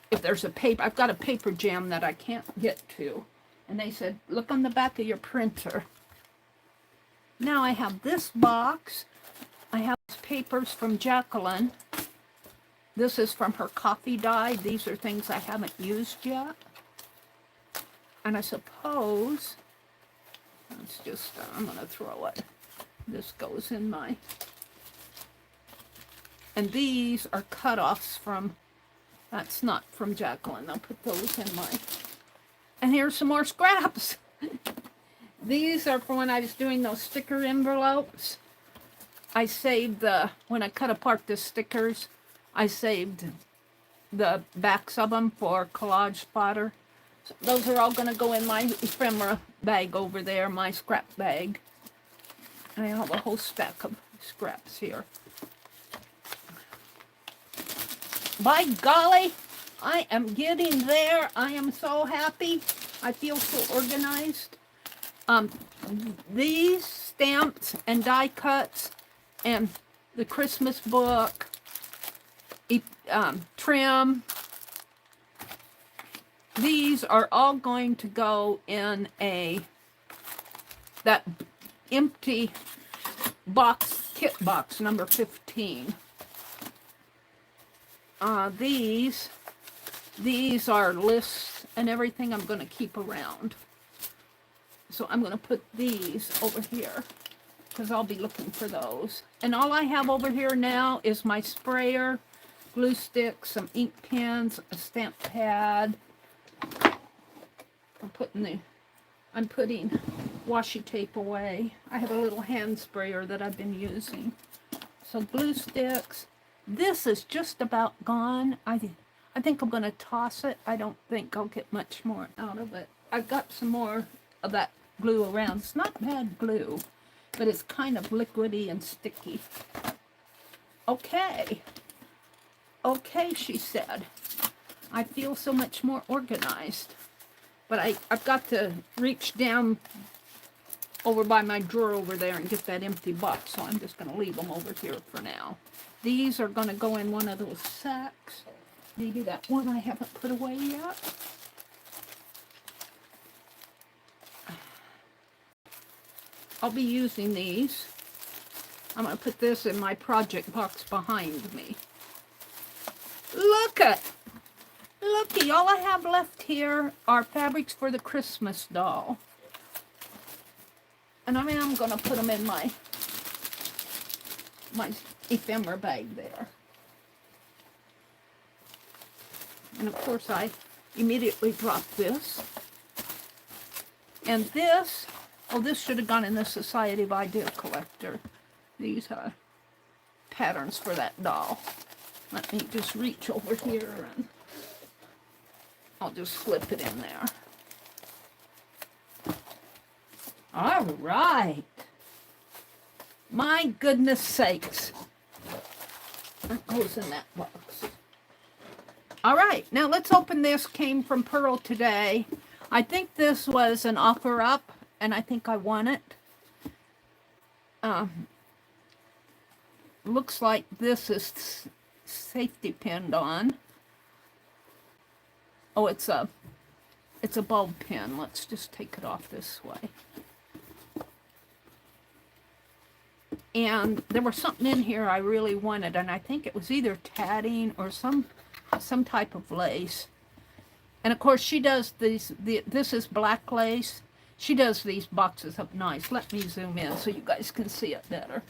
if there's a paper, I've got a paper jam that I can't get to. And they said, look on the back of your printer. Now I have this box. I have papers from Jacqueline. This is from her coffee dye. These are things I haven't used yet. And I suppose, it's just, I'm going to throw it. This goes in my, and these are cutoffs from, that's not from Jacqueline. I'll put those in my, and here's some more scraps. These are from when I was doing those sticker envelopes. I saved when I cut apart the stickers, I saved the backs of them for collage spotter. So those are all going to go in my ephemera bag over there, my scrap bag. I have a whole stack of scraps here. By golly, I am getting there. I am so happy. I feel so organized. These stamps and die cuts and the Christmas book, trim, these are all going to go in that empty box, kit box number 15. These are lists and everything I'm going to keep around. So I'm going to put these over here because I'll be looking for those. And all I have over here now is my sprayer, glue sticks, some ink pens, a stamp pad. I'm putting washi tape away. I have a little hand sprayer that I've been using. So glue sticks. This is just about gone. I think I'm going to toss it. I don't think I'll get much more out of it. I've got some more of that glue around. It's not bad glue, but it's kind of liquidy and sticky. Okay. Okay, she said. I feel so much more organized. But I've got to reach down over by my drawer over there and get that empty box. So I'm just going to leave them over here for now. These are going to go in one of those sacks. Maybe that one I haven't put away yet. I'll be using these. I'm going to put this in my project box behind me. Looky, all I have left here are fabrics for the Christmas doll. And I'm going to put them in my ephemera bag there. And of course I immediately dropped this. And this, oh, this should have gone in the Society of Idea Collector. These patterns for that doll. Let me just reach over here and I'll just slip it in there. All right. My goodness sakes. That goes in that box. All right, now let's open this. Came from Pearl today. I think this was an offer up, and I think I won it. Looks like this is safety pinned on. Oh, it's a bulb pin. Let's just take it off this way. And there was something in here I really wanted, and I think it was either tatting or some type of lace. And of course she does these, this is black lace. She does these boxes up nice. Let me zoom in so you guys can see it better.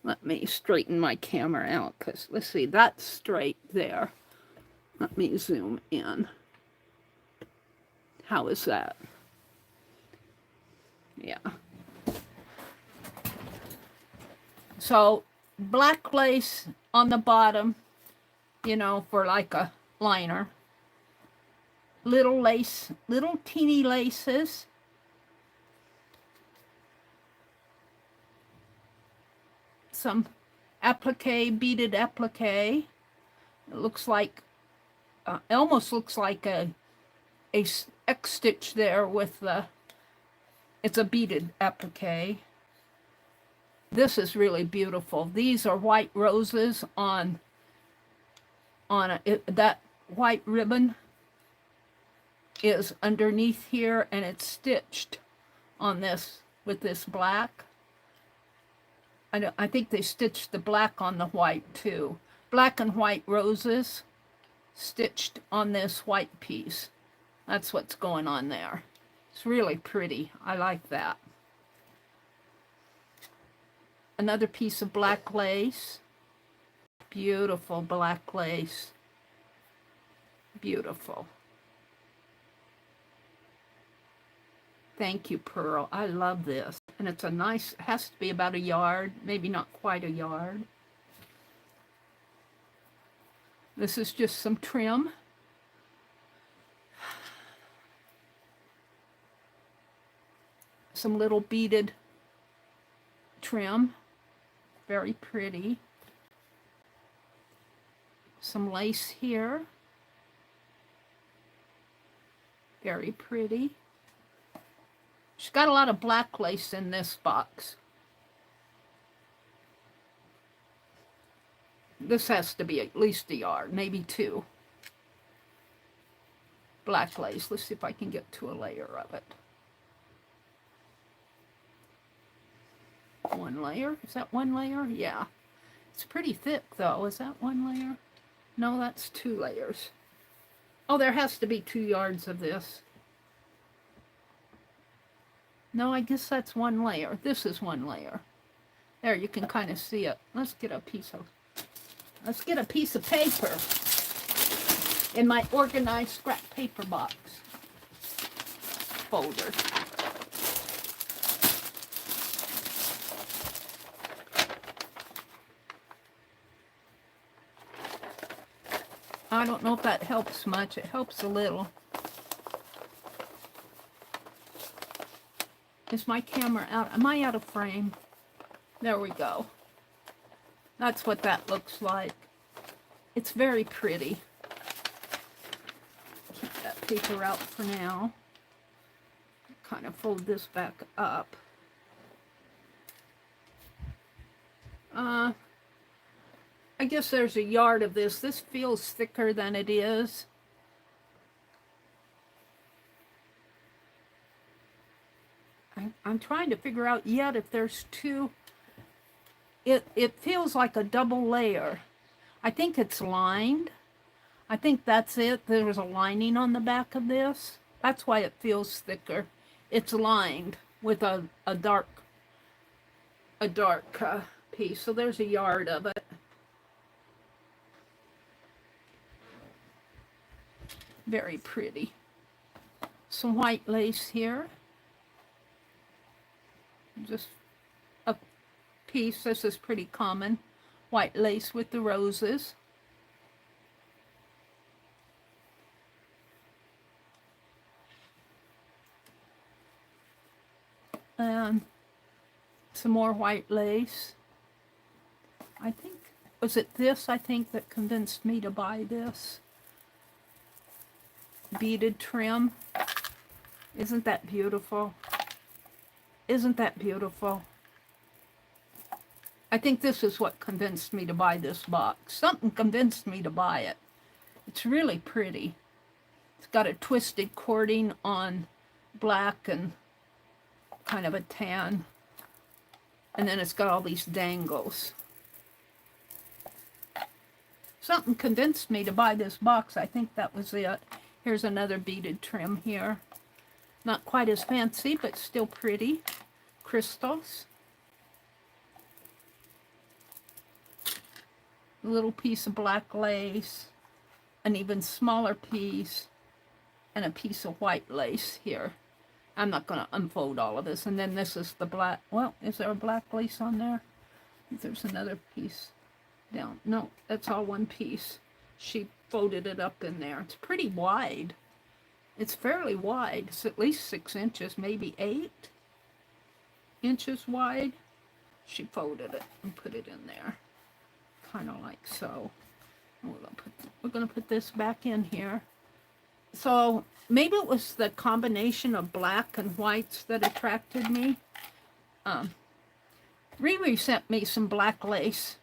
Let me straighten my camera out, because let's see, that's straight there. Let me zoom in. How is that? Yeah. So black lace on the bottom, you know, for like a liner. Little lace, little teeny laces. Some applique, beaded applique. It looks like, it almost looks like a X stitch there with the, it's a beaded applique. This is really beautiful. These are white roses on that white ribbon is underneath here, and it's stitched on this with this black. I think they stitched the black on the white too. Black and white roses stitched on this white piece. That's what's going on there. It's really pretty. I like that. Another piece of black lace. Beautiful black lace. Beautiful. Thank you, Pearl. I love this. And it's a nice, it has to be about a yard, maybe not quite a yard. This is just some trim. Some little beaded trim. Very pretty. Some lace here. Very pretty. She's got a lot of black lace in this box. This has to be at least a yard, maybe two. Black lace. Let's see if I can get to a layer of it. One layer? Is that one layer? Yeah. It's pretty thick though. Is that one layer? No, that's two layers. Oh, there has to be 2 yards of this. No, I guess that's one layer. This is one layer. There, you can kind of see it. Let's get a piece of paper in my organized scrap paper box folder. I don't know if that helps much. It helps a little. Is my camera out? Am I out of frame? There we go. That's what that looks like. It's very pretty. Keep that paper out for now. Kind of fold this back up. I guess there's a yard of this. This feels thicker than it is. I'm trying to figure out yet if there's two. It feels like a double layer. I think it's lined. I think that's it. There's a lining on the back of this. That's why it feels thicker. It's lined with a dark piece. So there's a yard of it. Very pretty. Some white lace here. just a piece. This is pretty common. White lace with the roses. And some more white lace. I think, was it this, I think, that convinced me to buy this? Beaded trim. Isn't that beautiful? Isn't that beautiful? I think this is what convinced me to buy this box. Something convinced me to buy it. It's really pretty. It's got a twisted cording on black and kind of a tan. And then it's got all these dangles. Something convinced me to buy this box. I think that was it. Here's another beaded trim here. Not quite as fancy, but still pretty. Crystals. A little piece of black lace. An even smaller piece. And a piece of white lace here. I'm not going to unfold all of this. And then this is the black. Well, is there a black lace on there? There's another piece down. No, that's all one piece. She folded it up in there. It's pretty wide. It's fairly wide. It's at least 6 inches, maybe 8 inches wide. She folded it and put it in there. Kind of like so. We're going to put this back in here. So maybe it was the combination of black and whites that attracted me. Riri sent me some black lace,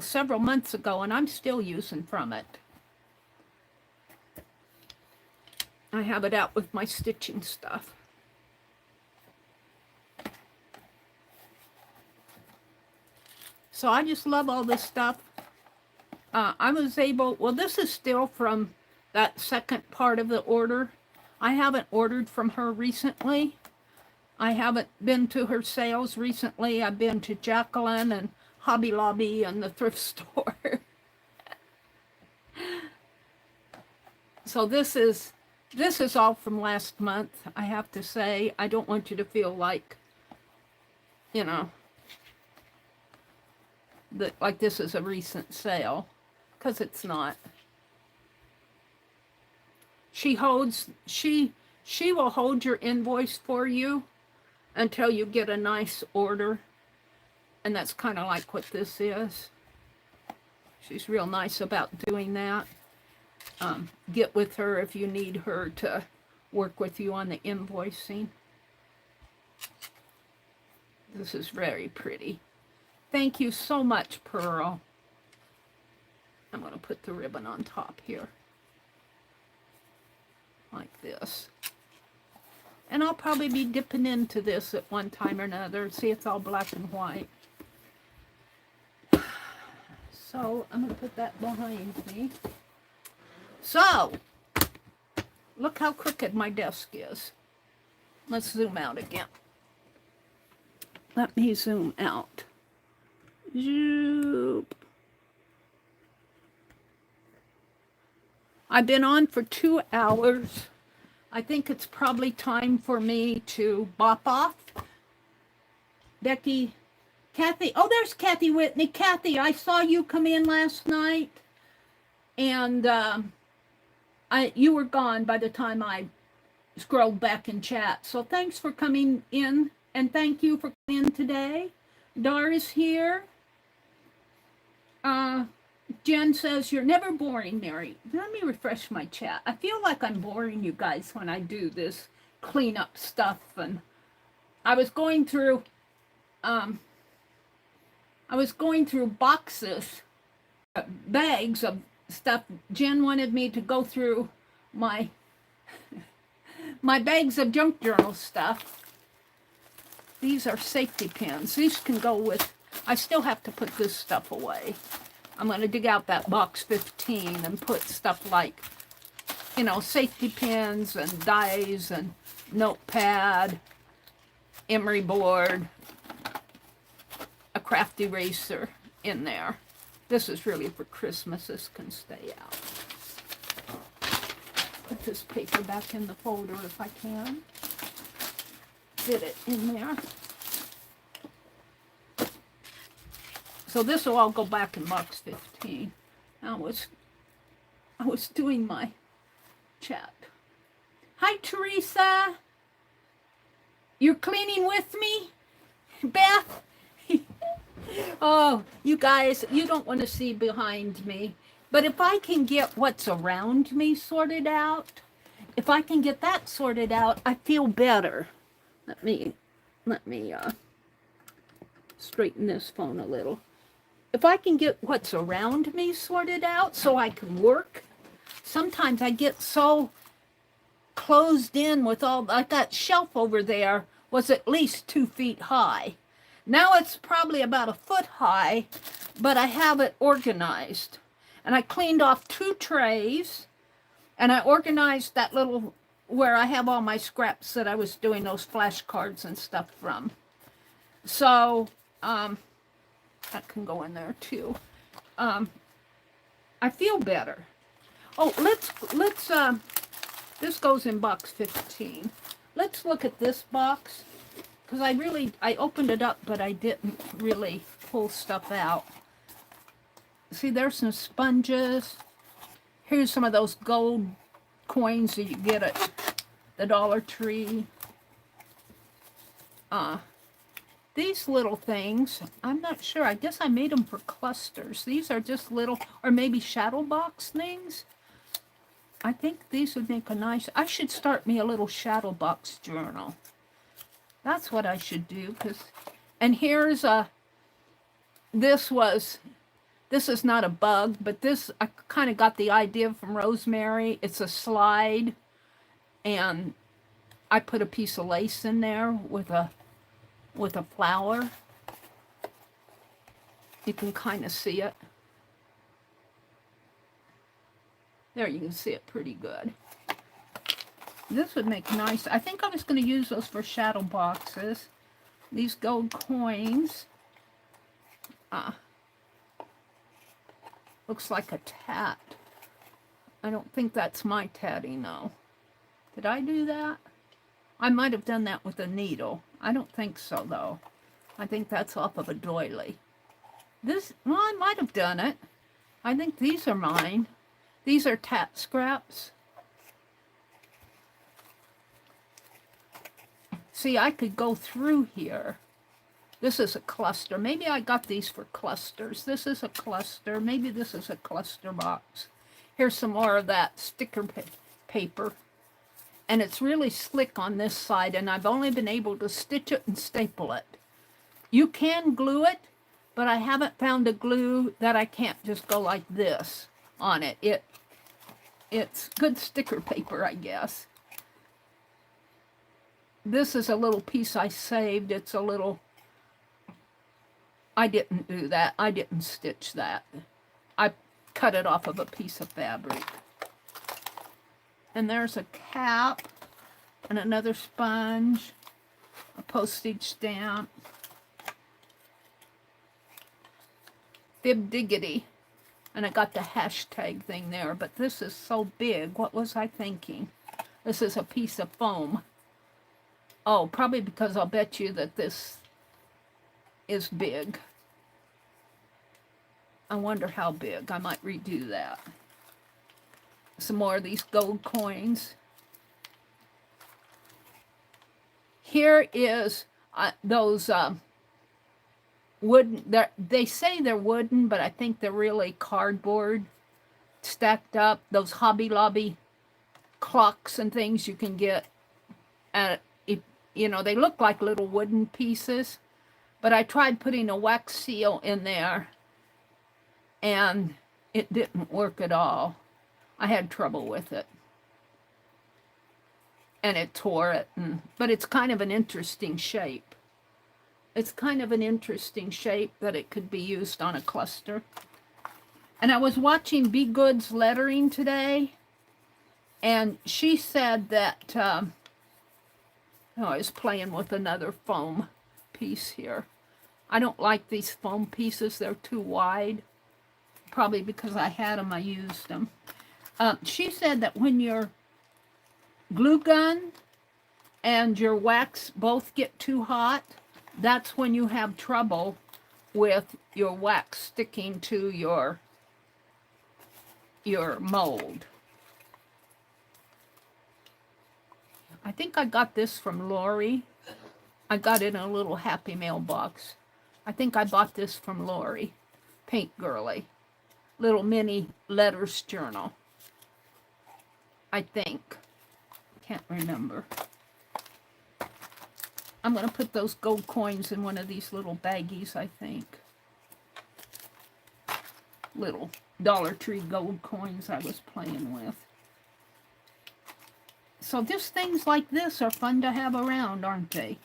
several months ago, and I'm still using from it. I have it out with my stitching stuff. So I just love all this stuff. I was able, well, this is still from that second part of the order. I haven't ordered from her recently. I haven't been to her sales recently. I've been to Jacqueline and Hobby Lobby and the thrift store. So this is all from last month, I have to say. I don't want you to feel like, you know, that like this is a recent sale, because it's not. She will hold your invoice for you until you get a nice order. And that's kind of like what this is. She's real nice about doing that. Get with her if you need her to work with you on the invoicing. This is very pretty. Thank you so much, Pearl. I'm going to put the ribbon on top here. Like this. And I'll probably be dipping into this at one time or another. See, it's all black and white. So I'm going to put that behind me. So, look how crooked my desk is. Let's zoom out again. Let me zoom out. Zoop. I've been on for 2 hours. I think it's probably time for me to bop off. Becky, Kathy, oh, there's Kathy Whitney. Kathy, I saw you come in last night, and you were gone by the time I scrolled back in chat. So thanks for coming in, and thank you for coming in today. Dara's here. Jen says, you're never boring, Meri. Let me refresh my chat. I feel like I'm boring you guys when I do this cleanup stuff. And I was going through boxes, bags of stuff. Jen wanted me to go through my bags of junk journal stuff. These are safety pins. These can go with, I still have to put this stuff away. I'm going to dig out that box 15 and put stuff like, you know, safety pins and dies and notepad, emery board, a craft eraser in there. This is really for Christmas. This can stay out. Put this paper back in the folder if I can. Fit it in there. So this will all go back in box 15. I was doing my chat. Hi, Teresa. You're cleaning with me, Beth? Oh, you guys, you don't want to see behind me. But if I can get what's around me sorted out, if I can get that sorted out, I feel better. Let me straighten this phone a little. If I can get what's around me sorted out so I can work, sometimes I get so closed in with all, like that shelf over there was at least 2 feet high. Now it's probably about 1 foot high, but I have it organized. And I cleaned off 2 trays, and I organized that little, where I have all my scraps that I was doing those flashcards and stuff from. So, that can go in there too. I feel better. Oh, let's this goes in box 15. Let's look at this box, because I opened it up, but I didn't really pull stuff out. See, there's some sponges. Here's some of those gold coins that you get at the Dollar Tree. These little things, I'm not sure. I guess I made them for clusters. These are just little, or maybe shadow box things. I think these would make a nice, I should start me a little shadow box journal. That's what I should do. And here's this is not a bug, but this, I kind of got the idea from Rosemary. It's a slide, and I put a piece of lace in there with a flower. You can kind of see it. There, you can see it pretty good. This would make nice. I think I was going to use those for shadow boxes. These gold coins. Looks like a tat. I don't think that's my tatty, no. Did I do that? I might have done that with a needle. I don't think so, though. I think that's off of a doily. This, well, I might have done it. I think these are mine. These are tat scraps. See, I could go through here. This is a cluster. Maybe I got these for clusters. This is a cluster. Maybe this is a cluster box. Here's some more of that sticker paper. And it's really slick on this side, and I've only been able to stitch it and staple it. You can glue it, but I haven't found a glue that I can't just go like this on it. It's good sticker paper, I guess. This is a little piece I saved. It's a little, I didn't do that. I didn't stitch that. I cut it off of a piece of fabric. And there's a cap and another sponge, a postage stamp, Fib Diggity, and I got the hashtag thing there, but this is so big. What was I thinking? This is a piece of foam. Oh, probably because I'll bet you that this is big. I wonder how big. I might redo that. Some more of these gold coins. Here is those wooden, they say they're wooden, but I think they're really cardboard stacked up. Those Hobby Lobby clocks and things you can get at, you know, they look like little wooden pieces, but I tried putting a wax seal in there and it didn't work at all. I had trouble with it. And it tore it. But it's kind of an interesting shape. It's kind of an interesting shape that it could be used on a cluster. And I was watching Be Good's lettering today. And she said that, I was playing with another foam piece here. I don't like these foam pieces. They're too wide. Probably because I had them, I used them. She said that when your glue gun and your wax both get too hot, that's when you have trouble with your wax sticking to your mold. I think I got this from Lori. I got it in a little Happy Mail box. I think I bought this from Lori, Paint Girly. Little mini letters journal. I think. Can't remember. I'm going to put those gold coins in one of these little baggies, I think. Little Dollar Tree gold coins I was playing with. So just things like this are fun to have around, aren't they?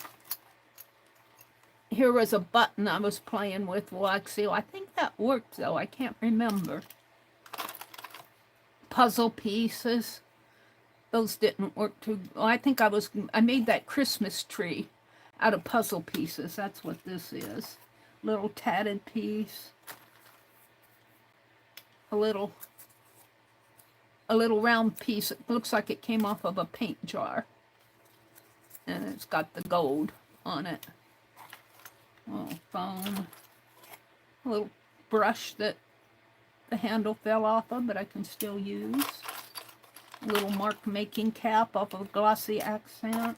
Here was a button I was playing with wax seal. I think that worked, though. I can't remember. Puzzle pieces. Those didn't work too well. I made that Christmas tree out of puzzle pieces. That's what this is. Little tatted piece. A little round piece. It looks like it came off of a paint jar. And it's got the gold on it. Oh, foam. A little brush that the handle fell off of, but I can still use. A little mark making cap off of a glossy accent.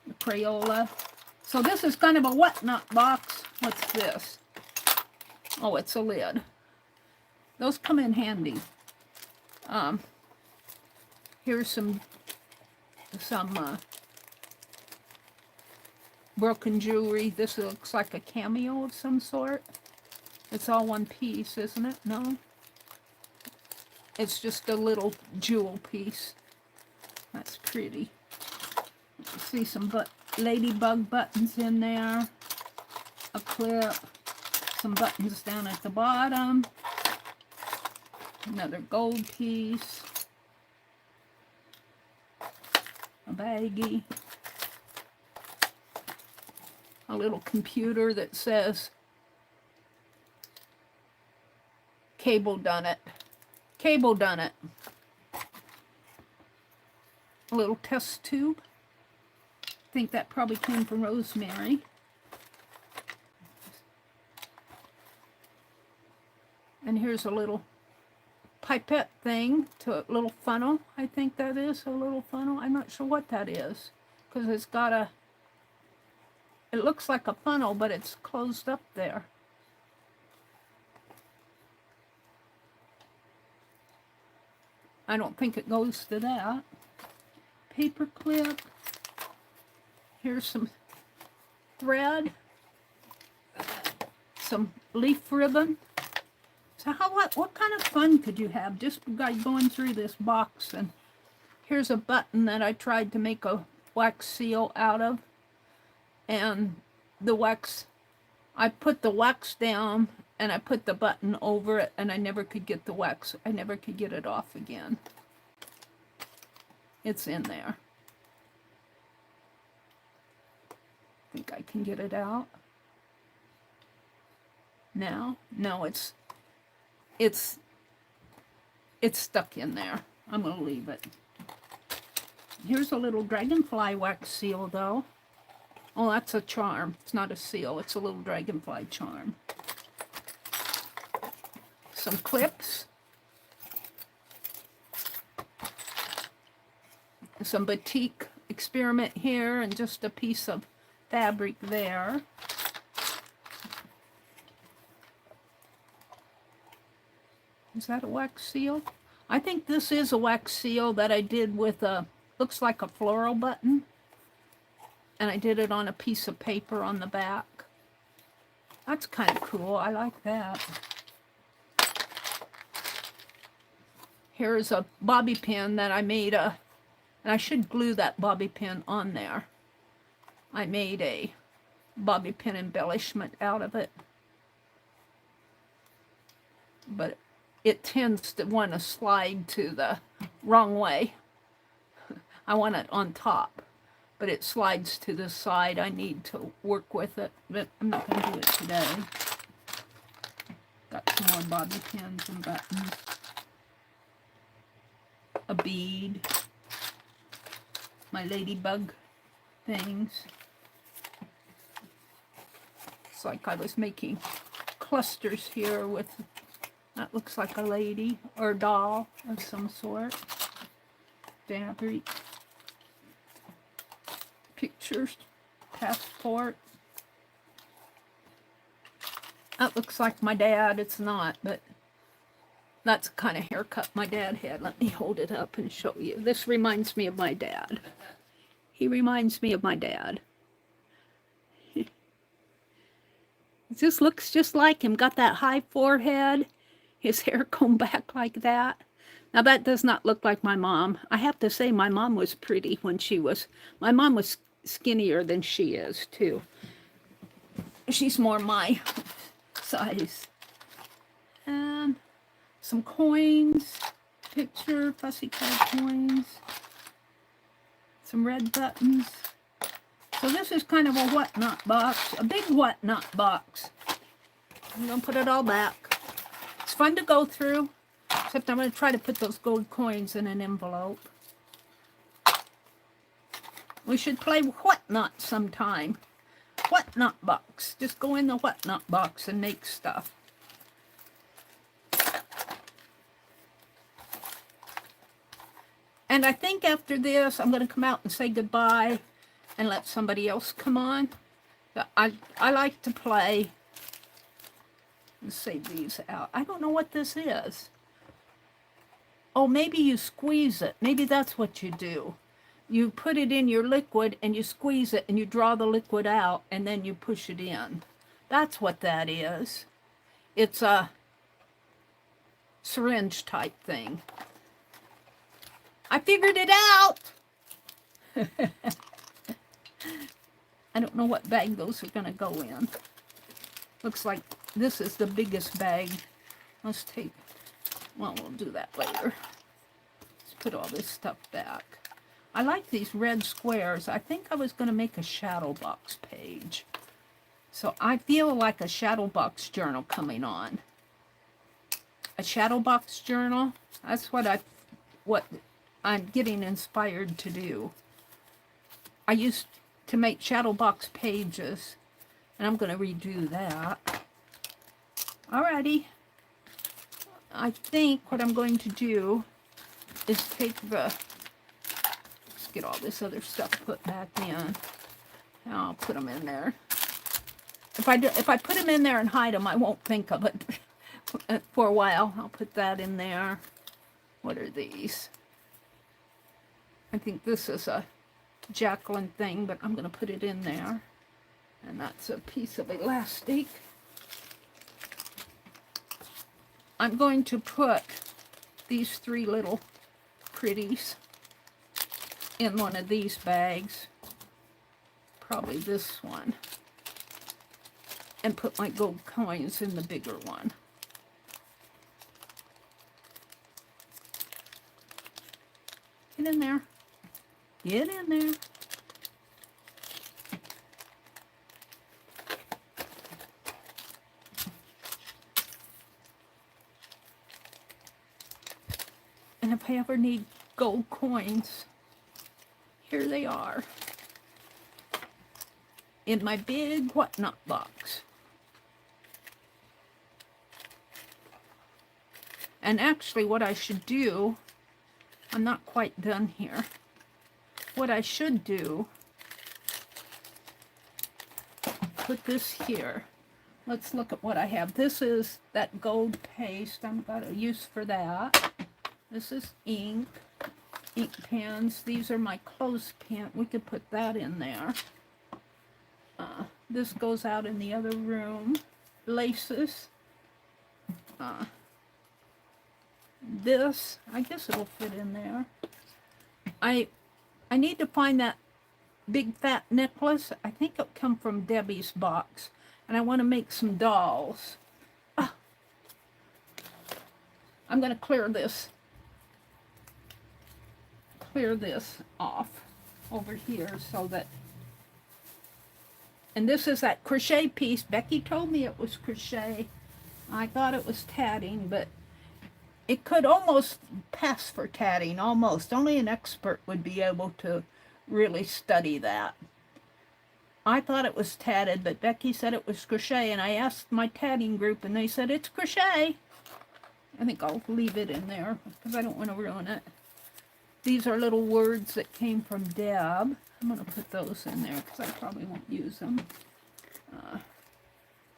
The Crayola. So this is kind of a whatnot box. What's this? Oh, it's a lid. Those come in handy. Here's some broken jewelry. This looks like a cameo of some sort. It's all one piece, isn't it? No? It's just a little jewel piece. That's pretty. You see some ladybug buttons in there. A clip. Some buttons down at the bottom. Another gold piece. A baggie. A little computer that says Cable done it. Cable done it. A little test tube. I think that probably came from Rosemary. And here's a little pipette thing to a little funnel. I think that is a little funnel. I'm not sure what that is because it's got a, it looks like a funnel, but it's closed up there. I don't think it goes to that. Paper clip. Here's some thread. Some leaf ribbon. So what kind of fun could you have just by going through this box? And here's a button that I tried to make a wax seal out of. And the wax, I put the wax down and I put the button over it and I never could get the wax. I never could get it off again. It's in there. I think I can get it out. Now? No, it's stuck in there. I'm going to leave it. Here's a little dragonfly wax seal, though. Oh, that's a charm. It's not a seal. It's a little dragonfly charm. Some clips. Some batik experiment here and just a piece of fabric there. Is that a wax seal? I think this is a wax seal that I did with a, looks like a floral button. And I did it on a piece of paper on the back. That's kind of cool. I like that. Here's a bobby pin that I made and I should glue that bobby pin on there. I made a bobby pin embellishment out of it. But it tends to want to slide to the wrong way. I want it on top, but it slides to the side. I need to work with it, but I'm not going to do it today. Got some more bobby pins and buttons. A bead. My ladybug things. It's like I was making clusters here with, that looks like a lady or a doll of some sort. Fabric. Pictures. Passport. That looks like my dad. It's not, but that's the kind of haircut my dad had. Let me hold it up and show you. This reminds me of my dad. He reminds me of my dad. It just looks just like him. Got that high forehead. His hair combed back like that. Now that does not look like my mom. I have to say my mom was pretty when she was, my mom was skinnier than she is too. She's more my size. And some coins, picture, pussycat coins, some red buttons. So this is kind of a whatnot box, a big whatnot box. I'm gonna put it all back. It's fun to go through, except I'm gonna try to put those gold coins in an envelope. We should play whatnot sometime. Whatnot box. Just go in the whatnot box and make stuff. And I think after this, I'm going to come out and say goodbye and let somebody else come on. I like to play. Let's save these out. I don't know what this is. Oh, maybe you squeeze it. Maybe that's what you do. You put it in your liquid and you squeeze it and you draw the liquid out and then you push it in. That's what that is. It's a syringe type thing. I figured it out. I don't know what bag those are going to go in. Looks like this is the biggest bag. Let's take, well, we'll do that later. Let's put all this stuff back. I like these red squares. I think I was going to make a shadow box page. So I feel like a shadow box journal coming on. A shadow box journal. That's what I'm getting inspired to do. I used to make shadow box pages, and I'm going to redo that. Alrighty. I think what I'm going to do is take the, get all this other stuff put back in. I'll put them in there. If I put them in there and hide them, I won't think of it for a while. I'll put that in there. What are these? I think this is a Jacqueline thing, but I'm going to put it in there. And that's a piece of elastic. I'm going to put these three little pretties in one of these bags, probably this one, and put my gold coins in the bigger one. Get in there. Get in there. And if I ever need gold coins, here they are in my big whatnot box. And actually what I should do, I'm not quite done here. What I should do, put this here. Let's look at what I have. This is that gold paste. I've got a use for that. This is ink pens. These are my clothespin. We could put that in there. This goes out in the other room. Laces. This, I guess it'll fit in there. I need to find that big fat necklace. I think it'll come from Debbie's box. And I want to make some dolls. I'm going to clear this off over here so that, and this is that crochet piece. Becky told me it was crochet. I thought it was tatting, but it could almost pass for tatting, almost. Only an expert would be able to really study that. I thought it was tatted, but Becky said it was crochet, and I asked my tatting group, and they said it's crochet. I think I'll leave it in there because I don't want to ruin it. These are little words that came from Deb. I'm going to put those in there because I probably won't use them.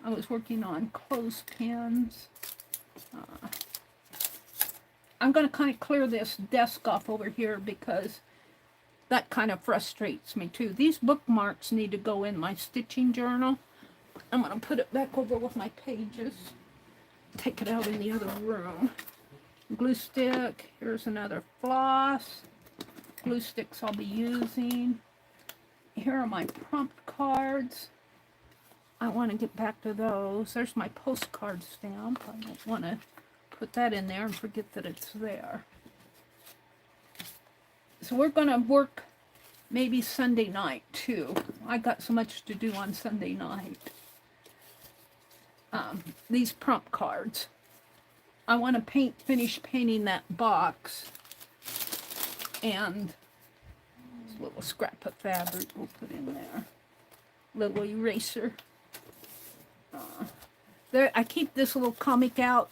I was working on clothespins. I'm going to kind of clear this desk off over here because that kind of frustrates me too. These bookmarks need to go in my stitching journal. I'm going to put it back over with my pages. Take it out in the other room. Glue stick. Here's another floss. Glue sticks I'll be using. Here are my prompt cards. I want to get back to those. There's my postcard stamp. I don't want to put that in there and forget that it's there. So we're going to work maybe Sunday night too. I got so much to do on Sunday night. These prompt cards. I want to finish painting that box. And this little scrap of fabric we'll put in there. Little eraser. There, I keep this little comic out,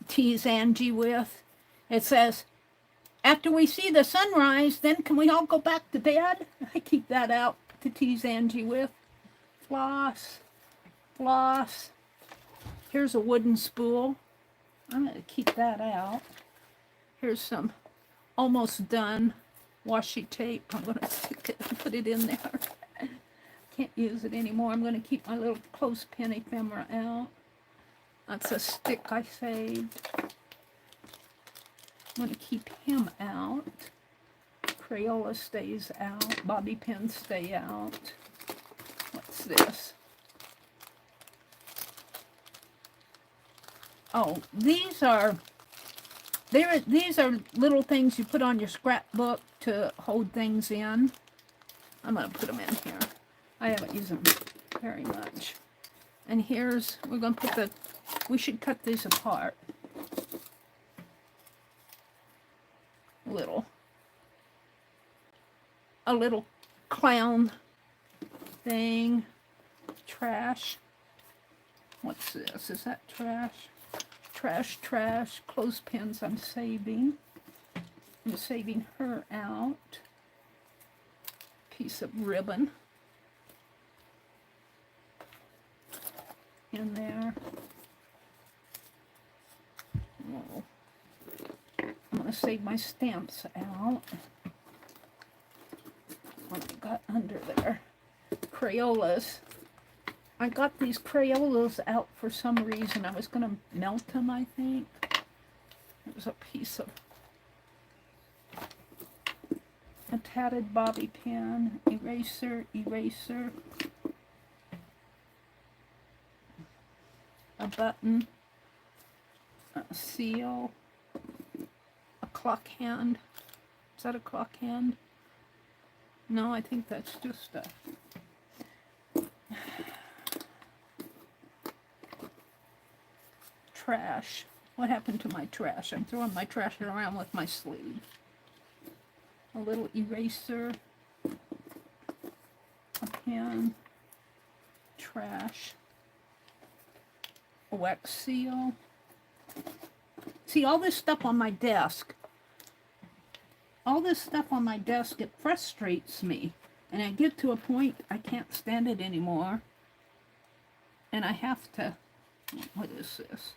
tease Angie with. It says, after we see the sunrise, then can we all go back to bed? I keep that out to tease Angie with. Floss, floss. Here's a wooden spool. I'm going to keep that out. Here's some almost done washi tape. I'm going to stick it and put it in there. Can't use it anymore. I'm going to keep my little clothespin ephemera out. That's a stick I saved. I'm going to keep him out. Crayola stays out. Bobby pins stay out. What's this? Oh, these are little things you put on your scrapbook to hold things in. I'm going to put them in here. I haven't used them very much. And here's, we're going to put we should cut these apart. A little clown thing. Trash. What's this? Is that trash? Trash, trash. Clothespins I'm saving. I'm saving her out. Piece of ribbon. In there. Whoa. I'm going to save my stamps out. What I got under there? Crayolas. I got these Crayolas out for some reason. I was going to melt them, I think. There's a piece of a tatted bobby pin, eraser, eraser, a button, a seal, a clock hand. Is that a clock hand? No, I think that's just a... trash. What happened to my trash? I'm throwing my trash around with my sleeve. A little eraser, a pen, trash, a wax seal. See, all this stuff on my desk, it frustrates me. And I get to a point I can't stand it anymore. And I have to, what is this?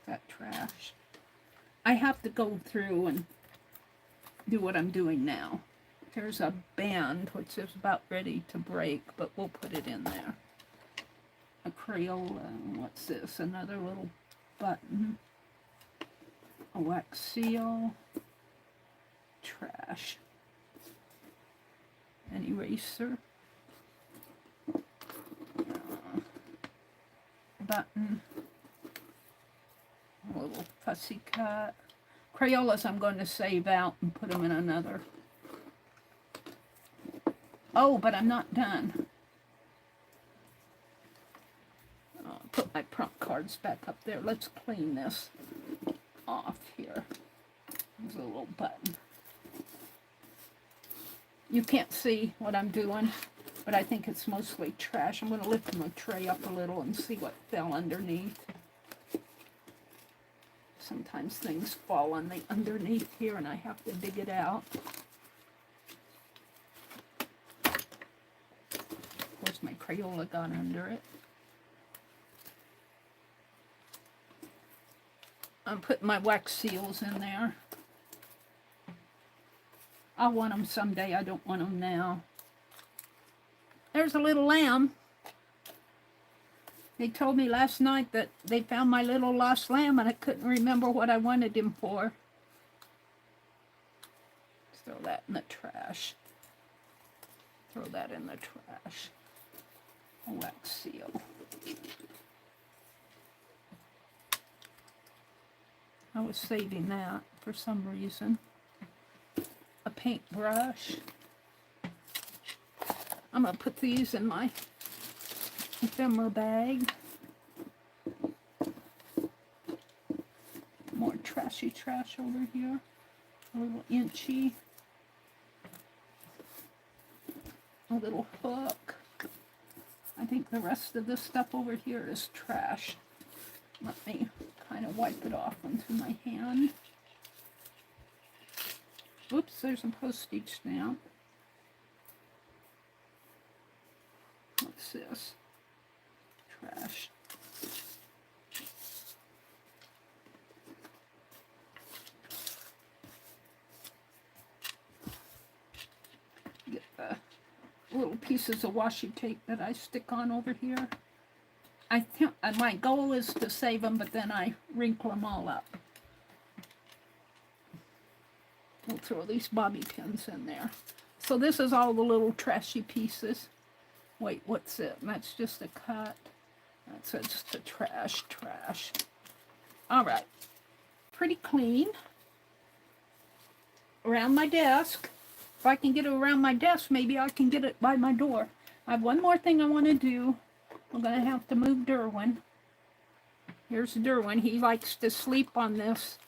That trash. I have to go through and do what I'm doing now. There's a band which is about ready to break, but we'll put it in there. A Crayola. What's this? Another little button. A wax seal. Trash. An eraser. Button. A little fussy cut. Crayolas I'm going to save out and put them in another. Oh, but I'm not done. I'll put my prompt cards back up there. Let's clean this off here. There's a little button. You can't see what I'm doing. but I think it's mostly trash. I'm going to lift my tray up a little and see what fell underneath. Sometimes things fall on the underneath here and I have to dig it out. Of course, my Crayola got under it. I'm putting my wax seals in there. I'll want them someday. I don't want them now. There's a little lamb. They told me last night that they found my little lost lamb and I couldn't remember what I wanted him for. Throw that in the trash. Throw that in the trash. A wax seal. I was saving that for some reason. A paintbrush. I'm going to put these in my ephemera bag. More trashy trash over here. A little inchy. A little hook. I think the rest of this stuff over here is trash. Let me kind of wipe it off onto my hand. Oops, there's a postage stamp. What's this? Trash. Get the little pieces of washi tape that I stick on over here. I think my goal is to save them, but then I wrinkle them all up. We'll throw these bobby pins in there. So this is all the little trashy pieces. Wait, what's it? That's just a cut. That's just a trash. All right. Pretty clean. Around my desk. If I can get it around my desk, maybe I can get it by my door. I have one more thing I want to do. I'm going to have to move Derwin. Here's Derwin. He likes to sleep on this.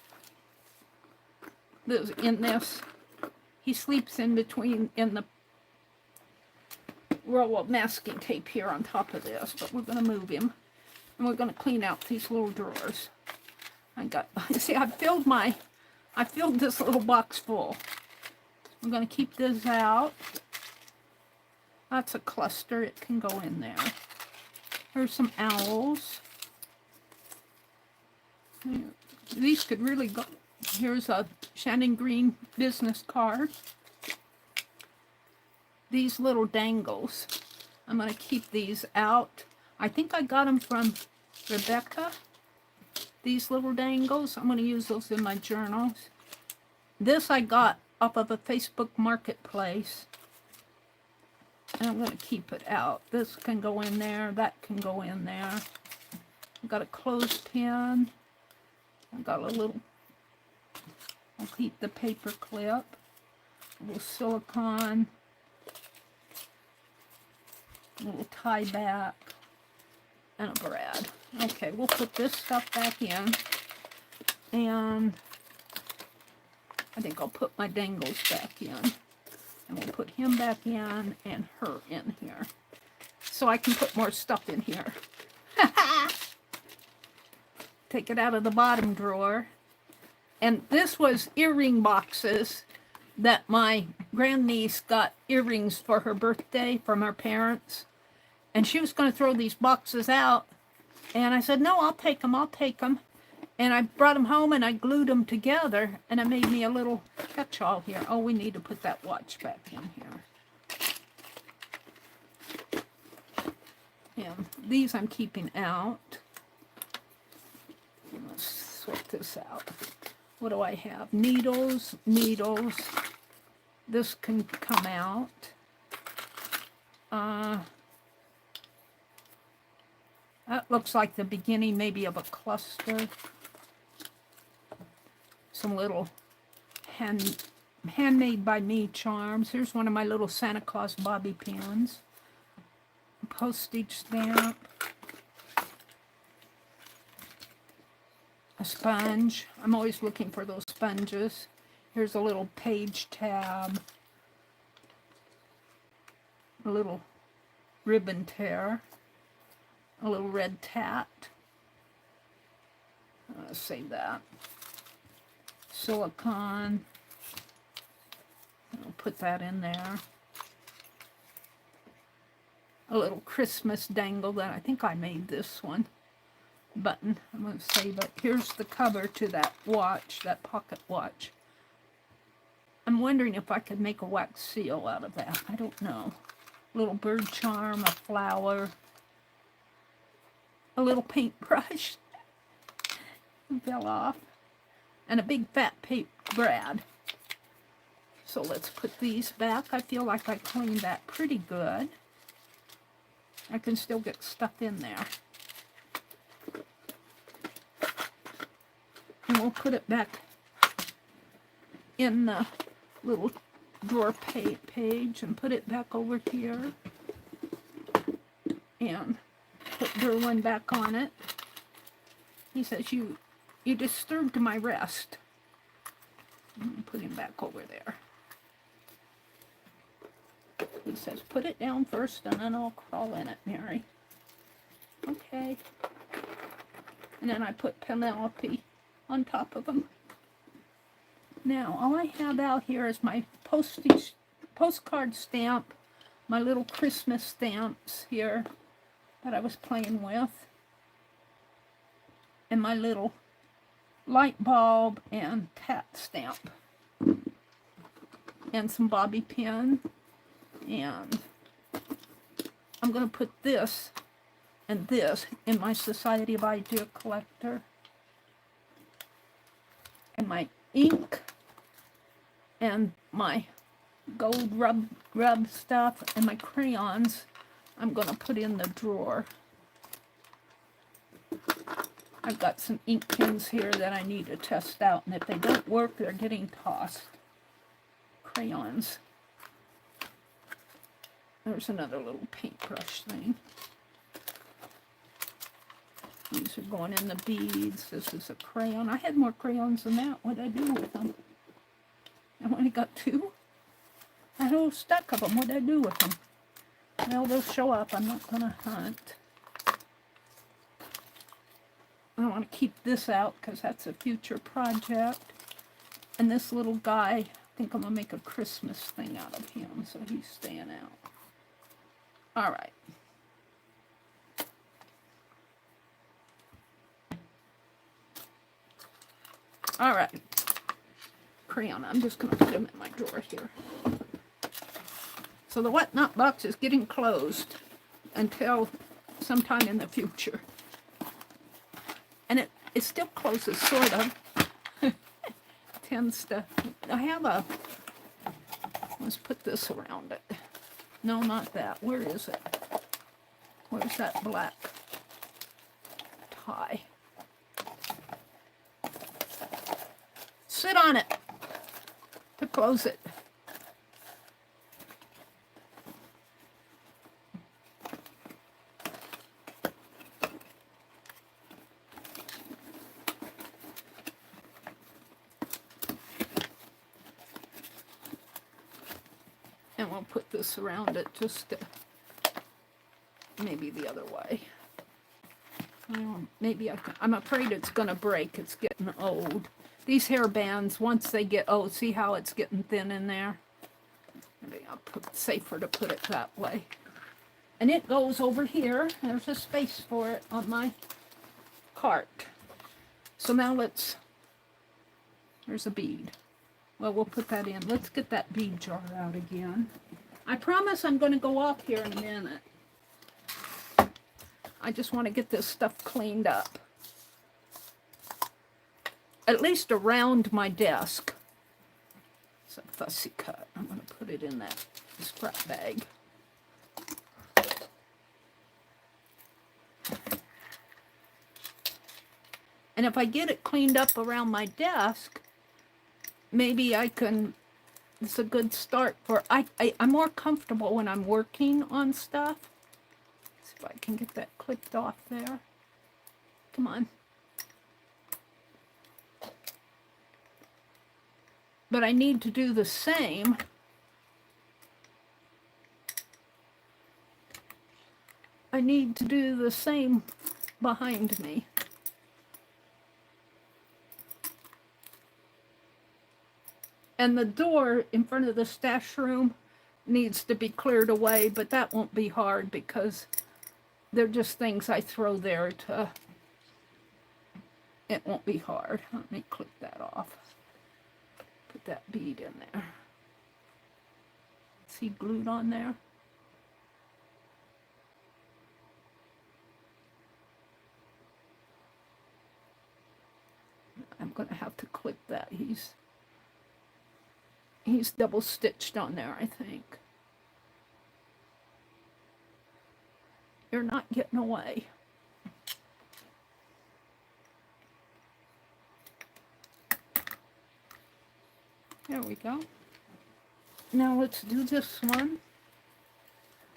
He sleeps in between, in the row of masking tape here on top of this, but we're going to move him. And we're going to clean out these little drawers. See, I filled this little box full. I'm going to keep this out. That's a cluster. It can go in there. Here's some owls. These could really go. Here's a Shannon Green business card. These little dangles. I'm going to keep these out. I think I got them from Rebecca. These little dangles. I'm going to use those in my journals. This I got off of a Facebook marketplace. And I'm going to keep it out. This can go in there. That can go in there. I've got a clothespin. I've got a little, I'll keep the paper clip. A little silicone. A little tie back. And a brad. Okay, we'll put this stuff back in. And I think I'll put my dangles back in. And we'll put him back in and her in here. So I can put more stuff in here. Take it out of the bottom drawer. And this was earring boxes that my grandniece got earrings for her birthday from her parents. And she was going to throw these boxes out. And I said, no, I'll take them. And I brought them home and I glued them together, and it made me a little catch-all here. Oh, we need to put that watch back in here. Yeah, these I'm keeping out. Let's sort this out. What do I have? Needles. This can come out. That looks like the beginning maybe of a cluster. Some little handmade by me charms. Here's one of my little Santa Claus bobby pins. A postage stamp. A sponge. I'm always looking for those sponges. Here's a little page tab. A little ribbon tear, a little red tat. Save that. Silicone. I'll put that in there. A little Christmas dangle that I think I made this one. Button. I'm going to save it. Here's the cover to that watch, that pocket watch. I'm wondering if I could make a wax seal out of that. I don't know. A little bird charm, a flower, a little paintbrush. It fell off. And a big fat paper brad. So let's put these back. I feel like I cleaned that pretty good. I can still get stuff in there. And we'll put it back in the little drawer page and put it back over here. And put Derwin back on it. He says, you disturbed my rest. Put him back over there. He says, put it down first and then I'll crawl in it, Mary. Okay. And then I put Penelope on top of them. Now, all I have out here is my postcard stamp, my little Christmas stamps here that I was playing with, and my little light bulb and tat stamp, and some bobby pin. And I'm going to put this and this in my Society of Idea Collector. And my ink and my gold rub stuff and my crayons I'm going to put in the drawer. I've got some ink pens here that I need to test out, and if they don't work, they're getting tossed. Crayons. There's another little paintbrush thing. These are going in the beads. This is a crayon. I had more crayons than that. What did I do with them? I only got 2. I had a whole stack of them. What did I do with them? Well, they'll show up. I'm not going to hunt. I want to keep this out because that's a future project. And this little guy, I think I'm going to make a Christmas thing out of him, so he's staying out. All right. All right. Crayon. I'm just going to put them in my drawer here. So the whatnot box is getting closed until sometime in the future. And it still closes, sort of. Tends to. I have a. Let's put this around it. No, not that. Where is it? Where's that black tie? Sit on it to close it. And we'll put this around it just to, maybe the other way. Maybe I can, I'm afraid it's going to break. It's getting old. These hair bands, once they get old, see how it's getting thin in there? Maybe I'll put it safer to put it that way. And it goes over here. There's a space for it on my cart. So now there's a bead. Well, we'll put that in. Let's get that bead jar out again. I promise I'm going to go off here in a minute. I just want to get this stuff cleaned up. At least around my desk. It's a fussy cut. I'm going to put it in that scrap bag. And if I get it cleaned up around my desk, maybe I can, it's a good start for, I'm more comfortable when I'm working on stuff. Let's see if I can get that clipped off there. Come on. But I need to do the same I need to do the same behind me. And the door in front of the stash room needs to be cleared away, but that won't be hard because they're just things I throw there to, it won't be hard. Let me click that off. Put that bead in there. See glued on there? I'm gonna have to clip that. He's double stitched on there, I think. You're not getting away. There we go. Now let's do this one.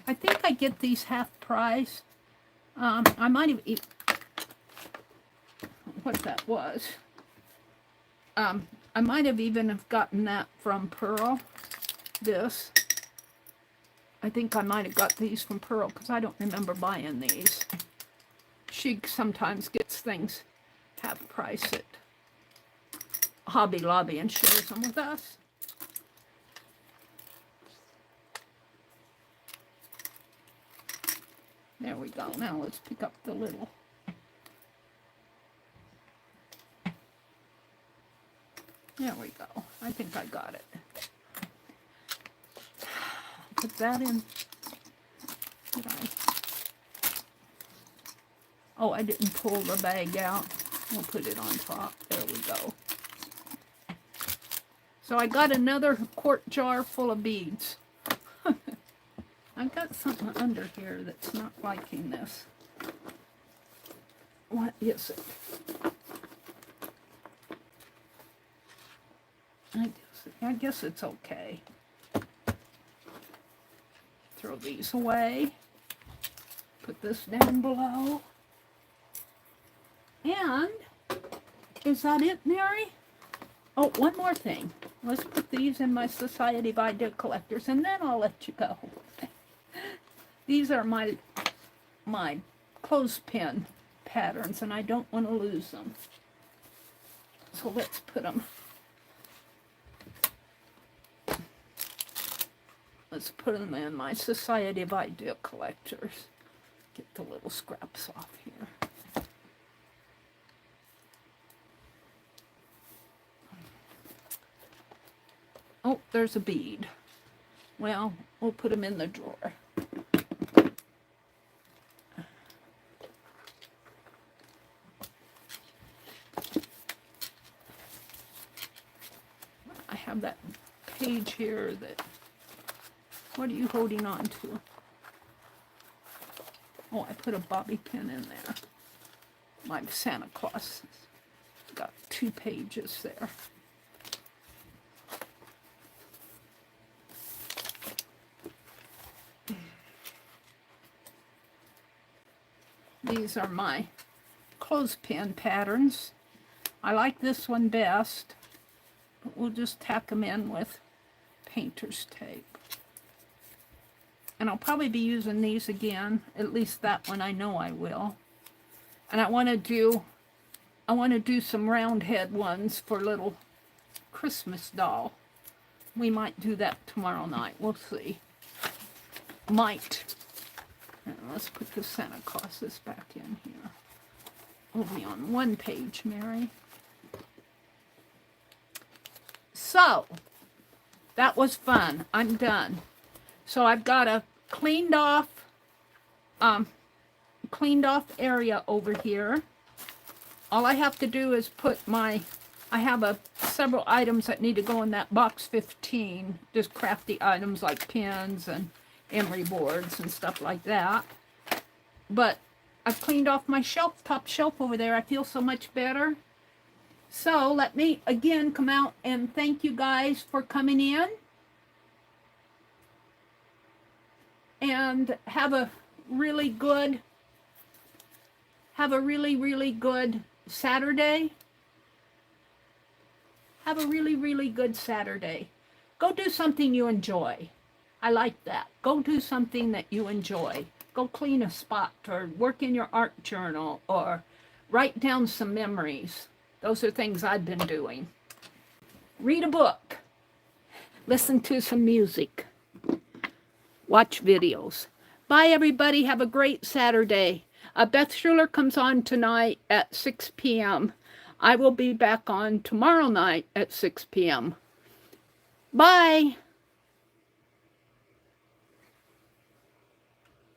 I think I get these half price. I might have what that was. I might have even have gotten that from Pearl. This. I think I might have got these from Pearl because I don't remember buying these. She sometimes gets things half price at Hobby Lobby and shares them with us. There we go. Now let's pick up the little. There we go. I think I got it. Put that in. Did I? Oh, I didn't pull the bag out. We'll put it on top. There we go. So I got another quart jar full of beads. I've got something under here that's not liking this. What is it? I guess it's okay. Throw these away. Put this down below. And is that it, Mary? Oh, one more thing. Let's put these in my Society of Idea Collectors, and then I'll let you go. These are my clothespin patterns, and I don't want to lose them. So let's put them. Let's put them in my Society of Idea Collectors. Get the little scraps off here. Oh, there's a bead. Well, we'll put them in the drawer. I have that page here that... What are you holding on to? Oh, I put a bobby pin in there. My Santa Claus. Got 2 pages there. These are my clothespin patterns. I like this one best, but we'll just tack them in with painter's tape. And I'll probably be using these again, at least that one I know I will. And I want to do some round head ones for little Christmas doll. We might do that tomorrow night. We'll see. Might. And let's put the Santa Clauses back in here. We'll be on one page, Mary. So, that was fun. I'm done. So I've got a cleaned off area over here. All I have to do is put I have several items that need to go in that box 15, just crafty items like pins and emery boards and stuff like that. But I've cleaned off my top shelf over there. I feel so much better. So let me again come out and thank you guys for coming in. And have a really, really good Saturday. Have a really, really good Saturday. Go do something you enjoy. I like that. Go do something that you enjoy. Go clean a spot, or work in your art journal, or write down some memories. Those are things I've been doing. Read a book. Listen to some music. Watch videos. Bye, everybody. Have a great Saturday. Beth Schuler comes on tonight at 6 p.m. I will be back on tomorrow night at 6 p.m. Bye.